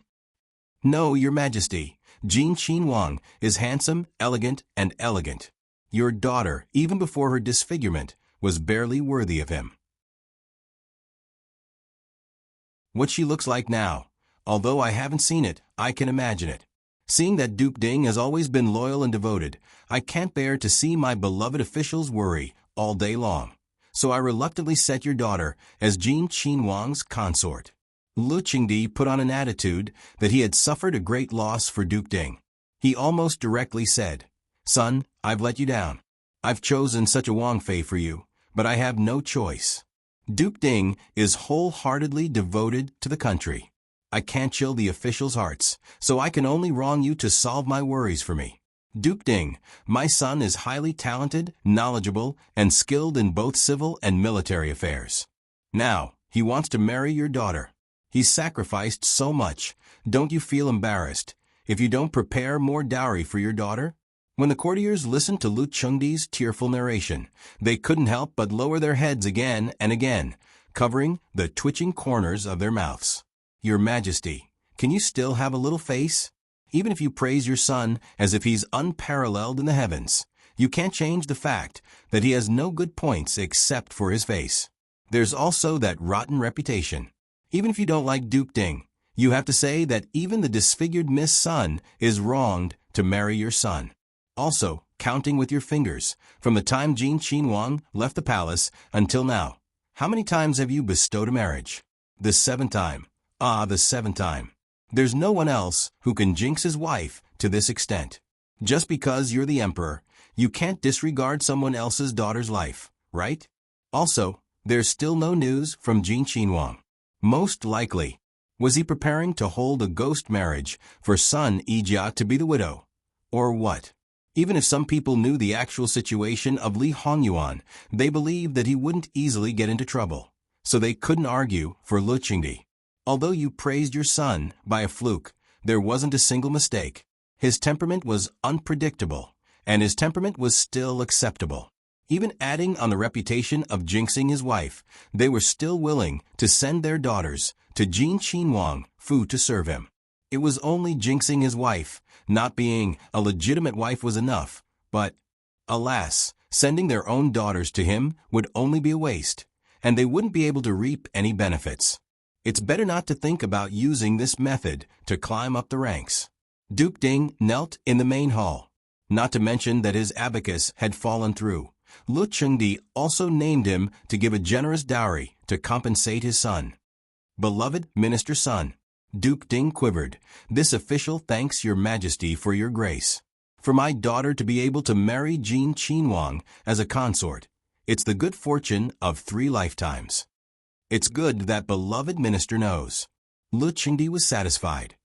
No, your majesty. Jin Qinhuang is handsome, elegant, and elegant. Your daughter, even before her disfigurement, was barely worthy of him. What she looks like now, although I haven't seen it, I can imagine it. Seeing that Duke Ding has always been loyal and devoted, I can't bear to see my beloved officials worry all day long. So I reluctantly set your daughter as Jin Qinhuang's consort. Lu Qingdi put on an attitude that he had suffered a great loss for Duke Ding. He almost directly said, "Son, I've let you down. I've chosen such a Wangfei for you, but I have no choice. Duke Ding is wholeheartedly devoted to the country. I can't chill the officials' hearts, so I can only wrong you to solve my worries for me. Duke Ding, my son is highly talented, knowledgeable, and skilled in both civil and military affairs. Now, he wants to marry your daughter. He's sacrificed so much. Don't you feel embarrassed if you don't prepare more dowry for your daughter?" When the courtiers listened to Lu Qingdi's tearful narration, they couldn't help but lower their heads again and again, covering the twitching corners of their mouths. "Your Majesty, can you still have a little face? Even if you praise your son as if he's unparalleled in the heavens, you can't change the fact that he has no good points except for his face. There's also that rotten reputation. Even if you don't like Duke Ding, you have to say that even the disfigured Miss Sun is wronged to marry your son. Also, counting with your fingers, from the time Jin Qinhuang left the palace until now, how many times have you bestowed a marriage? The 7th time. Ah, the 7th time. There's no one else who can jinx his wife to this extent. Just because you're the emperor, you can't disregard someone else's daughter's life, right? Also, there's still no news from Jin Qinhuang. Most likely, was he preparing to hold a ghost marriage for Sun Yijia to be the widow? Or what? Even if some people knew the actual situation of Li Hongyuan, they believed that he wouldn't easily get into trouble, so they couldn't argue for Lu Qingdi. Although you praised your son by a fluke, there wasn't a single mistake. His temperament was unpredictable, and his temperament was still acceptable. Even adding on the reputation of jinxing his wife, they were still willing to send their daughters to Jin Qinhuang Fu to serve him. It was only jinxing his wife, not being a legitimate wife was enough, but, alas, sending their own daughters to him would only be a waste, and they wouldn't be able to reap any benefits. It's better not to think about using this method to climb up the ranks. Duke Ding knelt in the main hall. Not to mention that his abacus had fallen through. Lu Qingdi also named him to give a generous dowry to compensate his son. Beloved minister's son, Duke Ding quivered. This official thanks your majesty for your grace. For my daughter to be able to marry Jin Qinhuang as a consort, it's the good fortune of 3 lifetimes. It's good that beloved minister knows. Lu Qingdi was satisfied.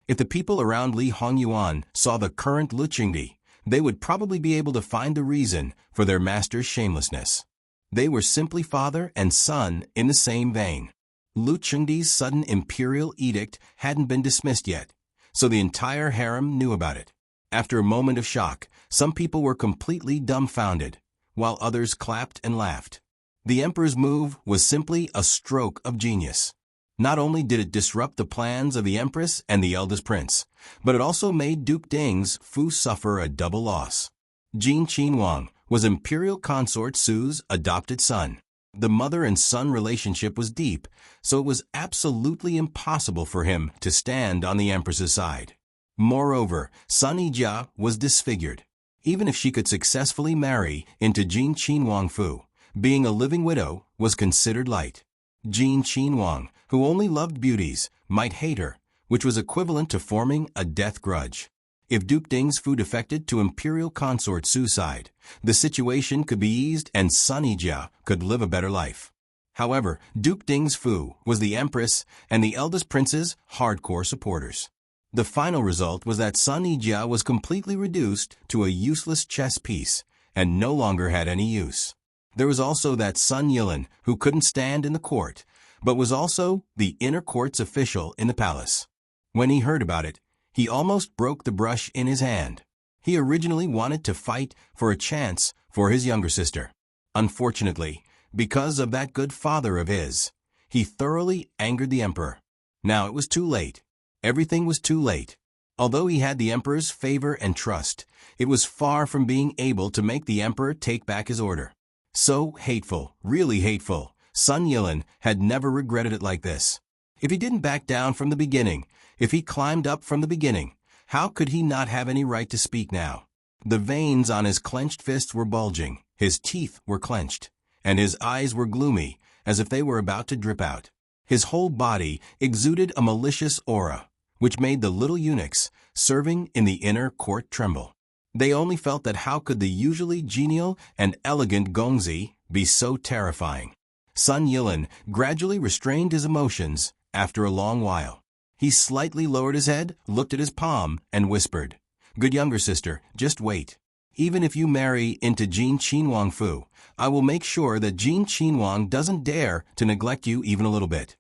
If the people around Li Hongyuan saw the current Lu Qingdi, they would probably be able to find the reason for their master's shamelessness. They were simply father and son in the same vein. Lu Qingdi's sudden imperial edict hadn't been dismissed yet, so the entire harem knew about it. After a moment of shock, some people were completely dumbfounded, while others clapped and laughed. The emperor's move was simply a stroke of genius. Not only did it disrupt the plans of the empress and the eldest prince, but it also made Duke Ding's Fu suffer a double loss. Jin Qinhuang was imperial consort Su's adopted son. The mother and son relationship was deep, so it was absolutely impossible for him to stand on the empress's side. Moreover, Sun Yijia was disfigured. Even if she could successfully marry into Jin Qinhuang Fu, being a living widow was considered light. Jin Qinhuang, who only loved beauties, might hate her, which was equivalent to forming a death grudge. If Duke Ding's Fu defected to imperial consort Su's side, the situation could be eased and Sun Yijia could live a better life. However, Duke Ding's Fu was the empress and the eldest prince's hardcore supporters. The final result was that Sun Yijia was completely reduced to a useless chess piece and no longer had any use. There was also that Sun Yilin who couldn't stand in the court, but was also the inner court's official in the palace. When he heard about it, he almost broke the brush in his hand. He originally wanted to fight for a chance for his younger sister. Unfortunately, because of that good father of his, he thoroughly angered the emperor. Now it was too late. Everything was too late. Although he had the emperor's favor and trust, it was far from being able to make the emperor take back his order. So hateful, really hateful. Sun Yilin had never regretted it like this. If he didn't back down from the beginning, if he climbed up from the beginning, how could he not have any right to speak now? The veins on his clenched fists were bulging, his teeth were clenched, and his eyes were gloomy, as if they were about to drip out. His whole body exuded a malicious aura, which made the little eunuchs serving in the inner court tremble. They only felt that how could the usually genial and elegant Gongzi be so terrifying? Sun Yilin gradually restrained his emotions after a long while. He slightly lowered his head, looked at his palm, and whispered, "Good younger sister, just wait. Even if you marry into Jin Qinhuang Fu, I will make sure that Jin Qinhuang doesn't dare to neglect you even a little bit."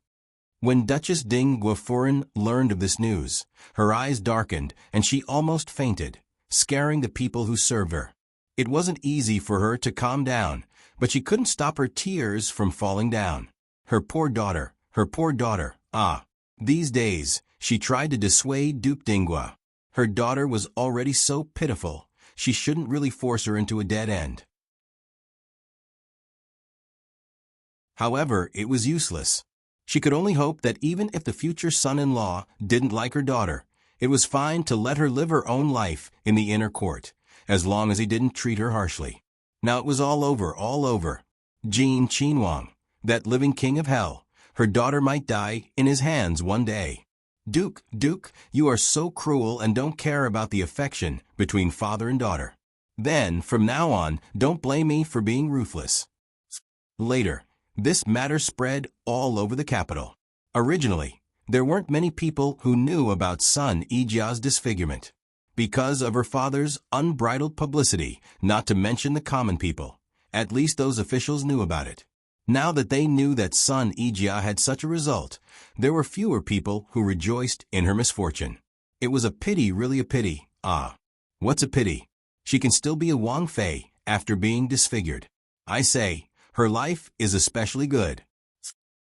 When Duchess Ding Guofuren learned of this news, her eyes darkened and she almost fainted, scaring the people who served her. It wasn't easy for her to calm down, but she couldn't stop her tears from falling down. Her poor daughter, ah. These days, she tried to dissuade Duke Dingua. Her daughter was already so pitiful, she shouldn't really force her into a dead end. However, it was useless. She could only hope that even if the future son-in-law didn't like her daughter, it was fine to let her live her own life in the inner court, as long as he didn't treat her harshly. Now it was all over. Jin Qinhuang, that living king of hell, her daughter might die in his hands one day. Duke, you are so cruel and don't care about the affection between father and daughter. Then, from now on, don't blame me for being ruthless. Later, this matter spread all over the capital. Originally, there weren't many people who knew about son Ijia's disfigurement. Because of her father's unbridled publicity, not to mention the common people, at least those officials knew about it. Now that they knew that son Ijia had such a result, there were fewer people who rejoiced in her misfortune. It was a pity, really a pity. Ah, what's a pity? She can still be a Wang Fei after being disfigured. I say, her life is especially good.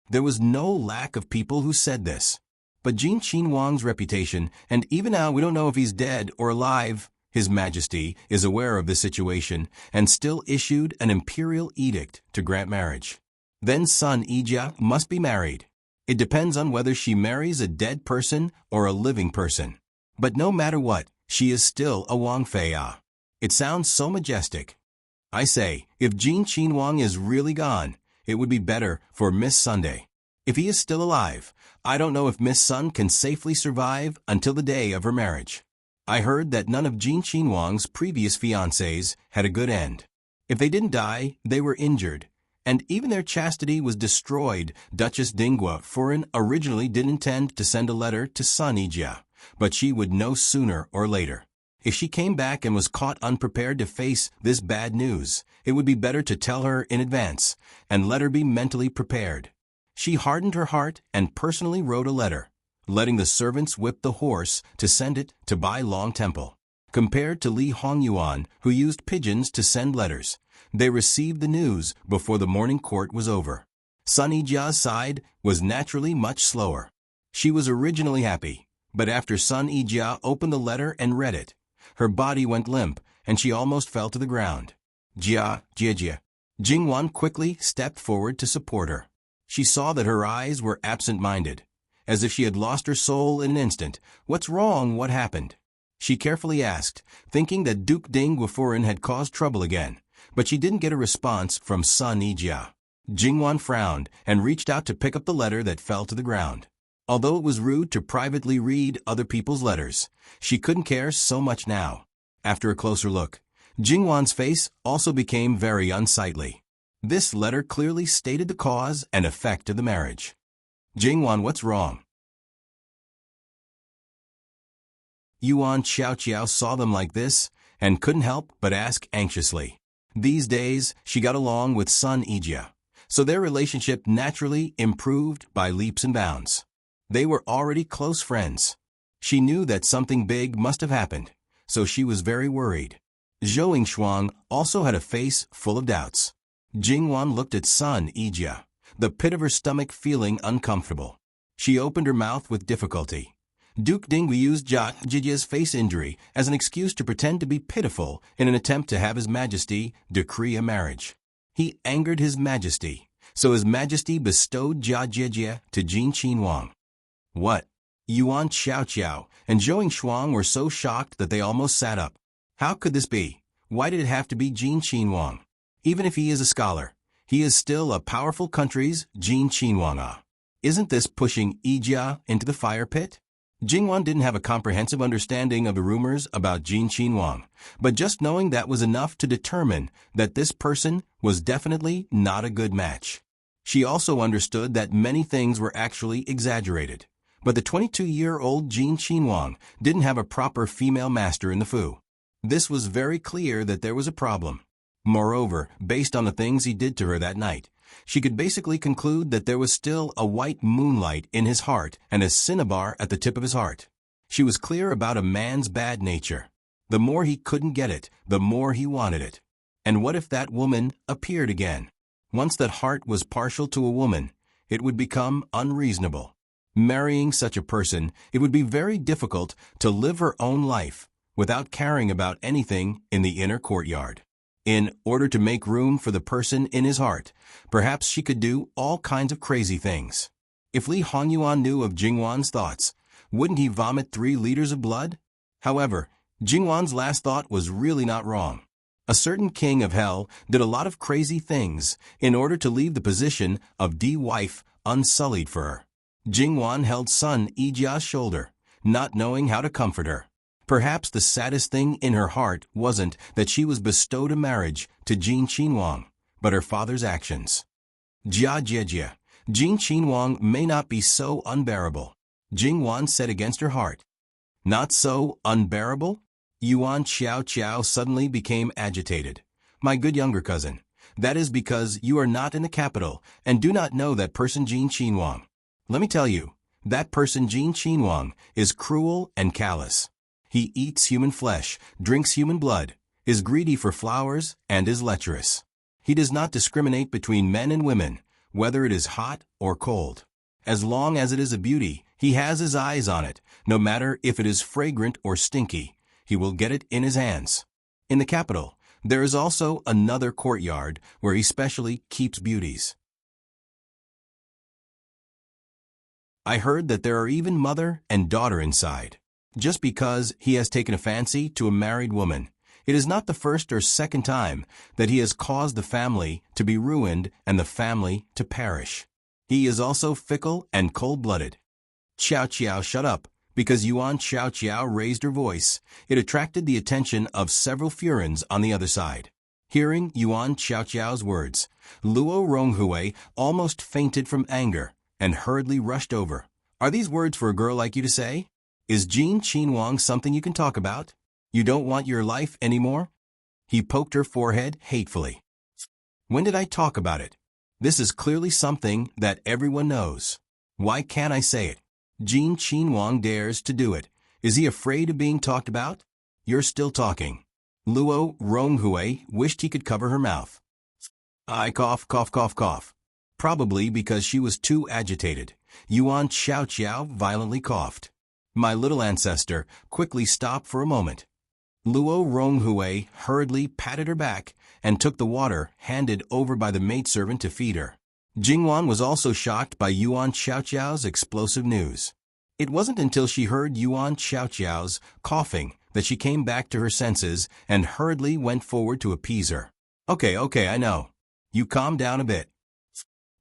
There was no lack of people who said this. But Jin Qinhuang's reputation, and even now we don't know if he's dead or alive, His Majesty is aware of the situation and still issued an imperial edict to grant marriage. Then son Ijia must be married. It depends on whether she marries a dead person or a living person. But no matter what, she is still a Wang Fei. It sounds so majestic. I say, if Jin Qinhuang is really gone, it would be better for Miss Sunday. If he is still alive, I don't know if Miss Sun can safely survive until the day of her marriage. I heard that none of Jin Qinhuang's previous fiancés had a good end. If they didn't die, they were injured, and even their chastity was destroyed. Duchess Dinghua Furin originally didn't intend to send a letter to son Ijia, but she would know sooner or later. If she came back and was caught unprepared to face this bad news, it would be better to tell her in advance and let her be mentally prepared. She hardened her heart and personally wrote a letter, letting the servants whip the horse to send it to Bai Long Temple. Compared to Li Hongyuan, who used pigeons to send letters, they received the news before the morning court was over. Sun Ijia's side was naturally much slower. She was originally happy, but after Sun Ijia opened the letter and read it, her body went limp and she almost fell to the ground. Jia. Jingwan quickly stepped forward to support her. She saw that her eyes were absent-minded, as if she had lost her soul in an instant. What's wrong? What happened? She carefully asked, thinking that Duke Dinghua Furin had caused trouble again, but she didn't get a response from son Ijia. Jingwan frowned and reached out to pick up the letter that fell to the ground. Although it was rude to privately read other people's letters, she couldn't care so much now. After a closer look, Jingwan's face also became very unsightly. This letter clearly stated the cause and effect of the marriage. Jingwan, what's wrong? Yuan Xiaoqiao saw them like this and couldn't help but ask anxiously. These days, she got along with son Ijia, so their relationship naturally improved by leaps and bounds. They were already close friends. She knew that something big must have happened, so she was very worried. Zhou Yingshuang also had a face full of doubts. Jingwan looked at son Ijia, the pit of her stomach feeling uncomfortable. She opened her mouth with difficulty. Duke Dinghua used Jijia's face injury as an excuse to pretend to be pitiful in an attempt to have His Majesty decree a marriage. He angered His Majesty, so His Majesty bestowed Jia to Jin Qinhuang. What? Yuan Xiaoqiao and Zhou Yingshuang were so shocked that they almost sat up. How could this be? Why did it have to be Jin Qinhuang? Even if he is a scholar, he is still a powerful country's Jin Qinhuang. Isn't this pushing Ijia into the fire pit? Jingwan didn't have a comprehensive understanding of the rumors about Jin Qinhuang, but just knowing that was enough to determine that this person was definitely not a good match. She also understood that many things were actually exaggerated, but the 22-year-old Jin Qinhuang didn't have a proper female master in the Fu. This was very clear that there was a problem. Moreover, based on the things he did to her that night, she could basically conclude that there was still a white moonlight in his heart and a cinnabar at the tip of his heart. She was clear about a man's bad nature. The more he couldn't get it, the more he wanted it. And what if that woman appeared again? Once that heart was partial to a woman, it would become unreasonable. Marrying such a person, it would be very difficult to live her own life without caring about anything in the inner courtyard. In order to make room for the person in his heart, perhaps she could do all kinds of crazy things. If Li Hongyuan knew of Jingwan's thoughts, wouldn't he vomit 3 liters of blood? However, Jingwan's last thought was really not wrong. A certain king of hell did a lot of crazy things in order to leave the position of D-wife unsullied for her. Jingwan held son Ijia's shoulder, not knowing how to comfort her. Perhaps the saddest thing in her heart wasn't that she was bestowed a marriage to Jin Qinhuang, but her father's actions. Jia Jiejia, Jin Qinhuang may not be so unbearable, Jingwan said against her heart. Not so unbearable? Yuan Xiao Xiao suddenly became agitated. My good younger cousin, that is because you are not in the capital and do not know that person Jin Qinhuang. Let me tell you, that person Jin Qinhuang is cruel and callous. He eats human flesh, drinks human blood, is greedy for flowers, and is lecherous. He does not discriminate between men and women, whether it is hot or cold. As long as it is a beauty, he has his eyes on it, no matter if it is fragrant or stinky. He will get it in his hands. In the capital, there is also another courtyard where he specially keeps beauties. I heard that there are even mother and daughter inside. Just because he has taken a fancy to a married woman, it is not the first or second time that he has caused the family to be ruined and the family to perish. He is also fickle and cold-blooded. Xiao Qiao, shut up, because Yuan Xiao Qiao raised her voice. It attracted the attention of several Furins on the other side. Hearing Yuan Xiao Qiao's words, Luo Ronghui almost fainted from anger and hurriedly rushed over. Are these words for a girl like you to say? Is Jin Qinhuang something you can talk about? You don't want your life anymore? He poked her forehead hatefully. When did I talk about it? This is clearly something that everyone knows. Why can't I say it? Jin Qinhuang dares to do it. Is he afraid of being talked about? You're still talking. Luo Ronghui wished he could cover her mouth. I cough, cough, cough, cough. Probably because she was too agitated. Yuan Xiao Qiao violently coughed. My little ancestor, quickly stop for a moment. Luo Ronghui hurriedly patted her back and took the water handed over by the maidservant to feed her. Jingwan was also shocked by Yuan Xiao Qiao's explosive news. It wasn't until she heard Yuan Xiao Qiao's coughing that she came back to her senses and hurriedly went forward to appease her. Okay, I know. You calm down a bit.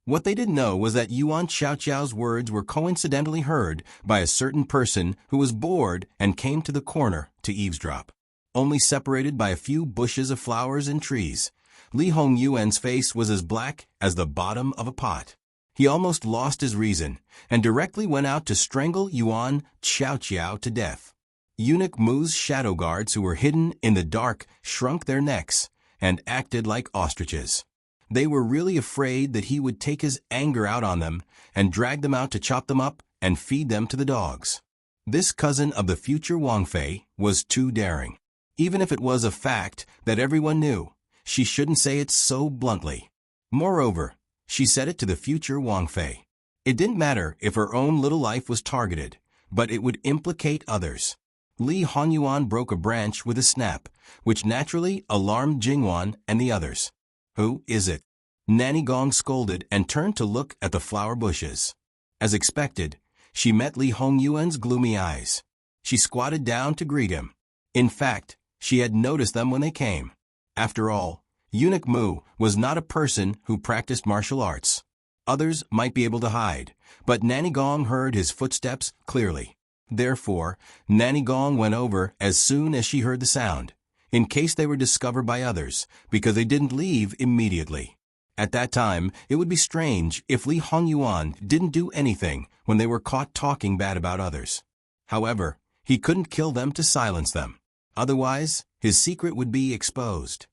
What they didn't know was that Yuan Xiao Qiao's words were coincidentally heard by a certain person who was bored and came to the corner to eavesdrop. Only separated by a few bushes of flowers and trees, Li Hongyuan's face was as black as the bottom of a pot. He almost lost his reason and directly went out to strangle Yuan Xiao Qiao to death. Eunuch Mu's shadow guards who were hidden in the dark shrunk their necks and acted like ostriches. They were really afraid that he would take his anger out on them and drag them out to chop them up and feed them to the dogs. This cousin of the future Wang Fei was too daring. Even if it was a fact that everyone knew, she shouldn't say it so bluntly. Moreover, she said it to the future Wang Fei. It didn't matter if her own little life was targeted, but it would implicate others. Li Honyuan broke a branch with a snap, which naturally alarmed Jingwan and the others. Who is it? Nanny Gong scolded and turned to look at the flower bushes. As expected, she met Li Hongyuan's gloomy eyes. She squatted down to greet him. In fact, she had noticed them when they came. After all, Eunuch Mu was not a person who practiced martial arts. Others might be able to hide, but Nanny Gong heard his footsteps clearly. Therefore, Nanny Gong went over as soon as she heard the sound, in case they were discovered by others, because they didn't leave immediately. At that time, it would be strange if Li Hongyuan didn't do anything when they were caught talking bad about others. However, he couldn't kill them to silence them. Otherwise, his secret would be exposed.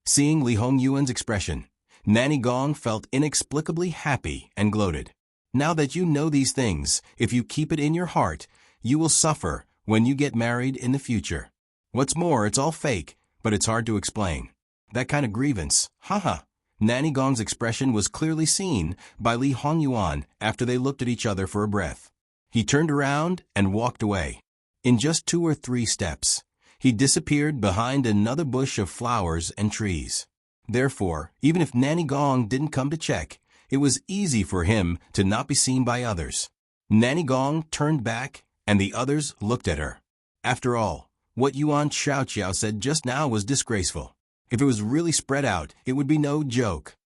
Seeing Li Hongyuan's expression, Nanny Gong felt inexplicably happy and gloated. Now that you know these things, if you keep it in your heart, you will suffer when you get married in the future. What's more, it's all fake, but it's hard to explain. That kind of grievance, haha. Nanny Gong's expression was clearly seen by Li Hongyuan after they looked at each other for a breath. He turned around and walked away. In just 2 or 3 steps, he disappeared behind another bush of flowers and trees. Therefore, even if Nanny Gong didn't come to check, it was easy for him to not be seen by others. Nanny Gong turned back, and the others looked at her. After all, what Yuan Xiao Qiao said just now was disgraceful. If it was really spread out, it would be no joke.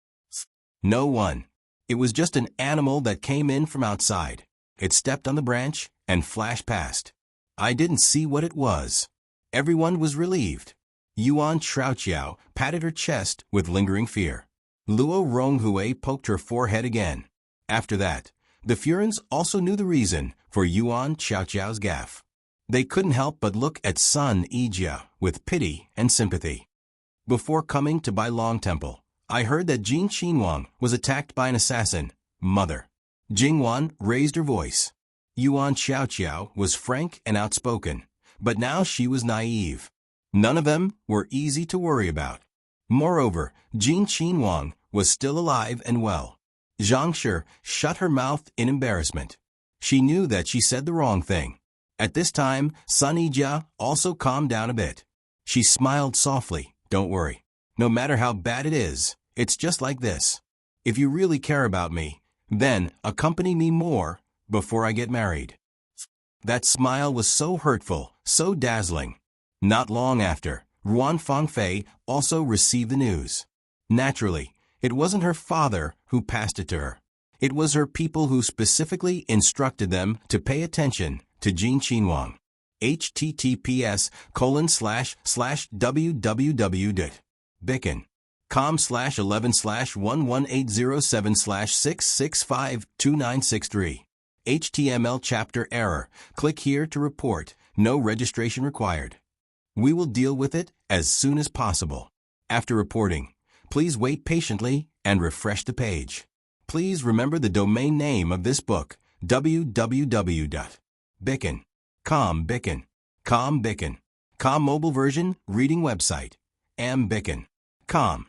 No one, It was just an animal that came in from outside. It stepped on the branch and flashed past. I didn't see what it was. Everyone was relieved. Yuan Shaoqiao patted her chest with lingering fear. Luo Ronghue poked her forehead again. After that, the Furins also knew the reason for Yuan Shaoqiao's gaffe. They couldn't help but look at Sun Yijia with pity and sympathy. Before coming to Bailong Temple, I heard that Jin Qinhuang was attacked by an assassin. Mother. Jingwan raised her voice. Yuan Shaoqiao was frank and outspoken, but now she was naive. None of them were easy to worry about. Moreover, Jin Qinhuang was still alive and well. Zhang Shi shut her mouth in embarrassment. She knew that she said the wrong thing. At this time, Sun Yijia also calmed down a bit. She smiled softly. Don't worry. No matter how bad it is, it's just like this. If you really care about me, then accompany me more before I get married. That smile was so hurtful, so dazzling. Not long after, Ruan Fangfei also received the news. Naturally, it wasn't her father who passed it to her. It was her people who specifically instructed them to pay attention to Jin Qinhuang. https://www.bicken.com/11/11807/6652963. HTML chapter error. Click here to report. No registration required. We will deal with it as soon as possible. After reporting, please wait patiently and refresh the page. Please remember the domain name of this book, www.bicken.com. Bicken. Com mobile version, reading website, ambicken.com.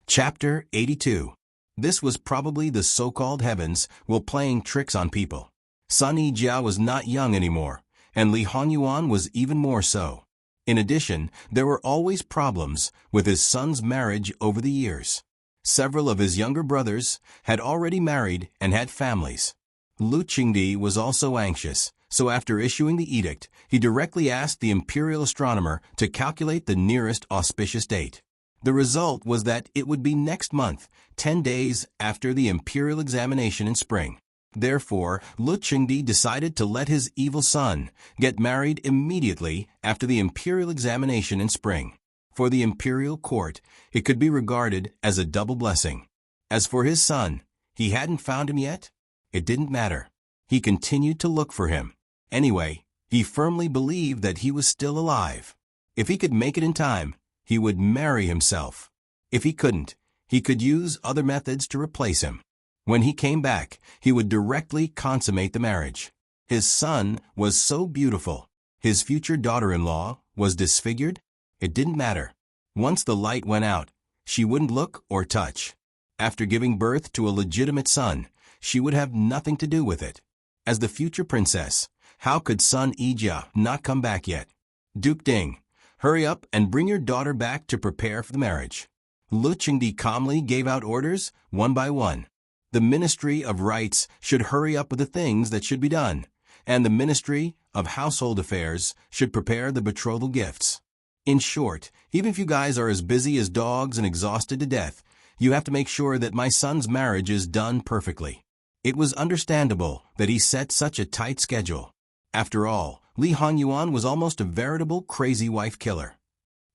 Chapter 82. This was probably the so-called heavens while playing tricks on people. Sun Yijia was not young anymore, and Li Hongyuan was even more so. In addition, there were always problems with his son's marriage over the years. Several of his younger brothers had already married and had families. Lu Qingdi was also anxious, so after issuing the edict, he directly asked the imperial astronomer to calculate the nearest auspicious date. The result was that it would be next month, 10 days after the imperial examination in spring. Therefore, Lu Qingdi decided to let his evil son get married immediately after the imperial examination in spring. For the imperial court, it could be regarded as a double blessing. As for his son, he hadn't found him yet. It didn't matter. He continued to look for him. Anyway, he firmly believed that he was still alive. If he could make it in time, he would marry himself. If he couldn't, he could use other methods to replace him. When he came back, he would directly consummate the marriage. His son was so beautiful. His future daughter-in-law was disfigured. It didn't matter. Once the light went out, she wouldn't look or touch. After giving birth to a legitimate son, she would have nothing to do with it. As the future princess, how could Sun Yijia not come back yet? Duke Ding, hurry up and bring your daughter back to prepare for the marriage. Lu Qingdi calmly gave out orders, one by one. The Ministry of Rites should hurry up with the things that should be done, and the Ministry of Household Affairs should prepare the betrothal gifts. In short, even if you guys are as busy as dogs and exhausted to death, you have to make sure that my son's marriage is done perfectly. It was understandable that he set such a tight schedule. After all, Li Hongyuan was almost a veritable crazy wife killer.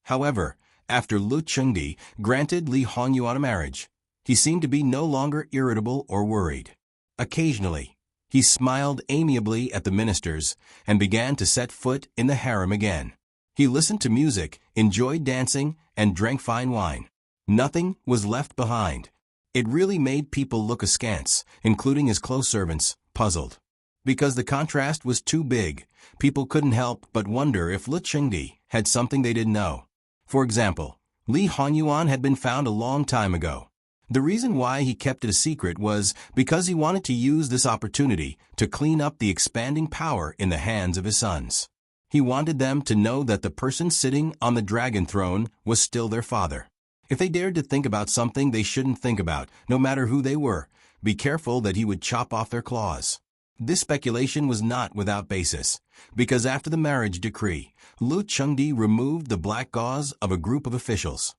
However, after Lu Qingdi granted Li Hongyuan a marriage, he seemed to be no longer irritable or worried. Occasionally, he smiled amiably at the ministers and began to set foot in the harem again. He listened to music, enjoyed dancing, and drank fine wine. Nothing was left behind. It really made people look askance, including his close servants, puzzled. Because the contrast was too big, people couldn't help but wonder if Lu Qingdi had something they didn't know. For example, Li Hongyuan had been found a long time ago. The reason why he kept it a secret was because he wanted to use this opportunity to clean up the expanding power in the hands of his sons. He wanted them to know that the person sitting on the dragon throne was still their father. If they dared to think about something they shouldn't think about, no matter who they were, be careful that he would chop off their claws. This speculation was not without basis, because after the marriage decree, Lu Chengdi removed the black gauze of a group of officials.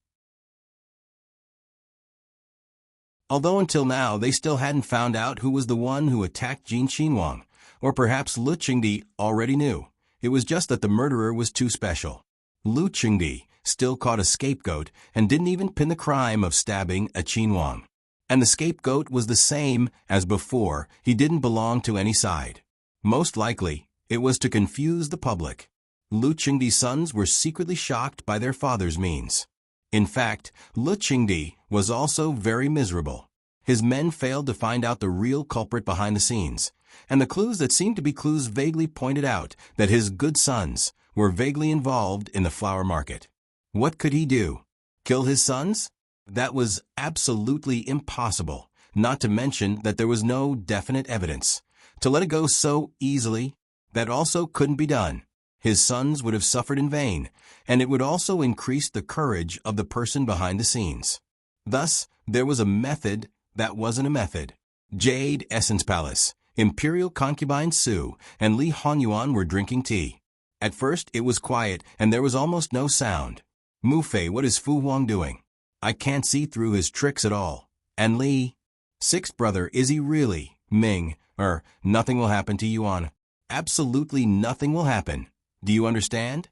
Although until now they still hadn't found out who was the one who attacked Jin Xinhuang, or perhaps Lu Chengdi already knew. It was just that the murderer was too special. Lu Chengdi still caught a scapegoat and didn't even pin the crime of stabbing a Xinhuang. And the scapegoat was the same as before. He didn't belong to any side. Most likely, it was to confuse the public. Lu Chengdi's sons were secretly shocked by their father's means. In fact, Lu Chengdi was also very miserable. His men failed to find out the real culprit behind the scenes, and the clues that seemed to be clues vaguely pointed out that his good sons were vaguely involved in the flower market. What could he do? Kill his sons? That was absolutely impossible, not to mention that there was no definite evidence. To let it go so easily, that also couldn't be done. His sons would have suffered in vain, and it would also increase the courage of the person behind the scenes. Thus, there was a method that wasn't a method. Jade Essence Palace, Imperial Concubine Su, and Li Hongyuan were drinking tea. At first, it was quiet, and there was almost no sound. Mu Fei, what is Fu Huang doing? I can't see through his tricks at all. And Li? Sixth brother, is he really? Ming, nothing will happen to Yuan. Absolutely nothing will happen. Do you understand?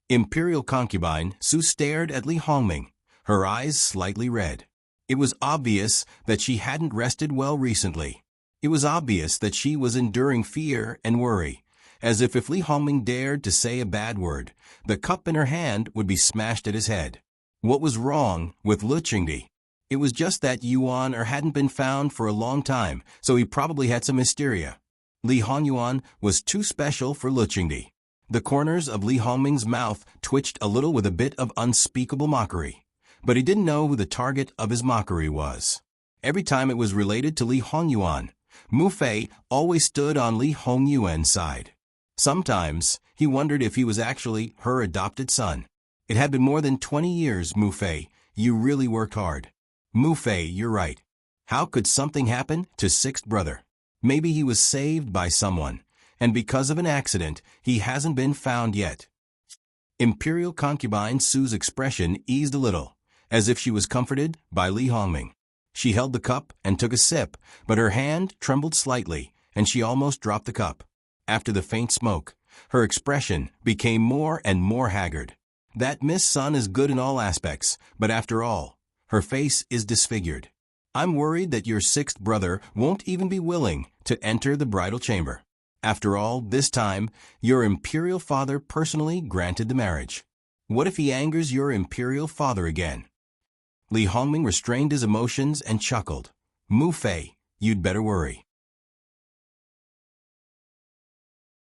Imperial Concubine Su stared at Li Hongming, her eyes slightly red. It was obvious that she hadn't rested well recently. It was obvious that she was enduring fear and worry, as if Li Hongming dared to say a bad word, the cup in her hand would be smashed at his head. What was wrong with Lu Chengdi? It was just that Yuan hadn't been found for a long time, so he probably had some hysteria. Li Hongyuan was too special for Lu Chengdi. The corners of Li Hongming's mouth twitched a little with a bit of unspeakable mockery, but he didn't know who the target of his mockery was. Every time it was related to Li Hongyuan, Mu Fei always stood on Li Hongyuan's side. Sometimes, he wondered if he was actually her adopted son. It had been more than 20 years, Mu Fei. You really worked hard. Mu Fei, you're right. How could something happen to sixth brother? Maybe he was saved by someone, and because of an accident, he hasn't been found yet. Imperial Concubine Su's expression eased a little, as if she was comforted by Li Hongming. She held the cup and took a sip, but her hand trembled slightly, and she almost dropped the cup. After the faint smoke, her expression became more and more haggard. That Miss Sun is good in all aspects, but after all, her face is disfigured. I'm worried that your sixth brother won't even be willing to enter the bridal chamber. After all, this time, your imperial father personally granted the marriage. What if he angers your imperial father again? Li Hongming restrained his emotions and chuckled. Mu Fei, you'd better worry.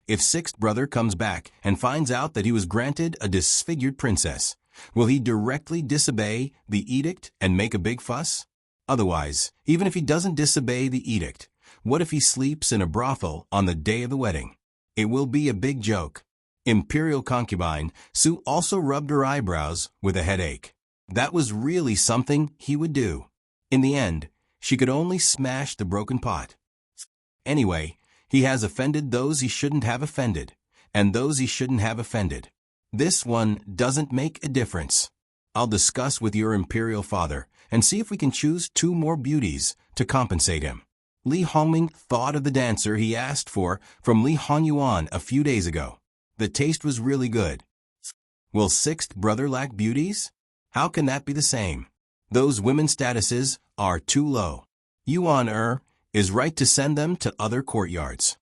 If sixth brother comes back and finds out that he was granted a disfigured princess, will he directly disobey the edict and make a big fuss? Otherwise, even if he doesn't disobey the edict, what if he sleeps in a brothel on the day of the wedding? It will be a big joke. Imperial Concubine Su also rubbed her eyebrows with a headache. That was really something he would do. In the end, she could only smash the broken pot. Anyway, he has offended those he shouldn't have offended, and those he shouldn't have offended. This one doesn't make a difference. I'll discuss with your imperial father and see if we can choose 2 more beauties to compensate him. Li Hongming thought of the dancer he asked for from Li Hongyuan a few days ago. The taste was really good. Will sixth brother lack beauties? How can that be the same? Those women's statuses are too low. Yuan is right to send them to other courtyards.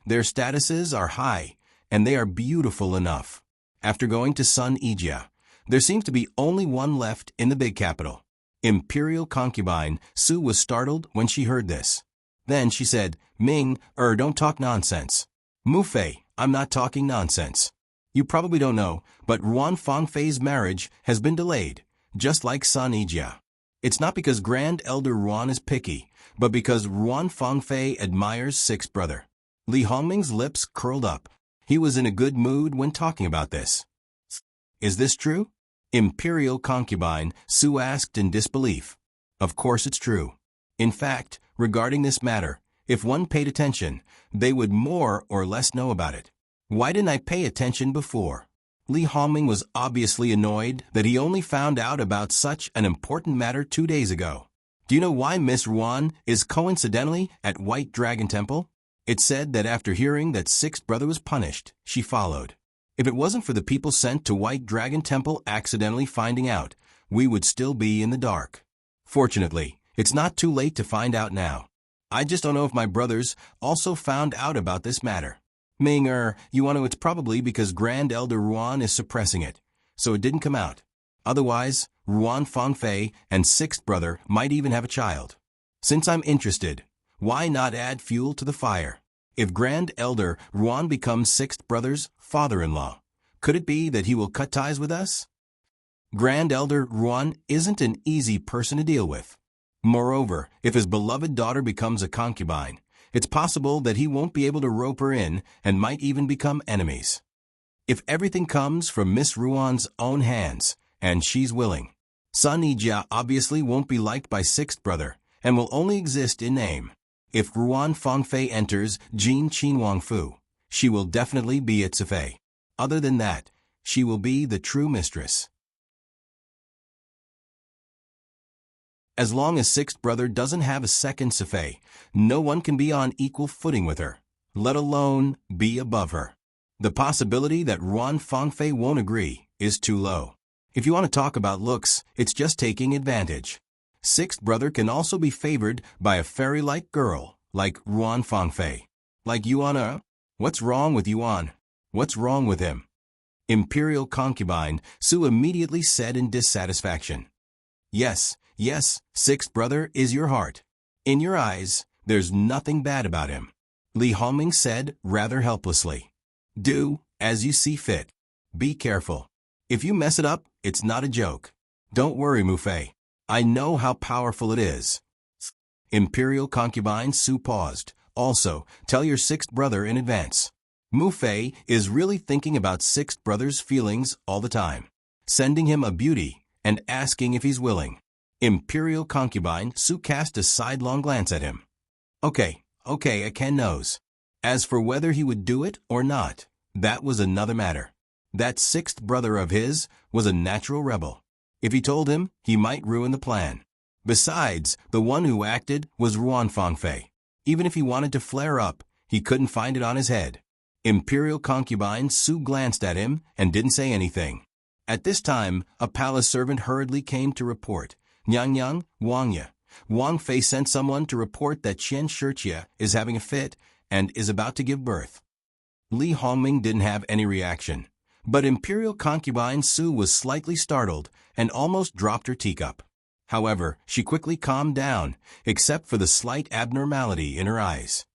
Their statuses are high, and they are beautiful enough. After going to Sun Ijia, there seems to be only one left in the big capital. Imperial Concubine Su was startled when she heard this. Then she said, Ming, don't talk nonsense. Mu Fei, I'm not talking nonsense. You probably don't know, but Ruan Fangfei's marriage has been delayed, just like Sun Ijia. It's not because Grand Elder Ruan is picky, but because Ruan Fangfei admires sixth brother. Li Hongming's lips curled up. He was in a good mood when talking about this. Is this true? Imperial Concubine Su asked in disbelief. Of course it's true. In fact, regarding this matter, If one paid attention, they would more or less know about it. Why didn't I pay attention before? Li Hongming was obviously annoyed that he only found out about such an important matter 2 days ago. Do you know why Miss Ruan is coincidentally at White Dragon Temple? It said that after hearing that sixth brother was punished, she followed. If it wasn't for the people sent to White Dragon Temple accidentally finding out, we would still be in the dark. Fortunately, it's not too late to find out now. I just don't know if my brothers also found out about this matter. Ming, you want to, it's probably because Grand Elder Ruan is suppressing it, so it didn't come out. Otherwise, Ruan Fangfei and sixth brother might even have a child. Since I'm interested, why not add fuel to the fire? If Grand Elder Ruan becomes sixth brother's father-in-law, could it be that he will cut ties with us? Grand Elder Ruan isn't an easy person to deal with. Moreover, if his beloved daughter becomes a concubine, it's possible that he won't be able to rope her in and might even become enemies. If everything comes from Miss Ruan's own hands, and she's willing, Sun Yijia obviously won't be liked by sixth brother and will only exist in name. If Ruan Fangfei enters Jin Qin Wangfu, she will definitely be its Sifei. Other than that, she will be the true mistress. As long as sixth brother doesn't have a second Sifei, no one can be on equal footing with her, let alone be above her. The possibility that Ruan Fangfei won't agree is too low. If you want to talk about looks, it's just taking advantage. Sixth brother can also be favored by a fairy-like girl, like Ruan Fangfei. Like Yuan. What's wrong with Yuan? What's wrong with him? Imperial concubine Su immediately said in dissatisfaction. Yes, sixth brother is your heart. In your eyes, there's nothing bad about him. Li Hongming said rather helplessly. Do as you see fit. Be careful. If you mess it up, it's not a joke. Don't worry, Mu Fei. I know how powerful it is. Imperial concubine Su paused. Also, tell your sixth brother in advance. Mu Fei is really thinking about sixth brother's feelings all the time, sending him a beauty and asking if he's willing. Imperial concubine Su cast a sidelong glance at him. Okay, Ken knows. As for whether he would do it or not, that was another matter. That sixth brother of his was a natural rebel. If he told him, he might ruin the plan. Besides, the one who acted was Ruan Fangfei. Even if he wanted to flare up, he couldn't find it on his head. Imperial concubine Su glanced at him and didn't say anything. At this time, a palace servant hurriedly came to report. Nyang, Wangya. Wang Fei sent someone to report that Qian Shijia is having a fit and is about to give birth. Li Hongming didn't have any reaction, but Imperial concubine Su was slightly startled and almost dropped her teacup. However, she quickly calmed down, except for the slight abnormality in her eyes.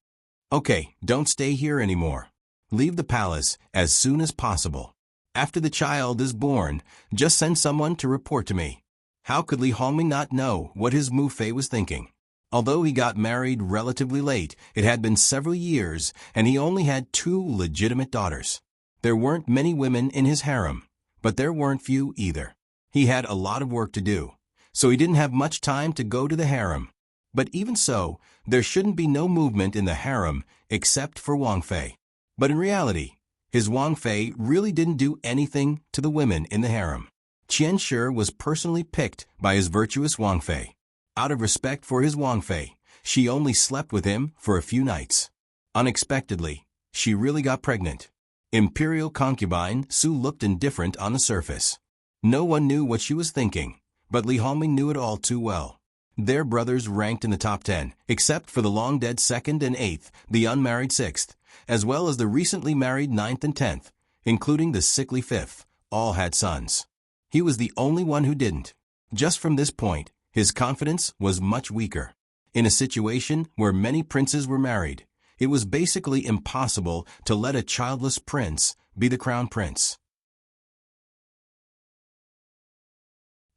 Okay, don't stay here anymore. Leave the palace as soon as possible. After the child is born, just send someone to report to me. How could Li Hongming not know what his Mu Fei was thinking? Although he got married relatively late, it had been several years, and he only had 2 legitimate daughters. There weren't many women in his harem, but there weren't few either. He had a lot of work to do, so he didn't have much time to go to the harem. But even so, there shouldn't be no movement in the harem except for Wang Fei. But in reality, his Wang Fei really didn't do anything to the women in the harem. Qian Shi was personally picked by his virtuous Wang Fei. Out of respect for his Wang Fei, she only slept with him for a few nights. Unexpectedly, she really got pregnant. Imperial concubine Su looked indifferent on the surface. No one knew what she was thinking, but Li Hongming knew it all too well. Their brothers ranked in the top 10, except for the long-dead 2nd and 8th, the unmarried 6th, as well as the recently married 9th and 10th, including the sickly 5th, all had sons. He was the only one who didn't. Just from this point, his confidence was much weaker. In a situation where many princes were married, it was basically impossible to let a childless prince be the crown prince.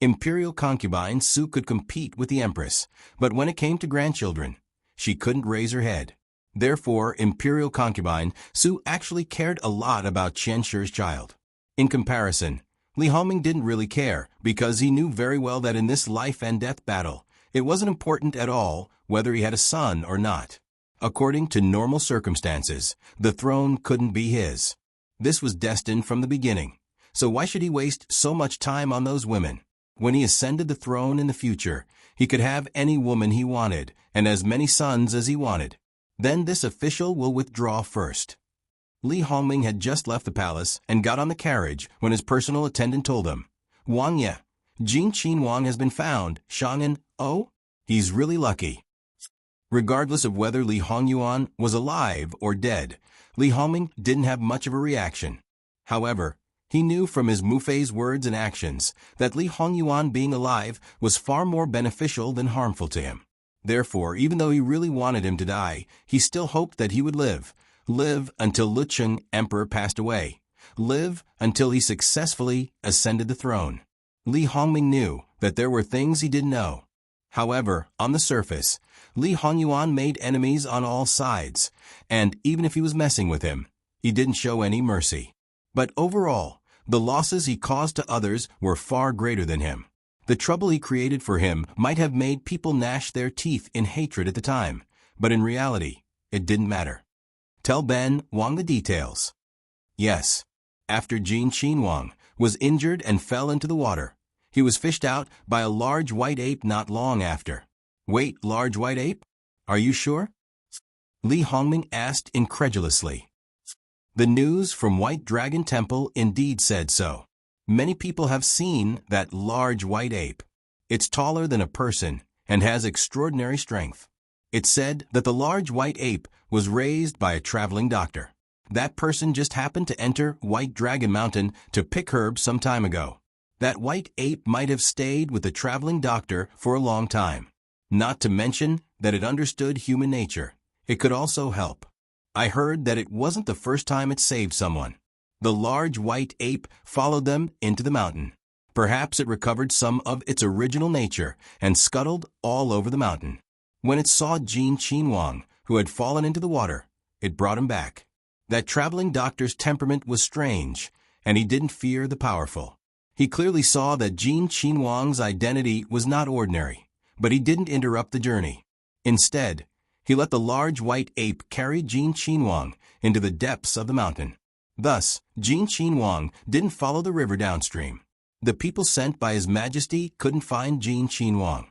Imperial concubine Su could compete with the empress, but when it came to grandchildren, she couldn't raise her head. Therefore, Imperial concubine Su actually cared a lot about Qian Shi's child. In comparison, Li Hongming didn't really care because he knew very well that in this life and death battle, it wasn't important at all whether he had a son or not. According to normal circumstances, the throne couldn't be his. This was destined from the beginning. So why should he waste so much time on those women? When he ascended the throne in the future, he could have any woman he wanted and as many sons as he wanted. Then this official will withdraw first. Li Hongming had just left the palace and got on the carriage when his personal attendant told him, "Wang Ye, Jin Qinhuang has been found, Shang'an, oh? He's really lucky." Regardless of whether Li Hongyuan was alive or dead, Li Hongming didn't have much of a reaction. However, he knew from his Mufei's words and actions that Li Hongyuan being alive was far more beneficial than harmful to him. Therefore, even though he really wanted him to die, he still hoped that he would live until Lucheng Emperor passed away, live until he successfully ascended the throne. Li Hongming knew that there were things he didn't know. However, on the surface, Li Hongyuan made enemies on all sides, and even if he was messing with him, he didn't show any mercy. But overall, the losses he caused to others were far greater than him. The trouble he created for him might have made people gnash their teeth in hatred at the time, but in reality, it didn't matter. Tell Ben Wang the details. Yes. After Jin Qinhuang was injured and fell into the water, he was fished out by a large white ape not long after. Wait, large white ape? Are you sure? Li Hongming asked incredulously. The news from White Dragon Temple indeed said so. Many people have seen that large white ape. It's taller than a person and has extraordinary strength. It said that the large white ape was raised by a traveling doctor. That person just happened to enter White Dragon Mountain to pick herbs some time ago. That white ape might have stayed with the traveling doctor for a long time. Not to mention that it understood human nature. It could also help. I heard that it wasn't the first time it saved someone. The large white ape followed them into the mountain. Perhaps it recovered some of its original nature and scuttled all over the mountain. When it saw Jin Qinhuang, who had fallen into the water, it brought him back. That traveling doctor's temperament was strange, and he didn't fear the powerful. He clearly saw that Jin Qinhuang's identity was not ordinary, but he didn't interrupt the journey. Instead, he let the large white ape carry Jin Qinhuang into the depths of the mountain. Thus, Jin Qinhuang didn't follow the river downstream. The people sent by His Majesty couldn't find Jin Qinhuang.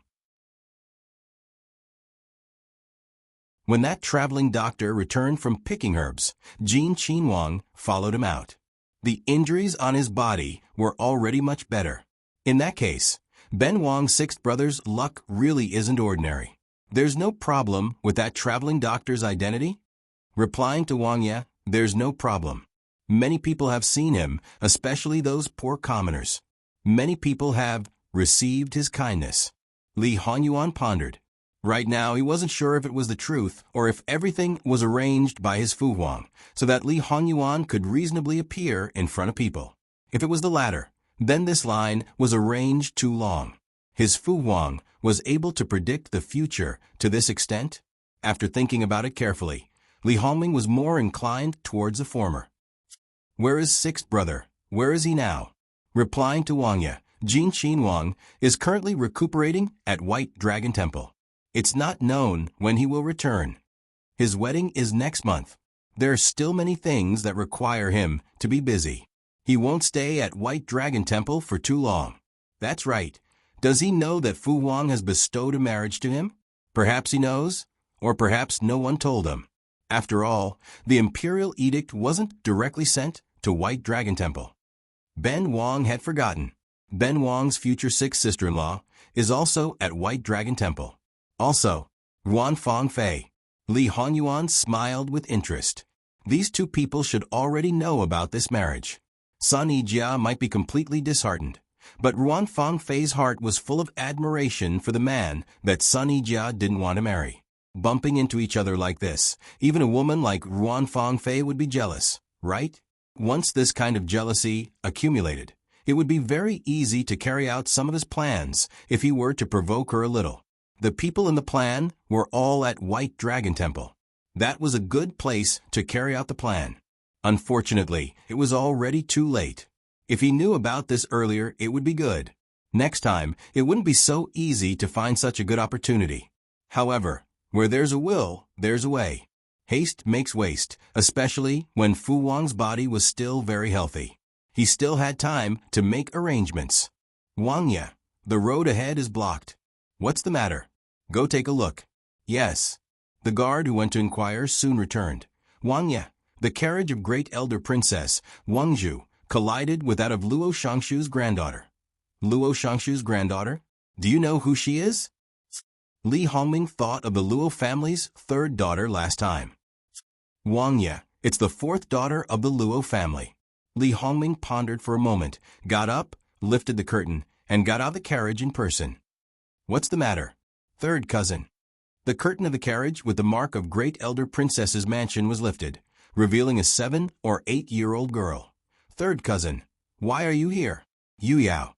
When that traveling doctor returned from picking herbs, Jin Qinhuang followed him out. The injuries on his body were already much better. In that case, Ben Wang's sixth brother's luck really isn't ordinary. There's no problem with that traveling doctor's identity? Replying to Wang Ye, there's no problem. Many people have seen him, especially those poor commoners. Many people have received his kindness. Li Hongyuan pondered. Right now, he wasn't sure if it was the truth or if everything was arranged by his Fu Huang so that Li Hongyuan could reasonably appear in front of people. If it was the latter, then this line was arranged too long. His Fu Huang was able to predict the future to this extent? After thinking about it carefully, Li Hongming was more inclined towards the former. Where is sixth brother? Where is he now? Replying to Wang Ye, Jin Qinhuang is currently recuperating at White Dragon Temple. It's not known when he will return. His wedding is next month. There are still many things that require him to be busy. He won't stay at White Dragon Temple for too long. That's right. Does he know that Fu Huang has bestowed a marriage to him? Perhaps he knows, or perhaps no one told him. After all, the imperial edict wasn't directly sent to White Dragon Temple. Ben Wang had forgotten. Ben Wang's future sixth sister-in-law is also at White Dragon Temple. Also, Ruan Fong Fei. Li Hongyuan smiled with interest. These two people should already know about this marriage. Sun Yijia might be completely disheartened, but Ruan Fong Fei's heart was full of admiration for the man that Sun Yijia didn't want to marry. Bumping into each other like this, even a woman like Ruan Fong Fei would be jealous, right? Once this kind of jealousy accumulated, it would be very easy to carry out some of his plans if he were to provoke her a little. The people in the plan were all at White Dragon Temple. That was a good place to carry out the plan. Unfortunately, it was already too late. If he knew about this earlier, it would be good. Next time, it wouldn't be so easy to find such a good opportunity. However, Where there's a will, there's a way. Haste makes waste, especially when Fu Wang's body was still very healthy. He still had time to make arrangements. Wang Ye, the road ahead is blocked. What's the matter? Go take a look. Yes. The guard who went to inquire soon returned. Wang Ye, the carriage of great elder princess, Wang Zhu, collided with that of Luo Shangshu's granddaughter. Luo Shangshu's granddaughter? Do you know who she is? Li Hongming thought of the Luo family's third daughter last time. Wang Ye, it's the fourth daughter of the Luo family. Li Hongming pondered for a moment, got up, lifted the curtain, and got out of the carriage in person. What's the matter? Third cousin. The curtain of the carriage with the mark of great elder princess's mansion was lifted, revealing a 7 or 8-year-old girl. Third cousin, why are you here? Yu Yao.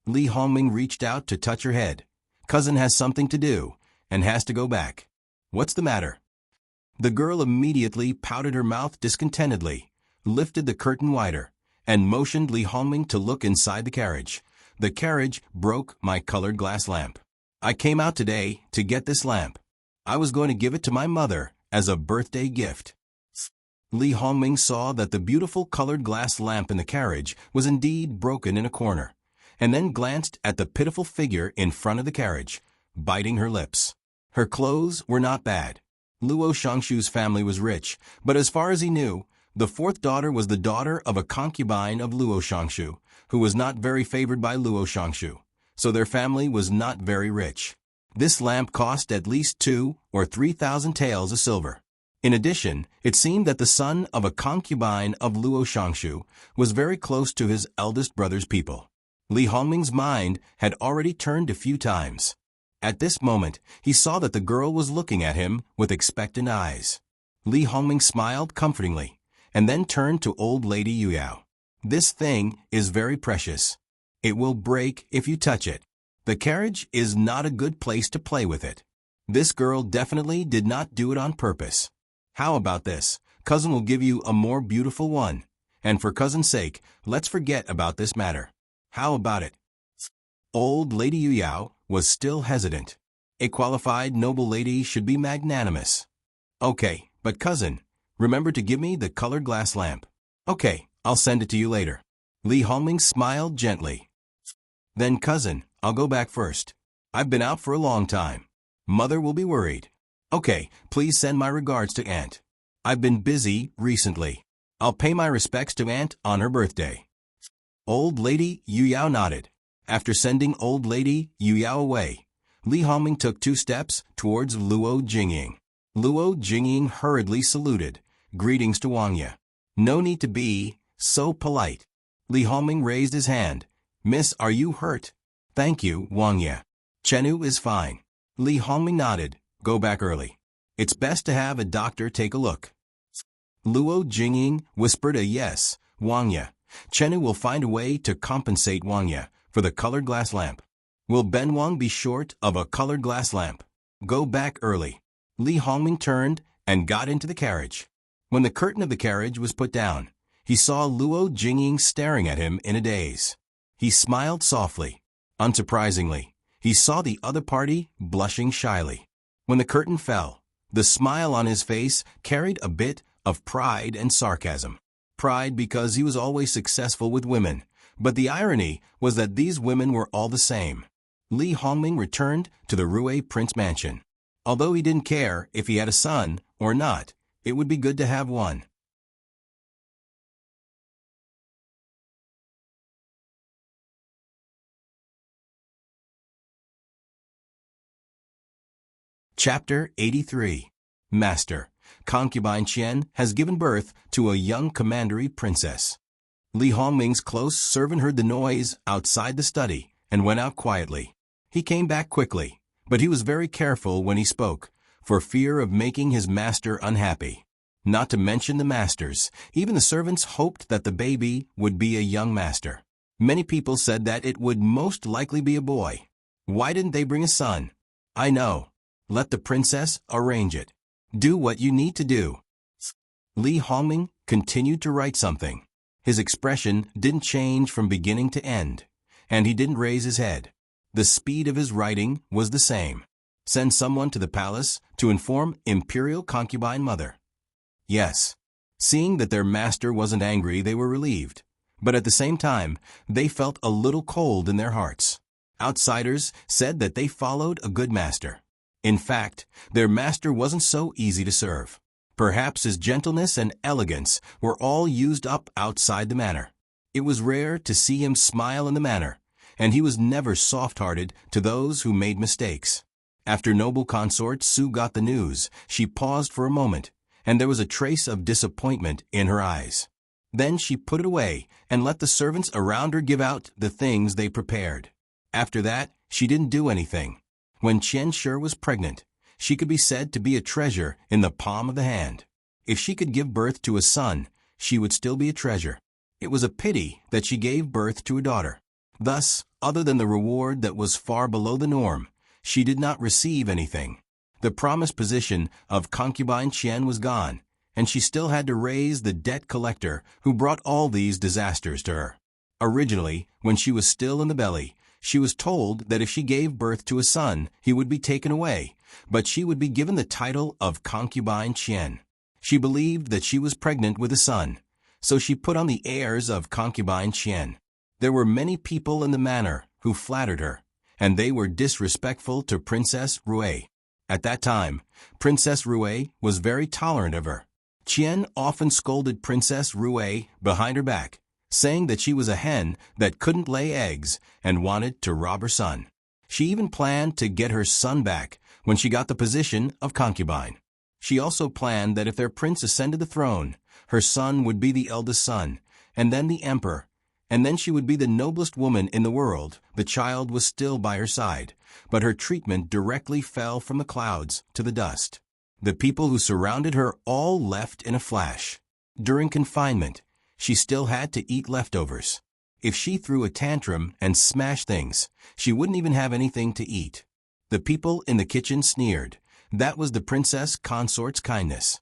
Li Hongming reached out to touch her head. Cousin has something to do, and has to go back. What's the matter? The girl immediately pouted her mouth discontentedly, lifted the curtain wider, and motioned Li Hongming to look inside the carriage. The carriage broke my colored glass lamp. I came out today to get this lamp. I was going to give it to my mother as a birthday gift. Li Hongming saw that the beautiful colored glass lamp in the carriage was indeed broken in a corner, and then glanced at the pitiful figure in front of the carriage, biting her lips. Her clothes were not bad. Luo Shangshu's family was rich, but as far as he knew, the fourth daughter was the daughter of a concubine of Luo Shangshu, who was not very favored by Luo Shangshu, so their family was not very rich. This lamp cost at least 2,000 or 3,000 taels of silver. In addition, it seemed that the son of a concubine of Luo Shangshu was very close to his eldest brother's people. Li Hongming's mind had already turned a few times. At this moment, he saw that the girl was looking at him with expectant eyes. Li Hongming smiled comfortingly, and then turned to old lady Yu Yao. This thing is very precious. It will break if you touch it. The carriage is not a good place to play with it. This girl definitely did not do it on purpose. How about this? Cousin will give you a more beautiful one. And for cousin's sake, let's forget about this matter. How about it? Old lady Yu Yao was still hesitant. A qualified noble lady should be magnanimous. Okay, but cousin, remember to give me the colored glass lamp. Okay, I'll send it to you later. Li Hongming smiled gently. Then cousin, I'll go back first. I've been out for a long time. Mother will be worried. Okay, please send my regards to Aunt. I've been busy recently. I'll pay my respects to Aunt on her birthday. Old lady Yu Yao nodded. After sending old lady Yu Yao away, Li Hongming took 2 steps towards Luo Jingying. Luo Jingying hurriedly saluted. Greetings to Wang Ye. No need to be so polite. Li Hongming raised his hand. Miss, are you hurt? Thank you, Wang Ye. Chenu is fine. Li Hongming nodded. Go back early. It's best to have a doctor take a look. Luo Jingying whispered a yes. Wang Ye. Chenu will find a way to compensate Wang Ye for the colored glass lamp. Will Ben Wang be short of a colored glass lamp? Go back early. Li Hongming turned and got into the carriage. When the curtain of the carriage was put down, he saw Luo Jingying staring at him in a daze. He smiled softly. Unsurprisingly, he saw the other party blushing shyly. When the curtain fell, the smile on his face carried a bit of pride and sarcasm. Pride because he was always successful with women, but the irony was that these women were all the same. Li Hongming returned to the Rue Prince mansion. Although he didn't care if he had a son or not, it would be good to have one. Chapter 83. Master, concubine Qian has given birth to a young commandery princess. Li Hongming's close servant heard the noise outside the study and went out quietly. He came back quickly, but he was very careful when he spoke, for fear of making his master unhappy. Not to mention the masters, even the servants hoped that the baby would be a young master. Many people said that it would most likely be a boy. Why didn't they bring a son? I know. Let the princess arrange it. Do what you need to do. Li Hongming continued to write something. His expression didn't change from beginning to end, and he didn't raise his head. The speed of his writing was the same. Send someone to the palace to inform imperial concubine mother. Yes. Seeing that their master wasn't angry, they were relieved. But at the same time, they felt a little cold in their hearts. Outsiders said that they followed a good master. In fact, their master wasn't so easy to serve. Perhaps his gentleness and elegance were all used up outside the manor. It was rare to see him smile in the manor, and he was never soft-hearted to those who made mistakes. After noble consort Sue got the news, she paused for a moment, and there was a trace of disappointment in her eyes. Then she put it away and let the servants around her give out the things they prepared. After that, she didn't do anything. When Qian Shi was pregnant, she could be said to be a treasure in the palm of the hand. If she could give birth to a son, she would still be a treasure. It was a pity that she gave birth to a daughter. Thus, other than the reward that was far below the norm, she did not receive anything. The promised position of concubine Qian was gone, and she still had to raise the debt collector who brought all these disasters to her. Originally, when she was still in the belly, she was told that if she gave birth to a son, he would be taken away, but she would be given the title of concubine Qian. She believed that she was pregnant with a son, so she put on the airs of concubine Qian. There were many people in the manor who flattered her, and they were disrespectful to Princess Rui. At that time, Princess Rui was very tolerant of her. Qian often scolded Princess Rui behind her back, saying that she was a hen that couldn't lay eggs and wanted to rob her son. She even planned to get her son back when she got the position of concubine. She also planned that if their prince ascended the throne, her son would be the eldest son, and then the emperor, and then she would be the noblest woman in the world. The child was still by her side, but her treatment directly fell from the clouds to the dust. The people who surrounded her all left in a flash. During confinement, she still had to eat leftovers. If she threw a tantrum and smashed things, she wouldn't even have anything to eat. The people in the kitchen sneered. That was the princess consort's kindness.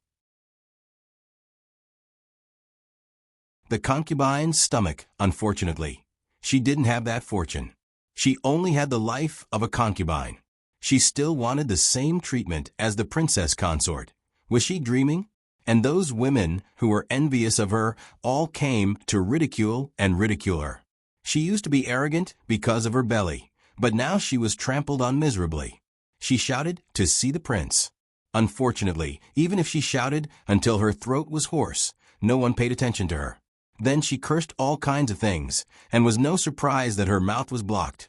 The concubine's stomach, unfortunately. She didn't have that fortune. She only had the life of a concubine. She still wanted the same treatment as the princess consort. Was she dreaming? And those women who were envious of her all came to ridicule her. She used to be arrogant because of her belly, but now she was trampled on miserably. She shouted to see the prince. Unfortunately, even if she shouted until her throat was hoarse, no one paid attention to her. Then she cursed all kinds of things, and was no surprise that her mouth was blocked.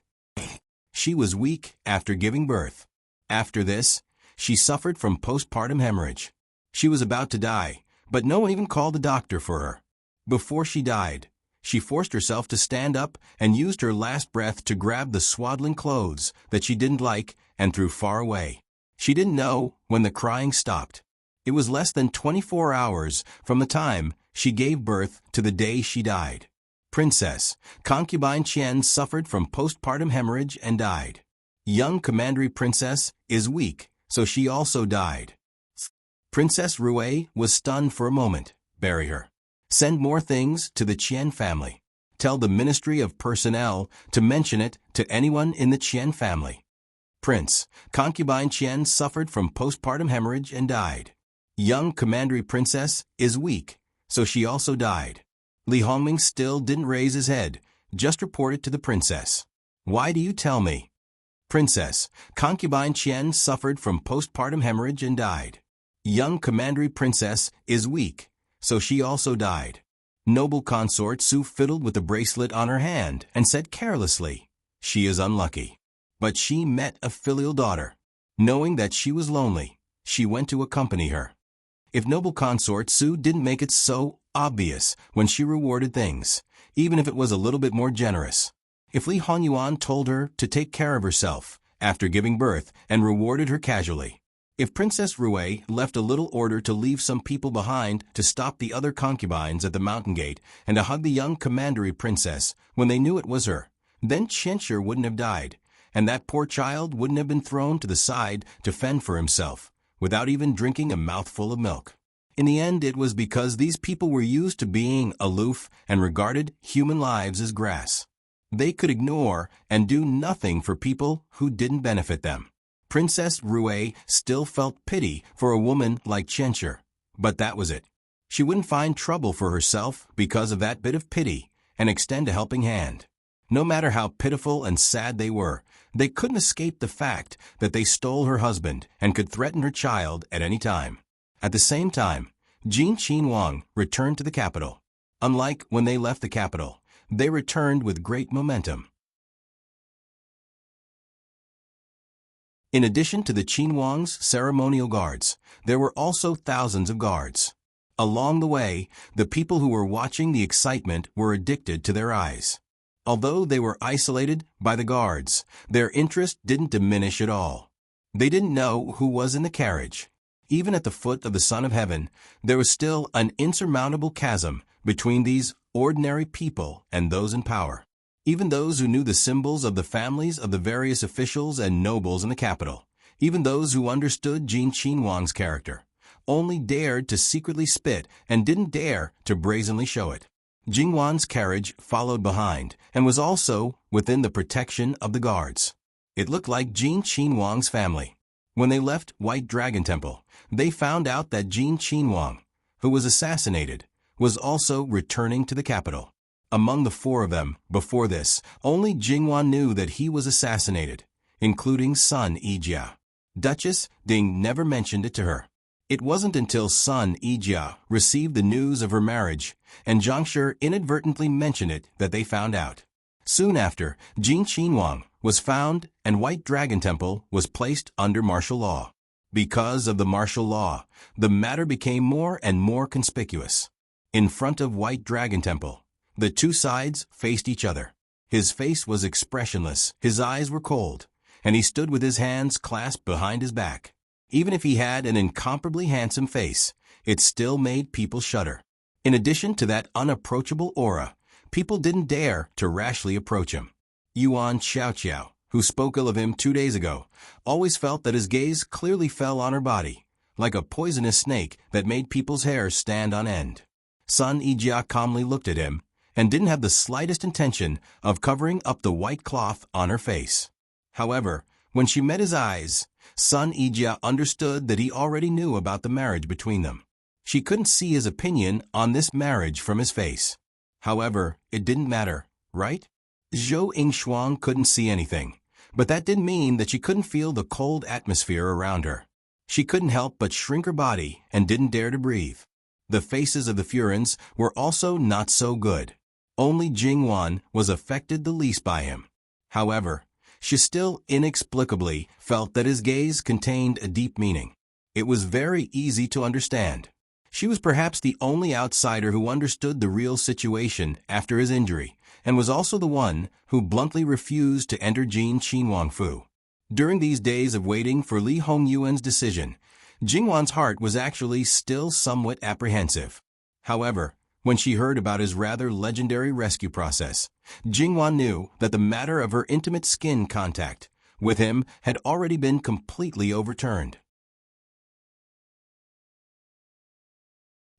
She was weak after giving birth. After this, she suffered from postpartum hemorrhage. She was about to die, but no one even called a doctor for her. Before she died, she forced herself to stand up and used her last breath to grab the swaddling clothes that she didn't like and threw far away. She didn't know when the crying stopped. It was less than 24 hours from the time she gave birth to the day she died. Princess concubine Qian suffered from postpartum hemorrhage and died. Young commandery princess is weak, so she also died. Princess Rui was stunned for a moment. Bury her. Send more things to the Qian family. Tell the Ministry of Personnel to mention it to anyone in the Qian family. Prince concubine Qian suffered from postpartum hemorrhage and died. Young commandery princess is weak, so she also died. Li Hongming still didn't raise his head, just reported to the princess. Why do you tell me? Princess concubine Qian suffered from postpartum hemorrhage and died. Young commandery princess is weak, so she also died. Noble consort Su fiddled with the bracelet on her hand and said carelessly, she is unlucky. But she met a filial daughter. Knowing that she was lonely, she went to accompany her. If noble consort Su didn't make it so obvious when she rewarded things, even if it was a little bit more generous. If Li Hongyuan told her to take care of herself after giving birth and rewarded her casually. If Princess Rui left a little order to leave some people behind to stop the other concubines at the mountain gate and to hug the young commandery princess when they knew it was her, then Qian Shi wouldn't have died, and that poor child wouldn't have been thrown to the side to fend for himself, without even drinking a mouthful of milk. In the end, it was because these people were used to being aloof and regarded human lives as grass. They could ignore and do nothing for people who didn't benefit them. Princess Rue still felt pity for a woman like Chencher, but that was it. She wouldn't find trouble for herself because of that bit of pity and extend a helping hand. No matter how pitiful and sad they were, they couldn't escape the fact that they stole her husband and could threaten her child at any time. At the same time, Jin Qinhuang returned to the capital. Unlike when they left the capital, they returned with great momentum. In addition to the Qinhuang's ceremonial guards, there were also thousands of guards. Along the way, the people who were watching the excitement were addicted to their eyes. Although they were isolated by the guards, their interest didn't diminish at all. They didn't know who was in the carriage. Even at the foot of the Son of Heaven, there was still an insurmountable chasm between these ordinary people and those in power. Even those who knew the symbols of the families of the various officials and nobles in the capital, even those who understood Jin Qinhuang's character, only dared to secretly spit and didn't dare to brazenly show it. Jingwan's carriage followed behind and was also within the protection of the guards. It looked like Jin Qinhuang's family. When they left White Dragon Temple, they found out that Jin Qinhuang, who was assassinated, was also returning to the capital. Among the four of them, before this, only Jingwan knew that he was assassinated, including Sun Yijia. Duchess Ding never mentioned it to her. It wasn't until Sun Yijia received the news of her marriage and Zhang Shi inadvertently mentioned it that they found out. Soon after, Jin Qinhuang was found and White Dragon Temple was placed under martial law. Because of the martial law, the matter became more and more conspicuous. In front of White Dragon Temple, the two sides faced each other. His face was expressionless, his eyes were cold, and he stood with his hands clasped behind his back. Even if he had an incomparably handsome face, it still made people shudder. In addition to that unapproachable aura, people didn't dare to rashly approach him. Yuan Xiaoqiao, who spoke ill of him 2 days ago, always felt that his gaze clearly fell on her body, like a poisonous snake that made people's hair stand on end. Sun Yijia calmly looked at him and didn't have the slightest intention of covering up the white cloth on her face. However, when she met his eyes, Sun Yijia understood that he already knew about the marriage between them. She couldn't see his opinion on this marriage from his face. However, it didn't matter, right? Zhou Yingshuang couldn't see anything, but that didn't mean that she couldn't feel the cold atmosphere around her. She couldn't help but shrink her body and didn't dare to breathe. The faces of the Furins were also not so good. Only Jingwan was affected the least by him. However, she still inexplicably felt that his gaze contained a deep meaning. It was very easy to understand. She was perhaps the only outsider who understood the real situation after his injury, and was also the one who bluntly refused to enter Jin Qinhuang Fu. During these days of waiting for Li Hongyuan's decision, Jingwan's heart was actually still somewhat apprehensive. However, when she heard about his rather legendary rescue process, Jingwan knew that the matter of her intimate skin contact with him had already been completely overturned.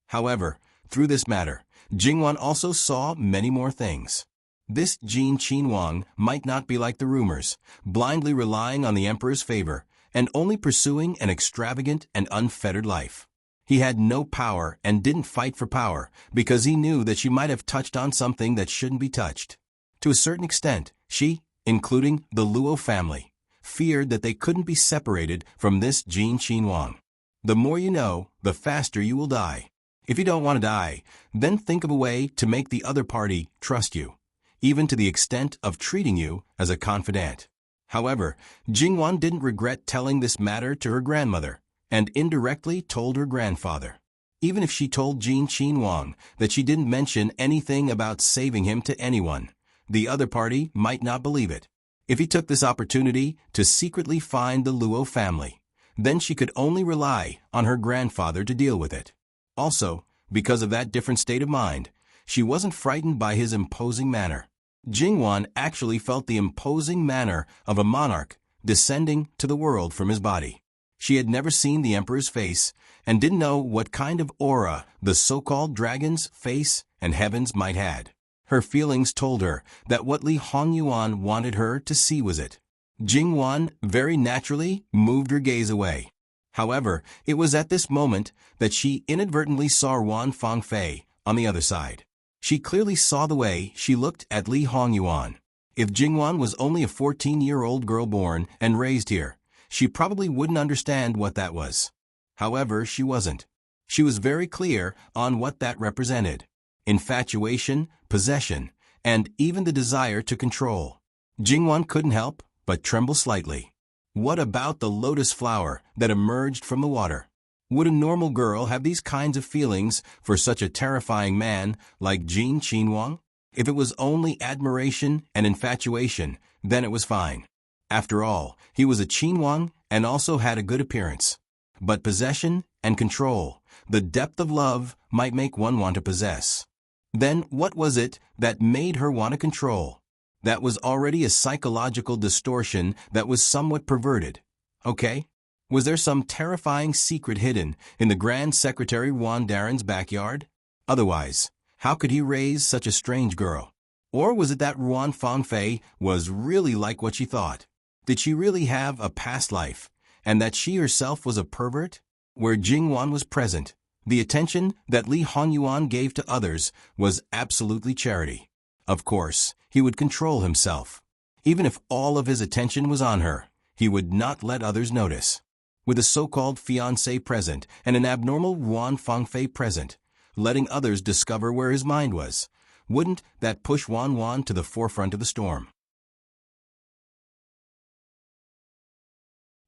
However, through this matter, Jingwan also saw many more things. This Jin Qinhuang might not be like the rumors, blindly relying on the emperor's favor and only pursuing an extravagant and unfettered life. He had no power and didn't fight for power because he knew that she might have touched on something that shouldn't be touched. To a certain extent, she, including the Luo family, feared that they couldn't be separated from this Jin Qinhuang. The more you know, the faster you will die. If you don't want to die, then think of a way to make the other party trust you, even to the extent of treating you as a confidant. However, Jingwan didn't regret telling this matter to her grandmother, and indirectly told her grandfather. Even if she told Jin Qinhuang that she didn't mention anything about saving him to anyone, the other party might not believe it. If he took this opportunity to secretly find the Luo family, then she could only rely on her grandfather to deal with it. Also, because of that different state of mind, she wasn't frightened by his imposing manner. Jingwan actually felt the imposing manner of a monarch descending to the world from his body. She had never seen the emperor's face and didn't know what kind of aura the so-called dragon's face and heavens might had. Her feelings told her that what Li Hongyuan wanted her to see was it. Jingwan very naturally moved her gaze away. However, it was at this moment that she inadvertently saw Wan Fangfei on the other side. She clearly saw the way she looked at Li Hongyuan. If Jingwan was only a 14-year-old girl born and raised here, she probably wouldn't understand what that was. However, she wasn't. She was very clear on what that represented: infatuation, possession, and even the desire to control. Jingwan couldn't help but tremble slightly. What about the lotus flower that emerged from the water? Would a normal girl have these kinds of feelings for such a terrifying man like Jin Qinhuang? If it was only admiration and infatuation, then it was fine. After all, he was a Qinhuang and also had a good appearance. But possession and control, the depth of love, might make one want to possess. Then what was it that made her want to control? That was already a psychological distortion that was somewhat perverted. Okay? Was there some terrifying secret hidden in the Grand Secretary Wan Daren's backyard? Otherwise, how could he raise such a strange girl? Or was it that Wan Fangfei was really like what she thought? Did she really have a past life, and that she herself was a pervert? Where Jingwan was present, the attention that Li Hongyuan gave to others was absolutely charity. Of course, he would control himself. Even if all of his attention was on her, he would not let others notice. With a so-called fiancé present and an abnormal Wan Fangfei present, letting others discover where his mind was, wouldn't that push Wan to the forefront of the storm?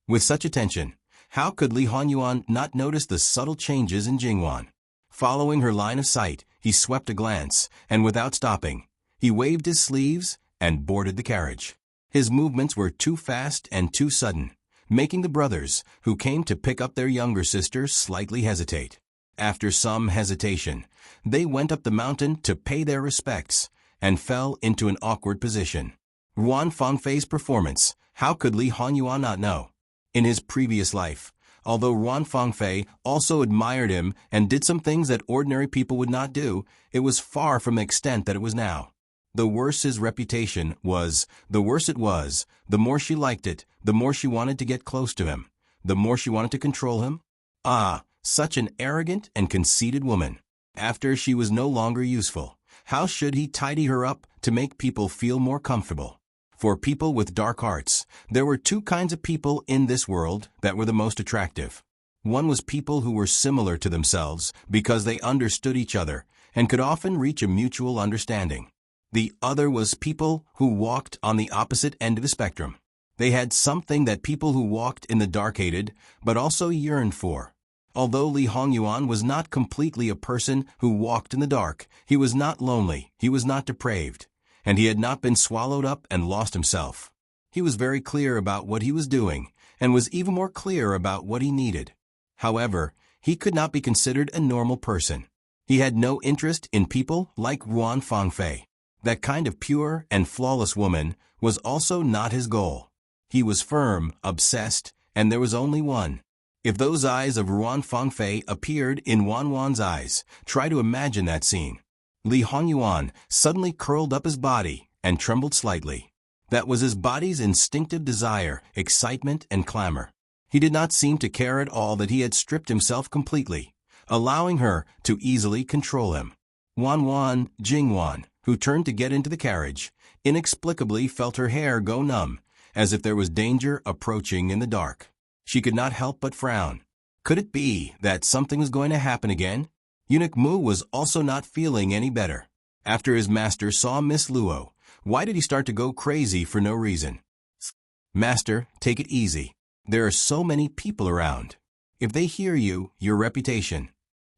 With such attention, how could Li Hongyuan not notice the subtle changes in Jingwan? Following her line of sight, he swept a glance, and without stopping, he waved his sleeves and boarded the carriage. His movements were too fast and too sudden, making the brothers, who came to pick up their younger sister, slightly hesitate. After some hesitation, they went up the mountain to pay their respects and fell into an awkward position. Wan Fangfei's performance, how could Li Hongyuan not know? In his previous life, although Wan Fangfei also admired him and did some things that ordinary people would not do, it was far from the extent that it was now. The worse his reputation was, the worse it was. The more she liked it, the more she wanted to get close to him, the more she wanted to control him. Ah, such an arrogant and conceited woman. After she was no longer useful, how should he tidy her up to make people feel more comfortable? For people with dark hearts, there were two kinds of people in this world that were the most attractive. One was people who were similar to themselves because they understood each other and could often reach a mutual understanding. The other was people who walked on the opposite end of the spectrum. They had something that people who walked in the dark hated, but also yearned for. Although Li Hongyuan was not completely a person who walked in the dark, he was not lonely, he was not depraved, and he had not been swallowed up and lost himself. He was very clear about what he was doing, and was even more clear about what he needed. However, he could not be considered a normal person. He had no interest in people like Wan Fangfei. That kind of pure and flawless woman was also not his goal. He was firm, obsessed, and there was only one. If those eyes of Wan Fangfei appeared in Wan's eyes, try to imagine that scene. Li Hongyuan suddenly curled up his body and trembled slightly. That was his body's instinctive desire, excitement, and clamor. He did not seem to care at all that he had stripped himself completely, allowing her to easily control him. Jingwan, who turned to get into the carriage, inexplicably felt her hair go numb, as if there was danger approaching in the dark. She could not help but frown. Could it be that something was going to happen again? Eunuch Mu was also not feeling any better. After his master saw Miss Luo, why did he start to go crazy for no reason? Master, take it easy. There are so many people around. If they hear you, your reputation.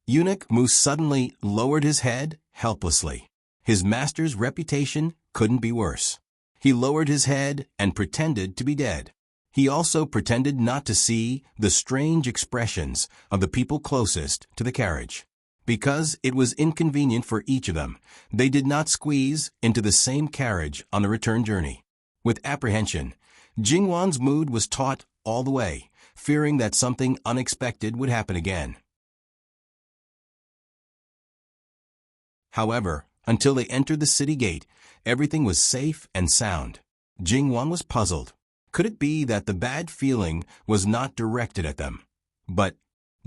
Eunuch Mu suddenly lowered his head helplessly. His master's reputation couldn't be worse. He lowered his head and pretended to be dead. He also pretended not to see the strange expressions of the people closest to the carriage. Because it was inconvenient for each of them, they did not squeeze into the same carriage on the return journey. With apprehension, Jingwan's mood was taut all the way, fearing that something unexpected would happen again. However, Until they entered the city gate, everything was safe and sound. Jingwan was puzzled. Could it be that the bad feeling was not directed at them? But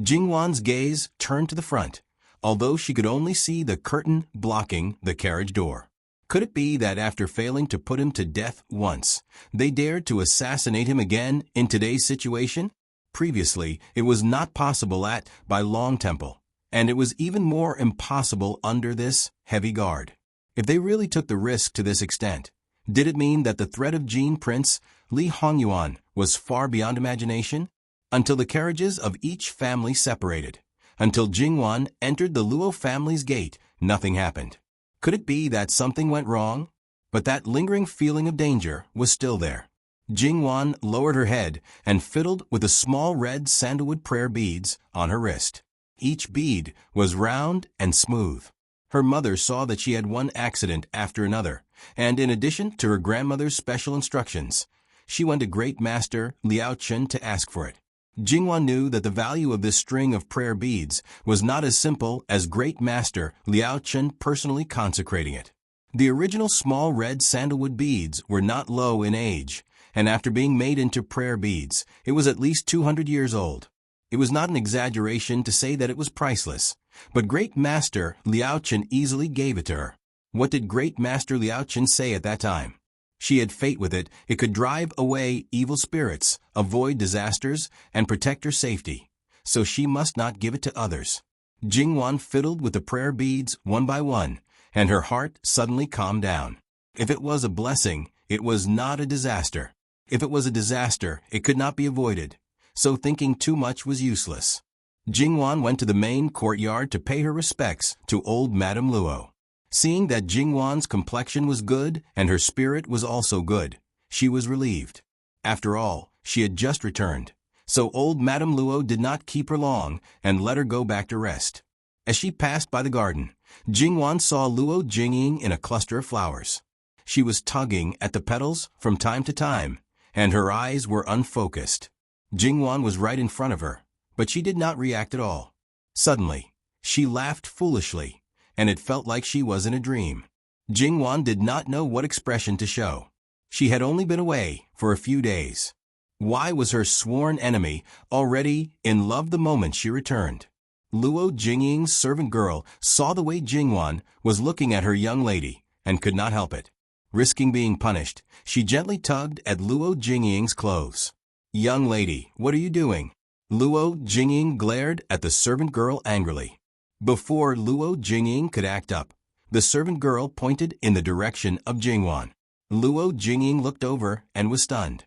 Jingwan's gaze turned to the front, although she could only see the curtain blocking the carriage door. Could it be that after failing to put him to death once, they dared to assassinate him again in today's situation? Previously, it was not possible by Long Temple, and it was even more impossible under this heavy guard. If they really took the risk to this extent, did it mean that the threat of Jin Prince Li Hongyuan was far beyond imagination? Until the carriages of each family separated, until Jingwan entered the Luo family's gate, nothing happened. Could it be that something went wrong? But that lingering feeling of danger was still there. Jingwan lowered her head and fiddled with the small red sandalwood prayer beads on her wrist. Each bead was round and smooth. Her mother saw that she had one accident after another, and in addition to her grandmother's special instructions, she went to Great Master Liao Chen to ask for it. Jingwan knew that the value of this string of prayer beads was not as simple as Great Master Liao Chen personally consecrating it. The original small red sandalwood beads were not low in age, and after being made into prayer beads, it was at least 200 years old. It was not an exaggeration to say that it was priceless, but Great Master Liao Chen easily gave it to her. What did Great Master Liao Chen say at that time? She had faith with it. It could drive away evil spirits, avoid disasters, and protect her safety. So she must not give it to others. Jingwan fiddled with the prayer beads one by one, and her heart suddenly calmed down. If it was a blessing, it was not a disaster. If it was a disaster, it could not be avoided. So thinking too much was useless. Jingwan went to the main courtyard to pay her respects to old Madame Luo. Seeing that Jingwan's complexion was good and her spirit was also good, she was relieved. After all, she had just returned, so old Madame Luo did not keep her long and let her go back to rest. As she passed by the garden, Jingwan saw Luo Jingying in a cluster of flowers. She was tugging at the petals from time to time, and her eyes were unfocused. Jingwan was right in front of her, but she did not react at all. Suddenly, she laughed foolishly, and it felt like she was in a dream. Jingwan did not know what expression to show. She had only been away for a few days. Why was her sworn enemy already in love the moment she returned? Luo Jingying's servant girl saw the way Jingwan was looking at her young lady and could not help it. Risking being punished, she gently tugged at Luo Jingying's clothes. "Young lady, what are you doing?" Luo Jingying glared at the servant girl angrily. Before Luo Jingying could act up, the servant girl pointed in the direction of Jingwan. Luo Jingying looked over and was stunned.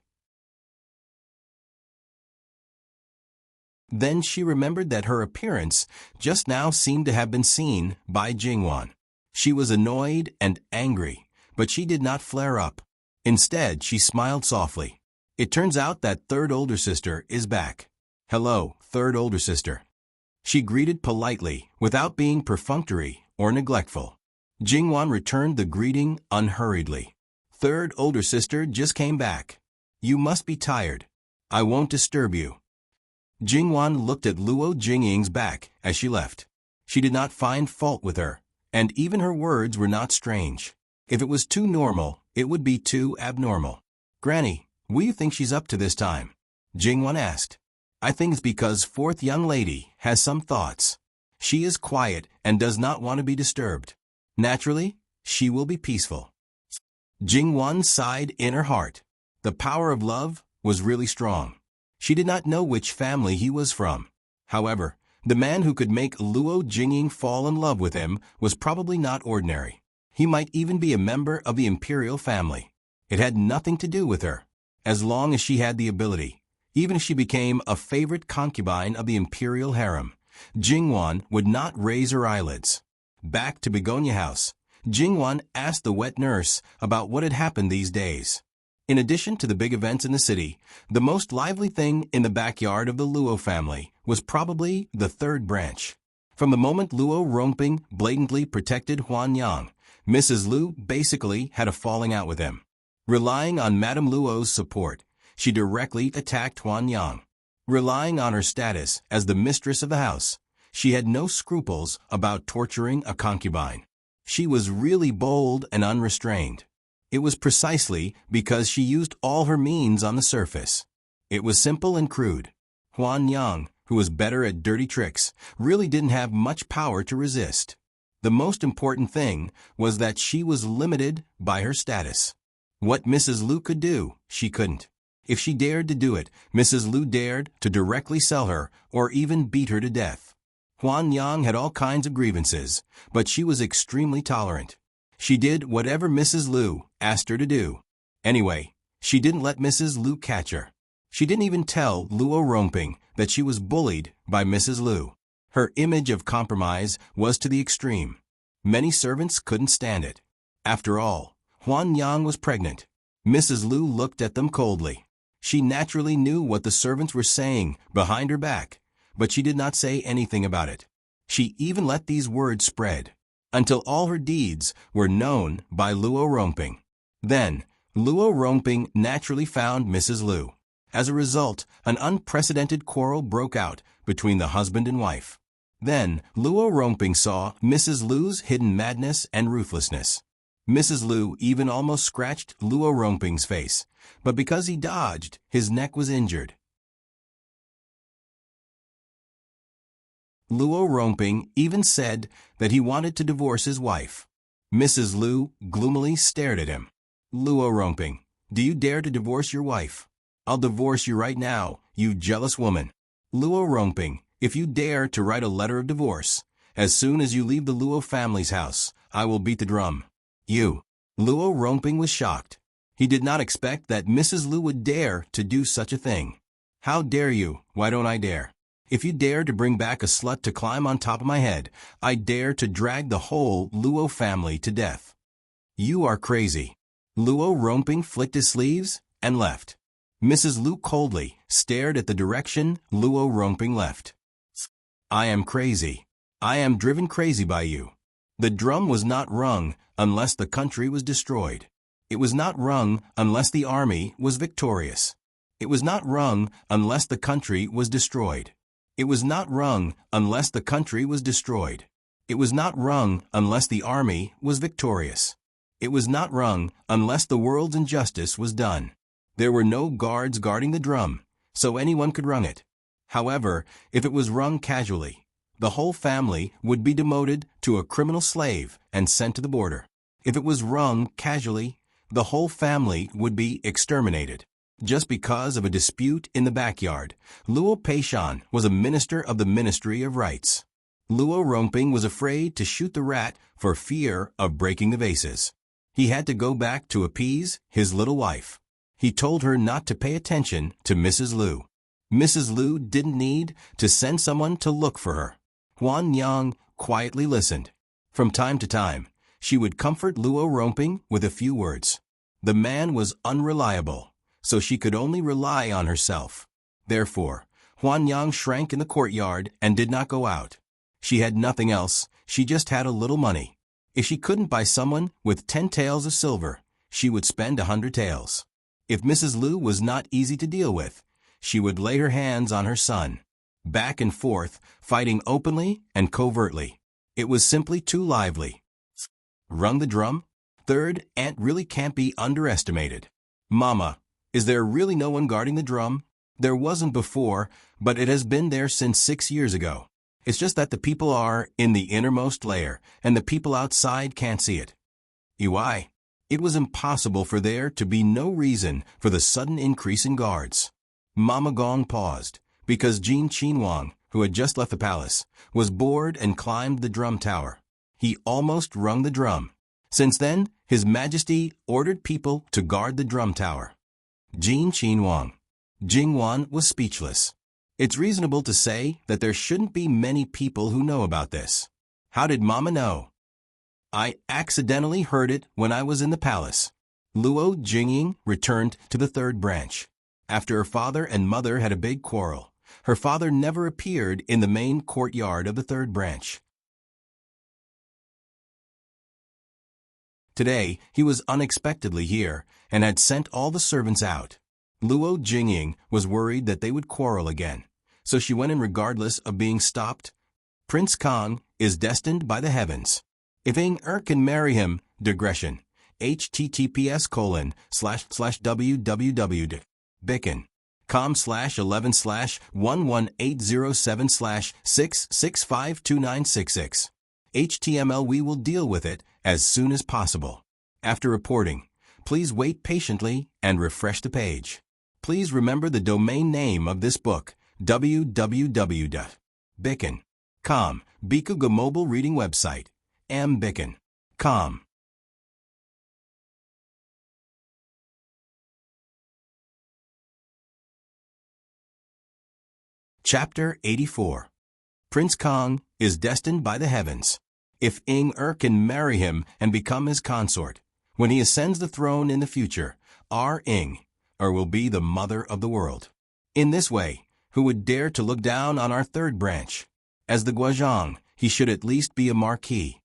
Then she remembered that her appearance just now seemed to have been seen by Jingwan. She was annoyed and angry, but she did not flare up. Instead, she smiled softly. It turns out that third older sister is back. "Hello, third older sister." She greeted politely, without being perfunctory or neglectful. Jingwan returned the greeting unhurriedly. "Third older sister just came back. You must be tired. I won't disturb you." Jingwan looked at Luo Jingying's back as she left. She did not find fault with her, and even her words were not strange. If it was too normal, it would be too abnormal. "Granny, what do you think she's up to this time?" Jingwan asked. "I think it's because fourth young lady has some thoughts. She is quiet and does not want to be disturbed. Naturally, she will be peaceful." Jingwan sighed in her heart. The power of love was really strong. She did not know which family he was from. However, the man who could make Luo Jingying fall in love with him was probably not ordinary. He might even be a member of the imperial family. It had nothing to do with her. As long as she had the ability, even if she became a favorite concubine of the imperial harem, Jingwan would not raise her eyelids. Back to Begonia House, Jingwan asked the wet nurse about what had happened these days. In addition to the big events in the city, the most lively thing in the backyard of the Luo family was probably the third branch. From the moment Luo Romping blatantly protected Huan Yang, Mrs. Lu basically had a falling out with him. Relying on Madame Luo's support, she directly attacked Huan Yang. Relying on her status as the mistress of the house, she had no scruples about torturing a concubine. She was really bold and unrestrained. It was precisely because she used all her means on the surface. It was simple and crude. Huan Yang, who was better at dirty tricks, really didn't have much power to resist. The most important thing was that she was limited by her status. What Mrs. Lu could do, she couldn't. If she dared to do it, Mrs. Lu dared to directly sell her or even beat her to death. Huan Yang had all kinds of grievances, but she was extremely tolerant. She did whatever Mrs. Lu asked her to do. Anyway, she didn't let Mrs. Lu catch her. She didn't even tell Luo Romping that she was bullied by Mrs. Lu. Her image of compromise was to the extreme. Many servants couldn't stand it. After all, Huan Yang was pregnant. Mrs. Lu looked at them coldly. She naturally knew what the servants were saying behind her back, but she did not say anything about it. She even let these words spread, until all her deeds were known by Luo Romping. Then, Luo Romping naturally found Mrs. Lu. As a result, an unprecedented quarrel broke out between the husband and wife. Then, Luo Romping saw Mrs. Lu's hidden madness and ruthlessness. Mrs. Lu even almost scratched Luo Romping's face, but because he dodged, his neck was injured. Luo Romping even said that he wanted to divorce his wife. Mrs. Lu gloomily stared at him. Luo Romping, do you dare to divorce your wife? I'll divorce you right now, you jealous woman. Luo Romping, if you dare to write a letter of divorce, as soon as you leave the Luo family's house, I will beat the drum. You. Luo Romping was shocked. He did not expect that Mrs. Lu would dare to do such a thing. How dare you? Why don't I dare? If you dare to bring back a slut to climb on top of my head, I dare to drag the whole Luo family to death. You are crazy. Luo Romping flicked his sleeves and left. Mrs. Lu coldly stared at the direction Luo Romping left. I am crazy. I am driven crazy by you. The drum was not rung unless the country was destroyed. It was not rung unless the army was victorious. It was not rung unless the country was destroyed. It was not rung unless the country was destroyed. It was not rung unless the army was victorious. It was not rung unless the world's injustice was done. There were no guards guarding the drum, so anyone could rung it. However, if it was rung casually, the whole family would be demoted to a criminal slave and sent to the border. If it was rung casually, the whole family would be exterminated. Just because of a dispute in the backyard, Luo Peishan was a minister of the Ministry of Rights. Luo Romping was afraid to shoot the rat for fear of breaking the vases. He had to go back to appease his little wife. He told her not to pay attention to Mrs. Lu. Mrs. Lu didn't need to send someone to look for her. Huan Yang quietly listened. From time to time, she would comfort Luo Romping with a few words. The man was unreliable, so she could only rely on herself. Therefore, Huan Yang shrank in the courtyard and did not go out. She had nothing else, she just had a little money. If she couldn't buy someone with 10 taels of silver, she would spend 100 taels. If Mrs. Lu was not easy to deal with, she would lay her hands on her son. Back and forth, fighting openly and covertly. It was simply too lively. Rung the drum? Third aunt really can't be underestimated. Mama, is there really no one guarding the drum? There wasn't before, but it has been there since 6 years ago. It's just that the people are in the innermost layer, and the people outside can't see it. Why? It was impossible for there to be no reason for the sudden increase in guards. Mama Gong paused, because Jin Qinhuang, who had just left the palace, was bored and climbed the drum tower. He almost rung the drum. Since then, His Majesty ordered people to guard the drum tower. Jin Qinhuang. Jingwan was speechless. It's reasonable to say that there shouldn't be many people who know about this. How did Mama know? I accidentally heard it when I was in the palace. Luo Jingying returned to the third branch. After her father and mother had a big quarrel, her father never appeared in the main courtyard of the third branch. Today, he was unexpectedly here and had sent all the servants out. Luo Jingying was worried that they would quarrel again, so she went in regardless of being stopped. Prince Kang is destined by the heavens. If Ing can marry him, digression, https://www.bicken.com/11/11807/6652966. HTML. We will deal with it as soon as possible. After reporting, please wait patiently and refresh the page. Please remember the domain name of this book, www.bicken.com, Bikuga mobile reading website, mbicken.com. Chapter 84. Prince Kong is destined by the heavens. If Ing can marry him and become his consort, when he ascends the throne in the future, Ing will be the mother of the world. In this way, who would dare to look down on our third branch? As the Guozhang, he should at least be a marquis.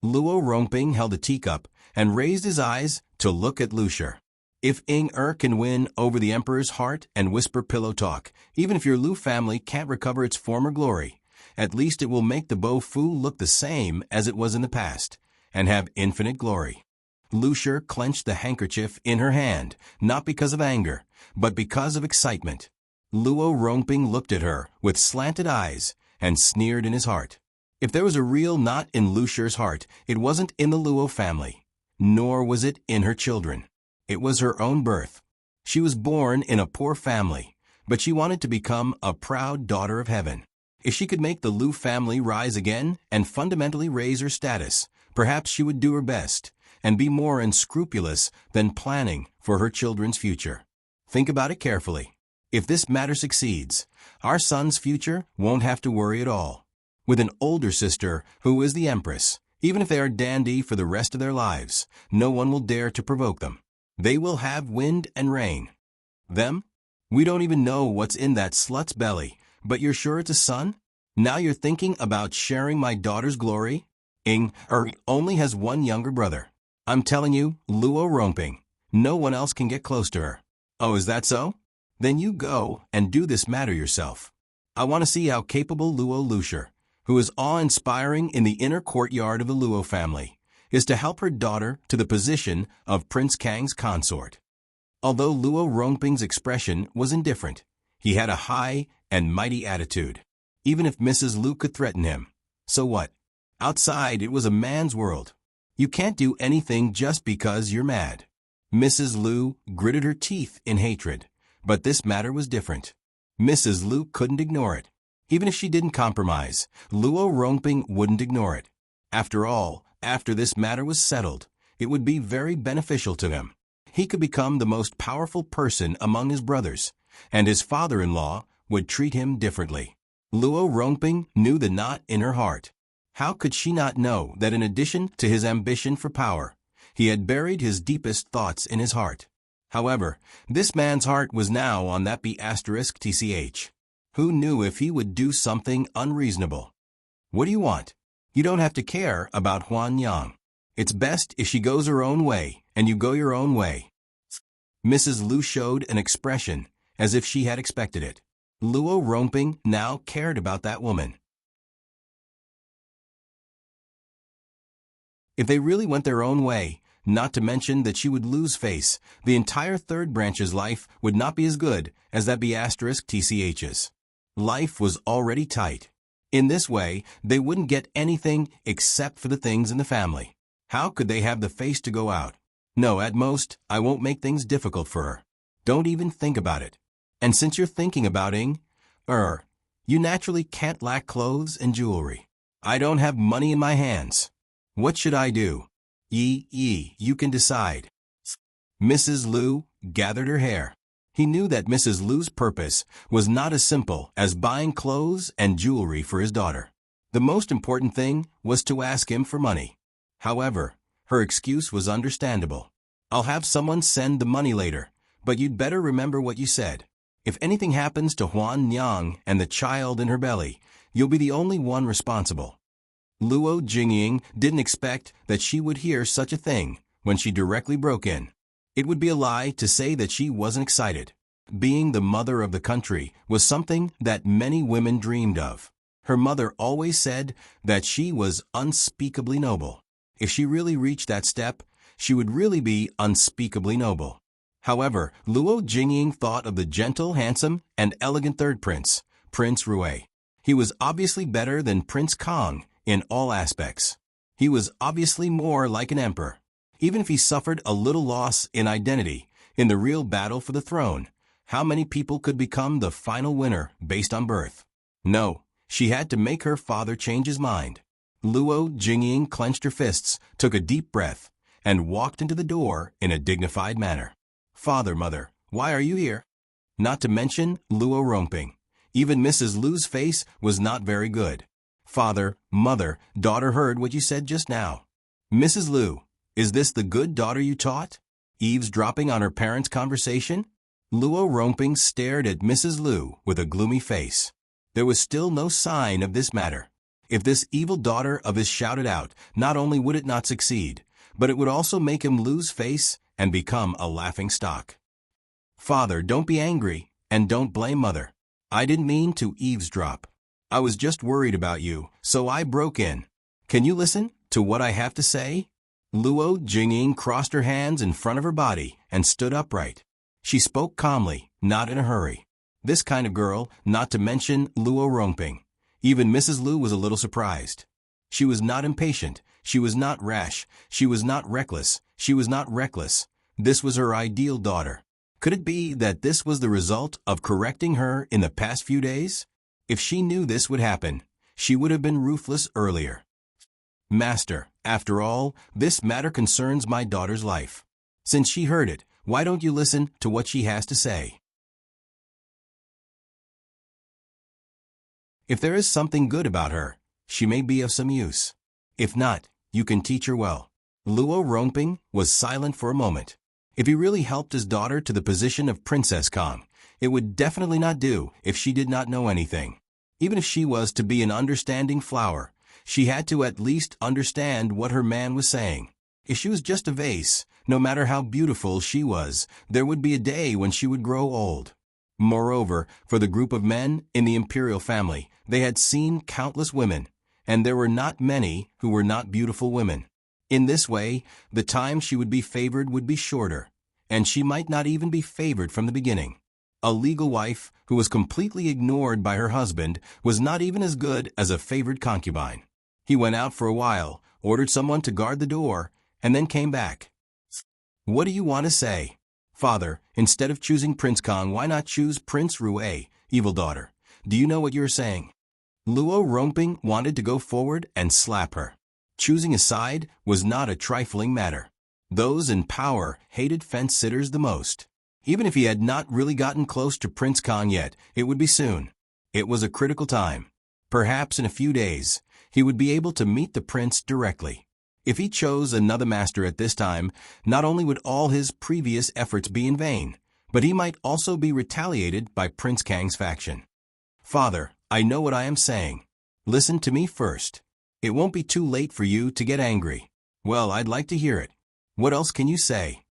Luo Rongping held a teacup and raised his eyes to look at Lucier. If Ing can win over the emperor's heart and whisper pillow talk, even if your Lu family can't recover its former glory, at least it will make the Bo Fu look the same as it was in the past, and have infinite glory. Lucier clenched the handkerchief in her hand, not because of anger, but because of excitement. Luo Rongping looked at her with slanted eyes and sneered in his heart. If there was a real knot in Lucier's heart, it wasn't in the Luo family, nor was it in her children. It was her own birth. She was born in a poor family, but she wanted to become a proud daughter of heaven. If she could make the Lu family rise again and fundamentally raise her status, perhaps she would do her best and be more unscrupulous than planning for her children's future. Think about it carefully. If this matter succeeds, our son's future won't have to worry at all. With an older sister who is the empress, even if they are dandy for the rest of their lives, no one will dare to provoke them. They will have wind and rain. Them? We don't even know what's in that slut's belly, but you're sure it's a son? Now you're thinking about sharing my daughter's glory? Ing only has one younger brother. I'm telling you, Luo Rongping, no one else can get close to her. Oh, is that so? Then you go and do this matter yourself. I want to see how capable Luo Lucier, who is awe-inspiring in the inner courtyard of the Luo family, is to help her daughter to the position of Prince Kang's consort. Although Luo Rongping's expression was indifferent, he had a high and mighty attitude. Even if Mrs. Lu could threaten him, so what? Outside, it was a man's world. You can't do anything just because you're mad. Mrs. Lu gritted her teeth in hatred, but this matter was different. Mrs. Lu couldn't ignore it. Even if she didn't compromise, Luo Rongping wouldn't ignore it. After all, after this matter was settled, it would be very beneficial to him. He could become the most powerful person among his brothers, and his father-in-law would treat him differently. Luo Rongping knew the knot in her heart. How could she not know that in addition to his ambition for power, he had buried his deepest thoughts in his heart? However, this man's heart was now on that B***TCH. Who knew if he would do something unreasonable? What do you want? You don't have to care about Huan Yang. It's best if she goes her own way, and you go your own way. Mrs. Lu showed an expression as if she had expected it. Luo Rongping now cared about that woman. If they really went their own way, not to mention that she would lose face, the entire third branch's life would not be as good as that B***TCH's. Life was already tight. In this way, they wouldn't get anything except for the things in the family. How could they have the face to go out? No, at most, I won't make things difficult for her. Don't even think about it. And since you're thinking about Ing, you naturally can't lack clothes and jewelry. I don't have money in my hands. What should I do? You can decide. Mrs. Lu gathered her hair. He knew that Mrs. Lu's purpose was not as simple as buying clothes and jewelry for his daughter. The most important thing was to ask him for money. However, her excuse was understandable. I'll have someone send the money later, but you'd better remember what you said. If anything happens to Huan Yang and the child in her belly, you'll be the only one responsible. Luo Jingying didn't expect that she would hear such a thing when she directly broke in. It would be a lie to say that she wasn't excited. Being the mother of the country was something that many women dreamed of. Her mother always said that she was unspeakably noble. If she really reached that step, she would really be unspeakably noble. However, Luo Jingying thought of the gentle, handsome, and elegant third prince, Prince Rui. He was obviously better than Prince Kong in all aspects. He was obviously more like an emperor. Even if he suffered a little loss in identity in the real battle for the throne, how many people could become the final winner based on birth? No, she had to make her father change his mind. Luo Jingying clenched her fists, took a deep breath, and walked into the door in a dignified manner. Father, mother, why are you here? Not to mention Luo Rongping. Even Mrs. Lu's face was not very good. Father, mother, daughter heard what you said just now. Mrs. Lu, is this the good daughter you taught? Eavesdropping on her parents' conversation? Luo Rongping stared at Mrs. Lu with a gloomy face. There was still no sign of this matter. If this evil daughter of his shouted out, not only would it not succeed, but it would also make him lose face and become a laughing stock. Father, don't be angry, and don't blame mother. I didn't mean to eavesdrop. I was just worried about you, so I broke in. Can you listen to what I have to say? Luo Jingying crossed her hands in front of her body and stood upright. She spoke calmly, not in a hurry. This kind of girl, not to mention Luo Rongping. Even Mrs. Lu was a little surprised. She was not impatient. She was not rash. She was not reckless. She was not reckless. This was her ideal daughter. Could it be that this was the result of correcting her in the past few days? If she knew this would happen, she would have been ruthless earlier. Master, after all, this matter concerns my daughter's life. Since she heard it, why don't you listen to what she has to say? If there is something good about her, she may be of some use. If not, you can teach her well. Luo Rongping was silent for a moment. If he really helped his daughter to the position of Princess Kong, it would definitely not do if she did not know anything. Even if she was to be an understanding flower, she had to at least understand what her man was saying. If she was just a vase, no matter how beautiful she was, there would be a day when she would grow old. Moreover, for the group of men in the imperial family, they had seen countless women, and there were not many who were not beautiful women. In this way, the time she would be favored would be shorter, and she might not even be favored from the beginning. A legal wife who was completely ignored by her husband was not even as good as a favored concubine. He went out for a while, ordered someone to guard the door, and then came back. What do you want to say? Father, instead of choosing Prince Kong, why not choose Prince Rui, evil daughter? Do you know what you're saying? Luo Rongping wanted to go forward and slap her. Choosing a side was not a trifling matter. Those in power hated fence-sitters the most. Even if he had not really gotten close to Prince Kong yet, it would be soon. It was a critical time. Perhaps in a few days, he would be able to meet the prince directly. If he chose another master at this time, not only would all his previous efforts be in vain, but he might also be retaliated by Prince Kang's faction. Father, I know what I am saying. Listen to me first. It won't be too late for you to get angry. Well, I'd like to hear it. What else can you say?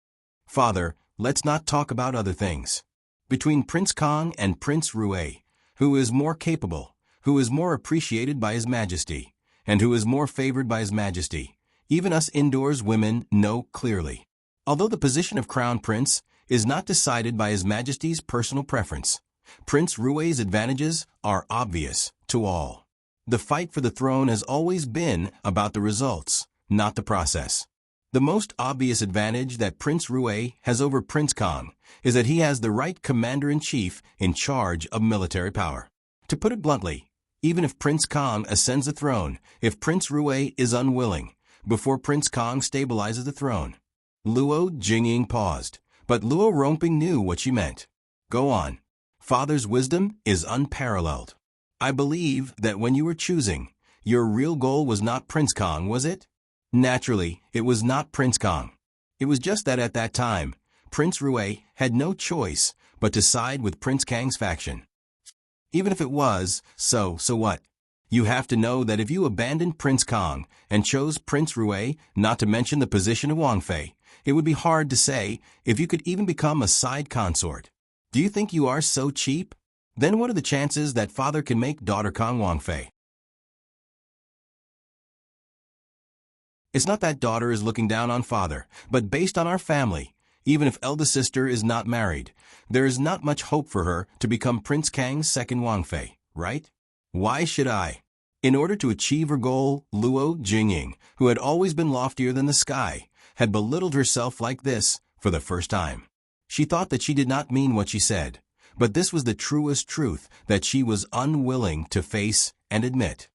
Father, let's not talk about other things. Between Prince Kong and Prince Rui, who is more capable, who is more appreciated by His Majesty, and who is more favored by His Majesty, even us indoors women know clearly. Although the position of Crown Prince is not decided by His Majesty's personal preference, Prince Rui's advantages are obvious to all. The fight for the throne has always been about the results, not the process. The most obvious advantage that Prince Rui has over Prince Kong is that he has the right commander-in-chief in charge of military power. To put it bluntly, even if Prince Kong ascends the throne, if Prince Rui is unwilling, before Prince Kong stabilizes the throne. Luo Jingying paused, but Luo Rongping knew what she meant. Go on. Father's wisdom is unparalleled. I believe that when you were choosing, your real goal was not Prince Kong, was it? Naturally, it was not Prince Kong. It was just that at that time, Prince Rui had no choice but to side with Prince Kang's faction. Even if it was, so what? You have to know that if you abandoned Prince Kong and chose Prince Rui, not to mention the position of Wang Fei, it would be hard to say if you could even become a side consort. Do you think you are so cheap? Then what are the chances that father can make daughter Kong Wang Fei? It's not that daughter is looking down on father, but based on our family, even if eldest sister is not married, there is not much hope for her to become Prince Kang's second Wangfei, right? Why should I? In order to achieve her goal, Luo Jingying, who had always been loftier than the sky, had belittled herself like this for the first time. She thought that she did not mean what she said, but this was the truest truth that she was unwilling to face and admit.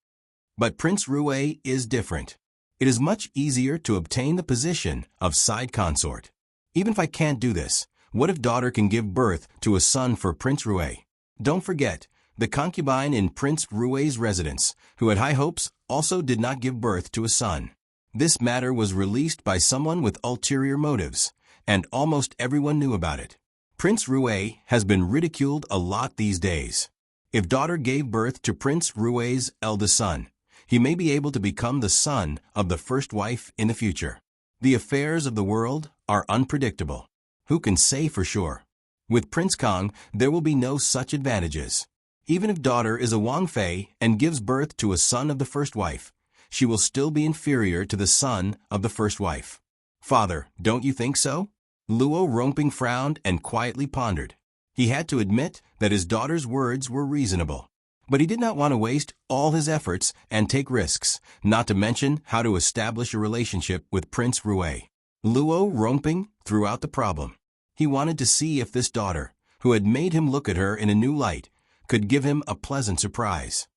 But Prince Rui is different. It is much easier to obtain the position of side consort. Even if I can't do this, what if daughter can give birth to a son for Prince Rui? Don't forget, the concubine in Prince Rui's residence, who had high hopes, also did not give birth to a son. This matter was released by someone with ulterior motives, and almost everyone knew about it. Prince Rui has been ridiculed a lot these days. If daughter gave birth to Prince Rui's eldest son, he may be able to become the son of the first wife in the future. The affairs of the world are unpredictable. Who can say for sure? With Prince Kang, there will be no such advantages. Even if daughter is a Wangfei and gives birth to a son of the first wife, she will still be inferior to the son of the first wife. Father, don't you think so? Luo Rongbing frowned and quietly pondered. He had to admit that his daughter's words were reasonable. But he did not want to waste all his efforts and take risks, not to mention how to establish a relationship with Prince Rui. Luo Rongbing threw out the problem. He wanted to see if this daughter, who had made him look at her in a new light, could give him a pleasant surprise.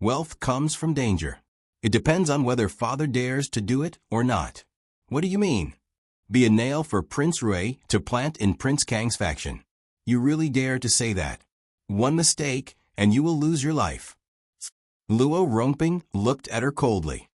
Wealth comes from danger. It depends on whether father dares to do it or not. What do you mean? Be a nail for Prince Rui to plant in Prince Kang's faction. You really dare to say that? One mistake, and you will lose your life. Luo Rongbing looked at her coldly.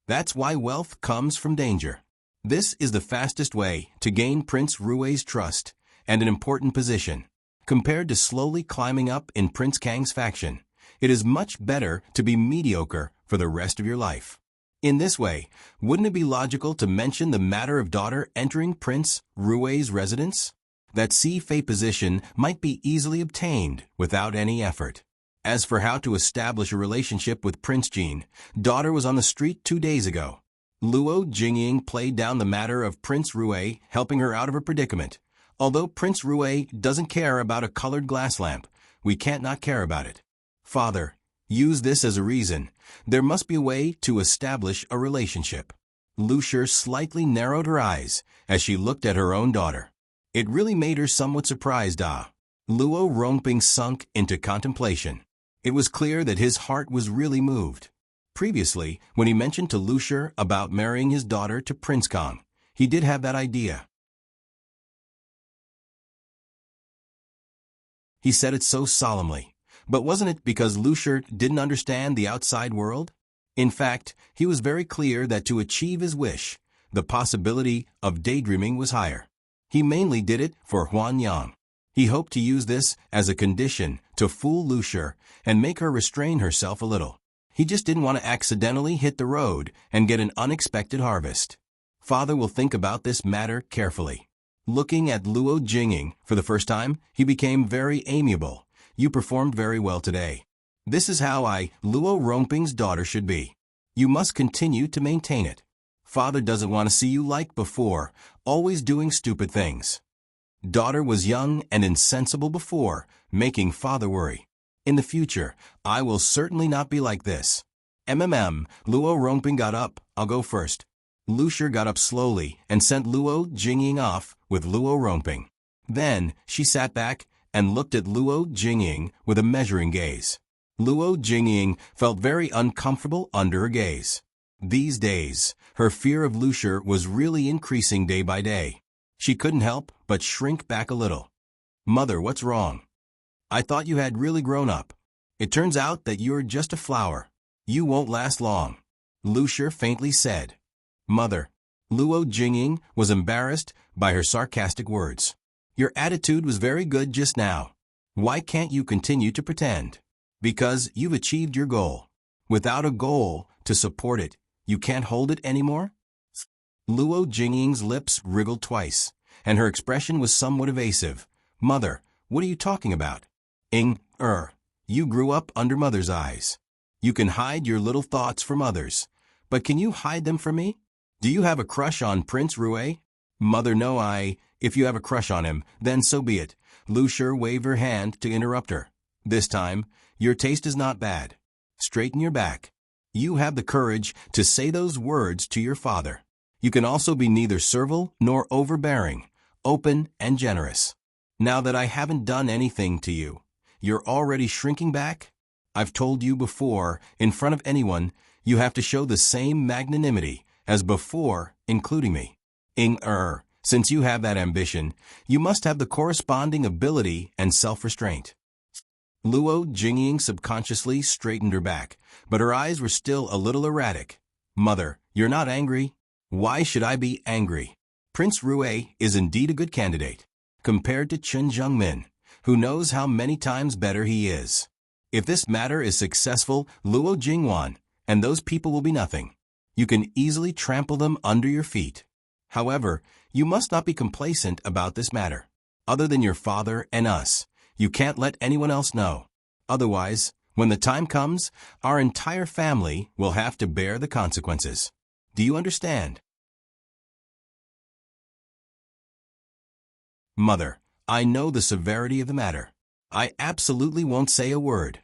That's why wealth comes from danger. This is the fastest way to gain Prince Rui's trust and an important position. Compared to slowly climbing up in Prince Kang's faction, it is much better to be mediocre for the rest of your life. In this way, wouldn't it be logical to mention the matter of daughter entering Prince Rui's residence? That C-Fei position might be easily obtained without any effort. As for how to establish a relationship with Prince Jin, daughter was on the street 2 days ago. Luo Jingying played down the matter of Prince Rui helping her out of her predicament. Although Prince Rui doesn't care about a colored glass lamp, we can't not care about it. Father, use this as a reason. There must be a way to establish a relationship. Lu Shi slightly narrowed her eyes as she looked at her own daughter. It really made her somewhat surprised. Luo Rongbing sunk into contemplation. It was clear that his heart was really moved. Previously, when he mentioned to Lu Shi about marrying his daughter to Prince Kang, he did have that idea. He said it so solemnly. But wasn't it because Lu Shi didn't understand the outside world? In fact, he was very clear that to achieve his wish, the possibility of daydreaming was higher. He mainly did it for Huan Yang. He hoped to use this as a condition to fool Lu Shi and make her restrain herself a little. He just didn't want to accidentally hit the road and get an unexpected harvest. Father will think about this matter carefully. Looking at Luo Jingying for the first time, he became very amiable. You performed very well today. This is how Luo Rongbing's daughter should be. You must continue to maintain it. Father doesn't want to see you like before, always doing stupid things. Daughter was young and insensible before, making father worry. In the future, I will certainly not be like this. Luo Rongbing got up. I'll go first. Lu Shi got up slowly and sent Luo Jingying off with Luo Rongbing. Then she sat back and looked at Luo Jingying with a measuring gaze. Luo Jingying felt very uncomfortable under her gaze. These days, her fear of Lu Shi was really increasing day by day. She couldn't help but shrink back a little. Mother, what's wrong? I thought you had really grown up. It turns out that you're just a flower. You won't last long. Lu Shi faintly said. Mother. Luo Jingying was embarrassed by her sarcastic words. Your attitude was very good just now. Why can't you continue to pretend? Because you've achieved your goal. Without a goal to support it, you can't hold it anymore? Luo Jingying's lips wriggled twice, and her expression was somewhat evasive. Mother, what are you talking about? You grew up under mother's eyes. You can hide your little thoughts from others, but can you hide them from me? Do you have a crush on Prince Rue? Mother, no, if you have a crush on him, then so be it. Lu Shi waved her hand to interrupt her. This time, your taste is not bad. Straighten your back. You have the courage to say those words to your father. You can also be neither servile nor overbearing, open and generous. Now that I haven't done anything to you, you're already shrinking back? I've told you before, in front of anyone, you have to show the same magnanimity as before, including me. Since you have that ambition, you must have the corresponding ability and self-restraint. Luo Jingying subconsciously straightened her back, but her eyes were still a little erratic. Mother, you're not angry? Why should I be angry? Prince Rue is indeed a good candidate, compared to Chen Zhengmin, who knows how many times better he is. If this matter is successful, Luo Jingwan and those people will be nothing. You can easily trample them under your feet. However, you must not be complacent about this matter. Other than your father and us, you can't let anyone else know. Otherwise, when the time comes, our entire family will have to bear the consequences. Do you understand? Mother, I know the severity of the matter. I absolutely won't say a word.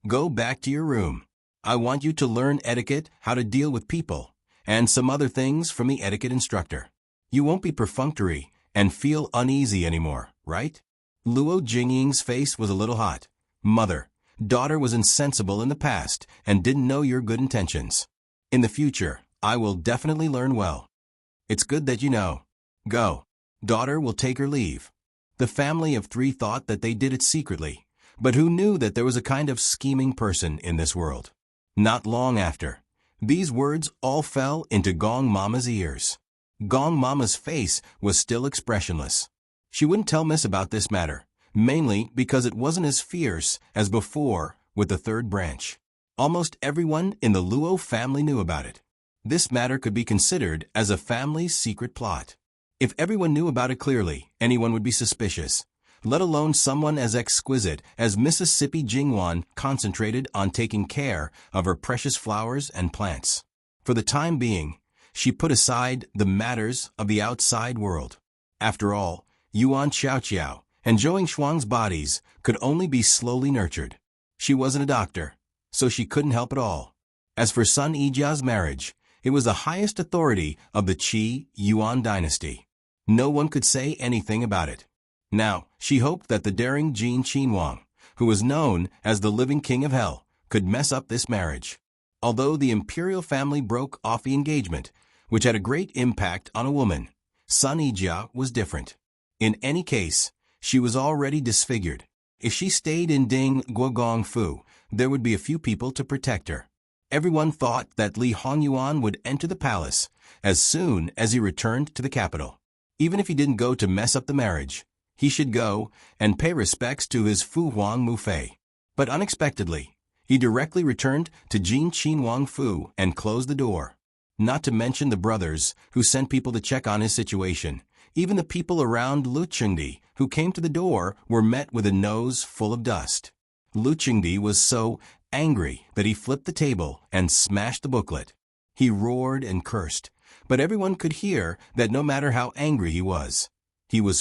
Go back to your room. I want you to learn etiquette, how to deal with people, and some other things from the etiquette instructor. You won't be perfunctory and feel uneasy anymore, right? Luo Jingying's face was a little hot. Mother, daughter was insensible in the past and didn't know your good intentions. In the future, I will definitely learn well. It's good that you know. Go. Daughter will take her leave. The family of three thought that they did it secretly, but who knew that there was a kind of scheming person in this world? Not long after, these words all fell into Gong Mama's ears. Gong Mama's face was still expressionless. She wouldn't tell Miss about this matter, mainly because it wasn't as fierce as before with the third branch. Almost everyone in the Luo family knew about it. This matter could be considered as a family's secret plot. If everyone knew about it clearly, anyone would be suspicious, let alone someone as exquisite as Mississippi Jingwan concentrated on taking care of her precious flowers and plants. For the time being, she put aside the matters of the outside world. After all, Yuan Xiaoqiao and Zhou Shuang's bodies could only be slowly nurtured. She wasn't a doctor, so she couldn't help at all. As for Sun Yijia's marriage, it was the highest authority of the Qi Yuan dynasty. No one could say anything about it. Now, she hoped that the daring Jin Qinhuang, who was known as the living king of hell, could mess up this marriage. Although the imperial family broke off the engagement, which had a great impact on a woman, Sun Yijia was different. In any case, she was already disfigured. If she stayed in Ding Guogongfu, there would be a few people to protect her. Everyone thought that Li Hongyuan would enter the palace as soon as he returned to the capital. Even if he didn't go to mess up the marriage, he should go and pay respects to his Fu Huang Mufei. But unexpectedly, he directly returned to Jin Qinhuang Fu and closed the door. Not to mention the brothers who sent people to check on his situation. Even the people around Lu Chengdi who came to the door were met with a nose full of dust. Lu Chengdi was so angry that he flipped the table and smashed the booklet. He roared and cursed, but everyone could hear that no matter how angry he was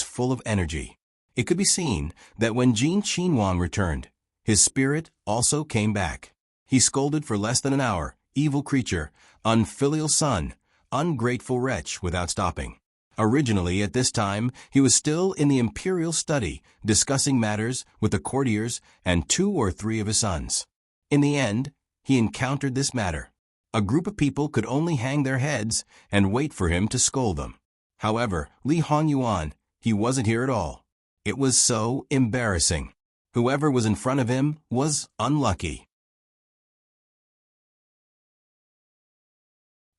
full of energy. It could be seen that when Jin Qinhuang returned, his spirit also came back. He scolded for less than an hour, evil creature, unfilial son, ungrateful wretch, without stopping. Originally, at this time, he was still in the imperial study, discussing matters with the courtiers and 2 or 3 of his sons. In the end, he encountered this matter. A group of people could only hang their heads and wait for him to scold them. However, Li Hongyuan, he wasn't here at all. It was so embarrassing. Whoever was in front of him was unlucky.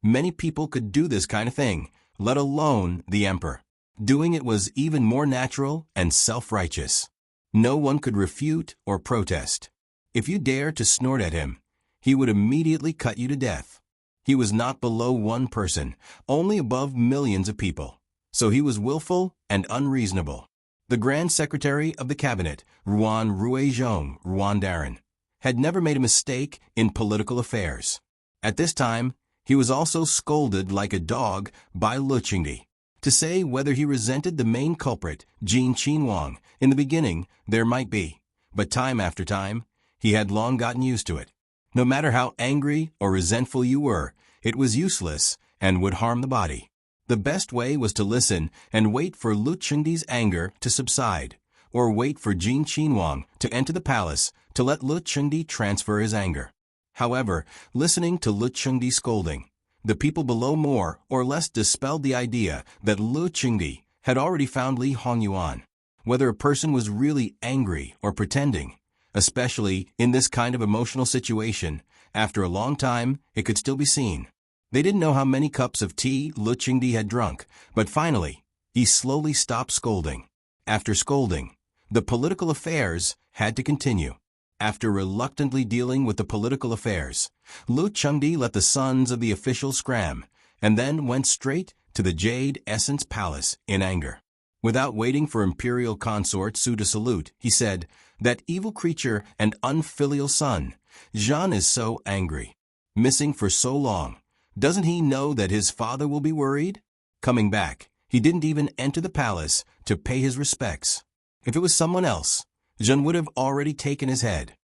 Many people could do this kind of thing, let alone the emperor. Doing it was even more natural and self-righteous. No one could refute or protest. If you dare to snort at him, he would immediately cut you to death. He was not below one person, only above millions of people. So he was willful and unreasonable. The Grand Secretary of the Cabinet, Ruan Ruizhong Ruan Daran, had never made a mistake in political affairs. At this time, He was also scolded like a dog by Lu Qingdi. To say whether he resented the main culprit, Jin Qinhuang, in the beginning, there might be, but time after time, he had long gotten used to it. No matter how angry or resentful you were, it was useless and would harm the body. The best way was to listen and wait for Lu Qingdi's anger to subside, or wait for Jin Qinhuang to enter the palace to let Lu Qingdi transfer his anger. However, listening to Lu Qingdi's scolding, the people below more or less dispelled the idea that Lu Qingdi had already found Li Hongyuan. Whether a person was really angry or pretending, especially in this kind of emotional situation, after a long time, it could still be seen. They didn't know how many cups of tea Lu Qingdi had drunk, but finally, he slowly stopped scolding. After scolding, the political affairs had to continue. After reluctantly dealing with the political affairs, Lu Qingdi let the sons of the officials scram, and then went straight to the Jade Essence Palace in anger. Without waiting for imperial consort Su to salute, he said, "That evil creature and unfilial son, Jean is so angry. Missing for so long. Doesn't he know that his father will be worried?" Coming back, he didn't even enter the palace to pay his respects. If it was someone else, Jean would have already taken his head.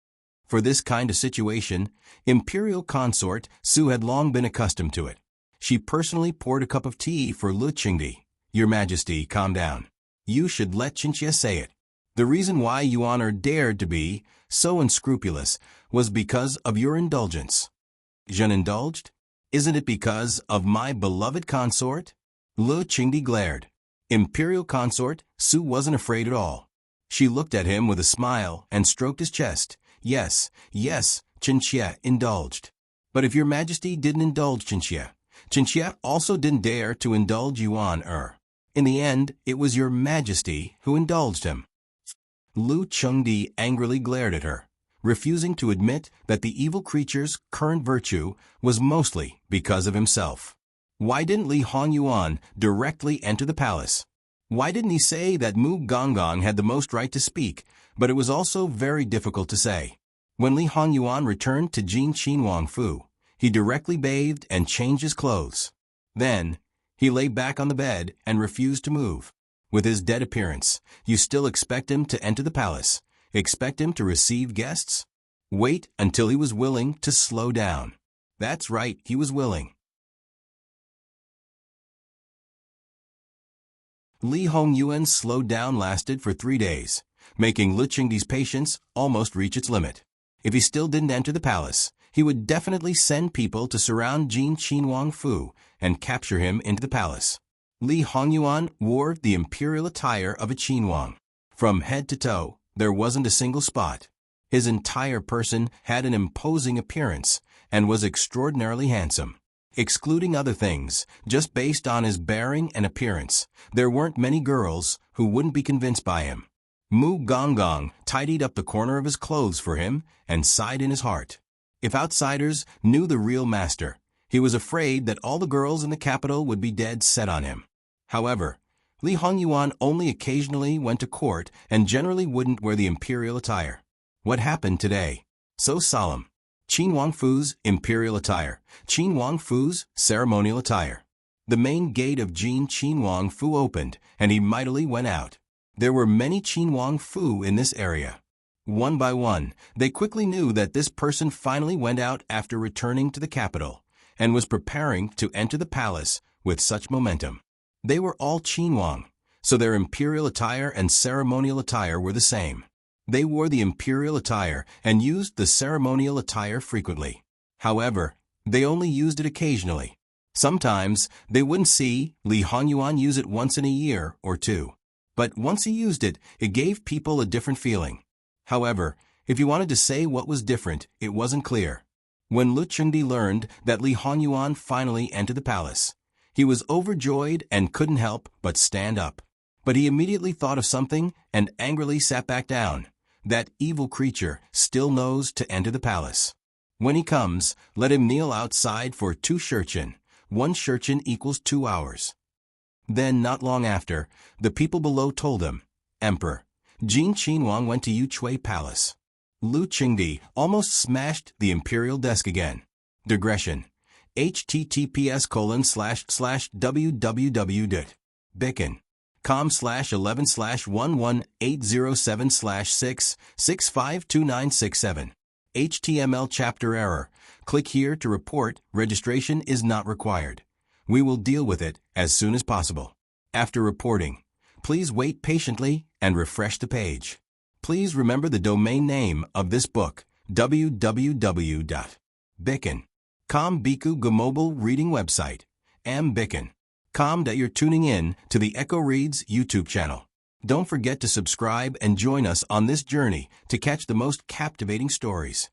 For this kind of situation, imperial consort Su had long been accustomed to it. She personally poured a cup of tea for Lu Qingdi. "Your Majesty, calm down. You should let Qinxie say it. The reason why you honor dared to be so unscrupulous was because of your indulgence." Jean indulged? "Isn't it because of my beloved consort?" Lu Qingdi glared. Imperial consort Su wasn't afraid at all. She looked at him with a smile and stroked his chest. Yes, Qinxie indulged. But if your Majesty didn't indulge Qinxie also didn't dare to indulge Yuan. In the end, it was your Majesty who indulged him. Lu Qingdi angrily glared at her, refusing to admit that the evil creature's current virtue was mostly because of himself. Why didn't Li Hongyuan directly enter the palace? Why didn't he say that Mu Gonggong had the most right to speak, but it was also very difficult to say. When Li Hongyuan returned to Jin Qinhuang Fu, he directly bathed and changed his clothes. Then, he lay back on the bed and refused to move. With his dead appearance, you still expect him to enter the palace? Expect him to receive guests? Wait until he was willing to slow down. That's right, he was willing. Li Hongyuan's slow down lasted for 3 days, making Lu Qingdi's patience almost reach its limit. If he still didn't enter the palace, he would definitely send people to surround Jin Qinhuang Fu and capture him into the palace. Li Hongyuan wore the imperial attire of a Qinhuang. From head to toe, there wasn't a single spot. His entire person had an imposing appearance and was extraordinarily handsome. Excluding other things, just based on his bearing and appearance, there weren't many girls who wouldn't be convinced by him. Mu Gonggong tidied up the corner of his clothes for him and sighed in his heart. If outsiders knew the real master, he was afraid that all the girls in the capital would be dead set on him. However, Li Hongyuan only occasionally went to court and generally wouldn't wear the imperial attire. What happened today? So solemn. Qinhuang Fu's imperial attire, Qinhuang Fu's ceremonial attire. The main gate of Jin Qinhuang Fu opened, and he mightily went out. There were many Qinhuang Fu in this area. One by one, they quickly knew that this person finally went out after returning to the capital, and was preparing to enter the palace with such momentum. They were all Qinhuang, so their imperial attire and ceremonial attire were the same. They wore the imperial attire and used the ceremonial attire frequently. However, they only used it occasionally. Sometimes, they wouldn't see Li Hongyuan use it once in a year or two. But once he used it, it gave people a different feeling. However, if you wanted to say what was different, it wasn't clear. When Lu Qingdi learned that Li Hongyuan finally entered the palace, he was overjoyed and couldn't help but stand up. But he immediately thought of something and angrily sat back down. That evil creature still knows to enter the palace. When he comes, let him kneel outside for 2 shurchen. 1 shurchen equals 2 hours. Then, not long after, the people below told him, "Emperor, Jin Qinhuang went to Yuchui Palace." Lu Qingdi almost smashed the imperial desk again. Digression. https://www.bicken.com/11/11807/6652967 HTML chapter error. Click here to report. Registration is not required. We will deal with it as soon as possible. After reporting, please wait patiently and refresh the page. Please remember the domain name of this book, www.bicken.com. Biku Mobile Reading Website, mbicken.com. That you're tuning in to the Echo Reads YouTube channel. Don't forget to subscribe and join us on this journey to catch the most captivating stories.